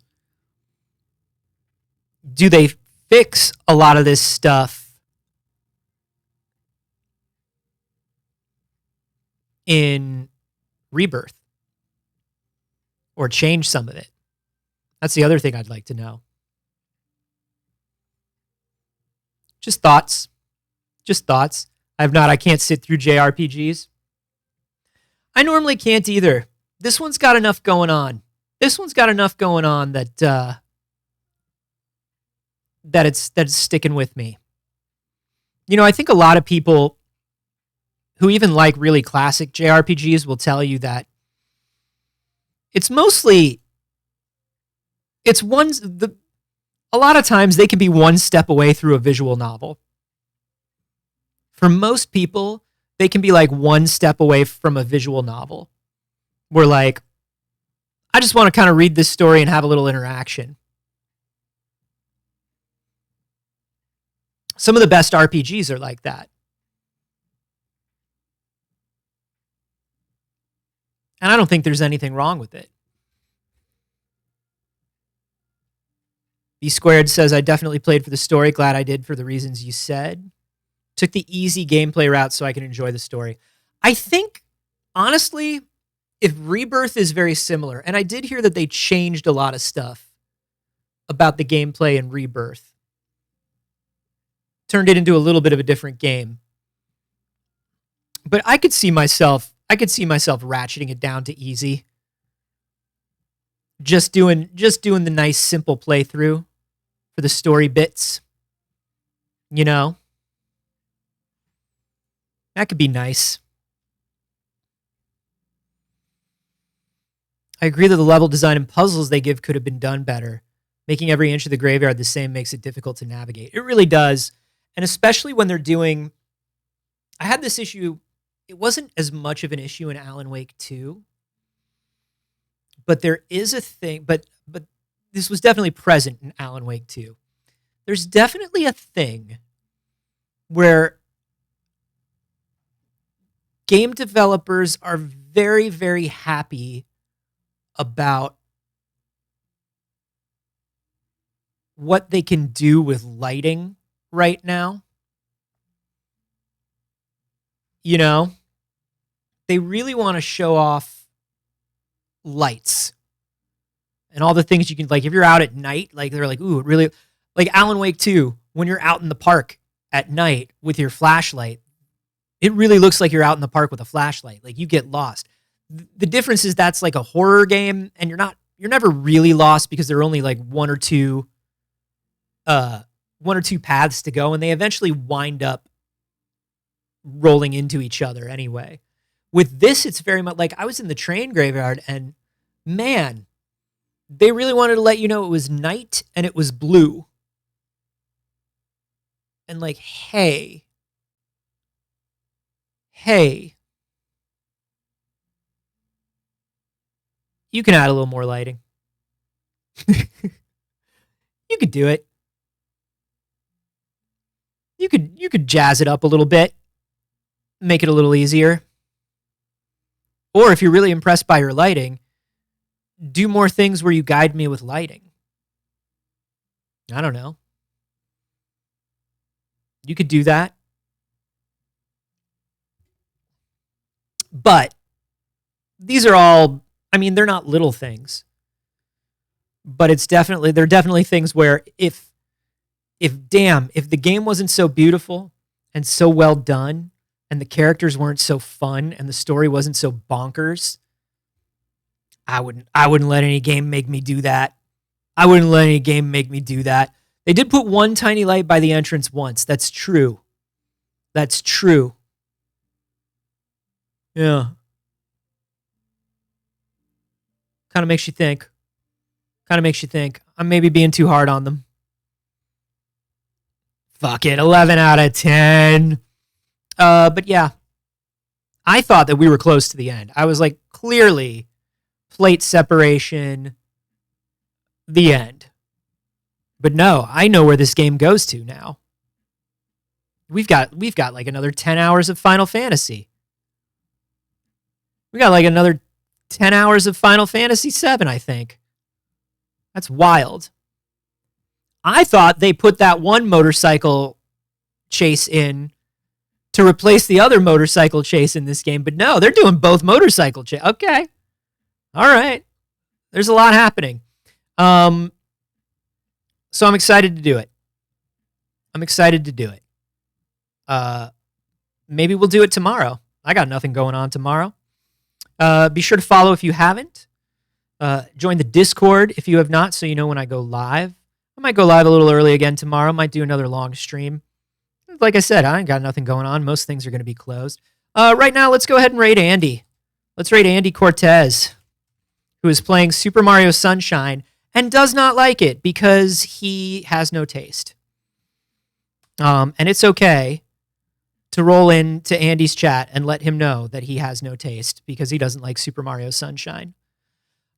Do they fix a lot of this stuff in Rebirth? Or change some of it? That's the other thing I'd like to know. Just thoughts. Just thoughts. I can't sit through JRPGs. I normally can't either. This one's got enough going on. This one's got enough going on that it's sticking with me. You know, I think a lot of people who even like really classic JRPGs will tell you that a lot of times they can be one step away through a visual novel. For most people, they can be like one step away from a visual novel. Where like, I just want to kind of read this story and have a little interaction. Some of the best RPGs are like that. And I don't think there's anything wrong with it. B Squared says, I definitely played for the story. Glad I did for the reasons you said. Took the easy gameplay route so I can enjoy the story. I think, honestly, if Rebirth is very similar, and I did hear that they changed a lot of stuff about the gameplay in Rebirth. Turned it into a little bit of a different game. But I could see myself ratcheting it down to easy. Just doing the nice simple playthrough for the story bits. You know? That could be nice. I agree that the level design and puzzles they give could have been done better. Making every inch of the graveyard the same makes it difficult to navigate. It really does. And especially when they're doing... I had this issue... It wasn't as much of an issue in Alan Wake 2. But there is a thing... But this was definitely present in Alan Wake 2. There's definitely a thing where game developers are very, very happy about what they can do with lighting right now. You know, they really want to show off lights and all the things you can, like, if you're out at night, like, they're like, ooh, it really, like Alan Wake 2, when you're out in the park at night with your flashlight, it really looks like you're out in the park with a flashlight. Like, you get lost. The difference is that's like a horror game, and you're never really lost because there are only like one or two paths to go, and they eventually wind up rolling into each other anyway. With this, it's very much like I was in the train graveyard, and man, they really wanted to let you know it was night and it was blue. And like, hey, you can add a little more lighting. You could do it. you could jazz it up a little bit, make it a little easier. Or if you're really impressed by your lighting, do more things where you guide me with lighting. I don't know. You could do that. But these are all, I mean, they're not little things. But they're definitely things where if the game wasn't so beautiful and so well done and the characters weren't so fun and the story wasn't so bonkers, I wouldn't let any game make me do that. I wouldn't let any game make me do that. They did put one tiny light by the entrance once. That's true. That's true. Yeah. Kind of makes you think. I'm maybe being too hard on them. Fuck it. 11 out of 10. But yeah. I thought that we were close to the end. I was like, clearly, plate separation, the end. But no, I know where this game goes to now. We've got like another 10 hours of Final Fantasy. We got like another 10 hours of Final Fantasy VII, I think. That's wild. I thought they put that one motorcycle chase in to replace the other motorcycle chase in this game, but no, they're doing both motorcycle chase. Okay. All right. There's a lot happening. So I'm excited to do it. Maybe we'll do it tomorrow. I got nothing going on tomorrow. Be sure to follow if you haven't. Join the Discord if you have not, so you know when I go live. I might go live a little early again tomorrow. Might do another long stream. Like I said, I ain't got nothing going on. Most things are going to be closed. Right now, let's go ahead and raid Andy. Let's raid Andy Cortez, who is playing Super Mario Sunshine and does not like it because he has no taste. And it's okay to roll into Andy's chat and let him know that he has no taste because he doesn't like Super Mario Sunshine.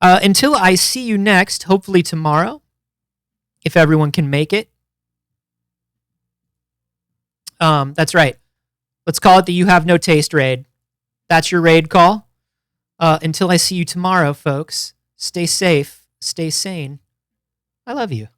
Until I see you next, hopefully tomorrow, if everyone can make it. That's right. Let's call it the You Have No Taste raid. That's your raid call. Until I see you tomorrow, folks, stay safe, stay sane. I love you.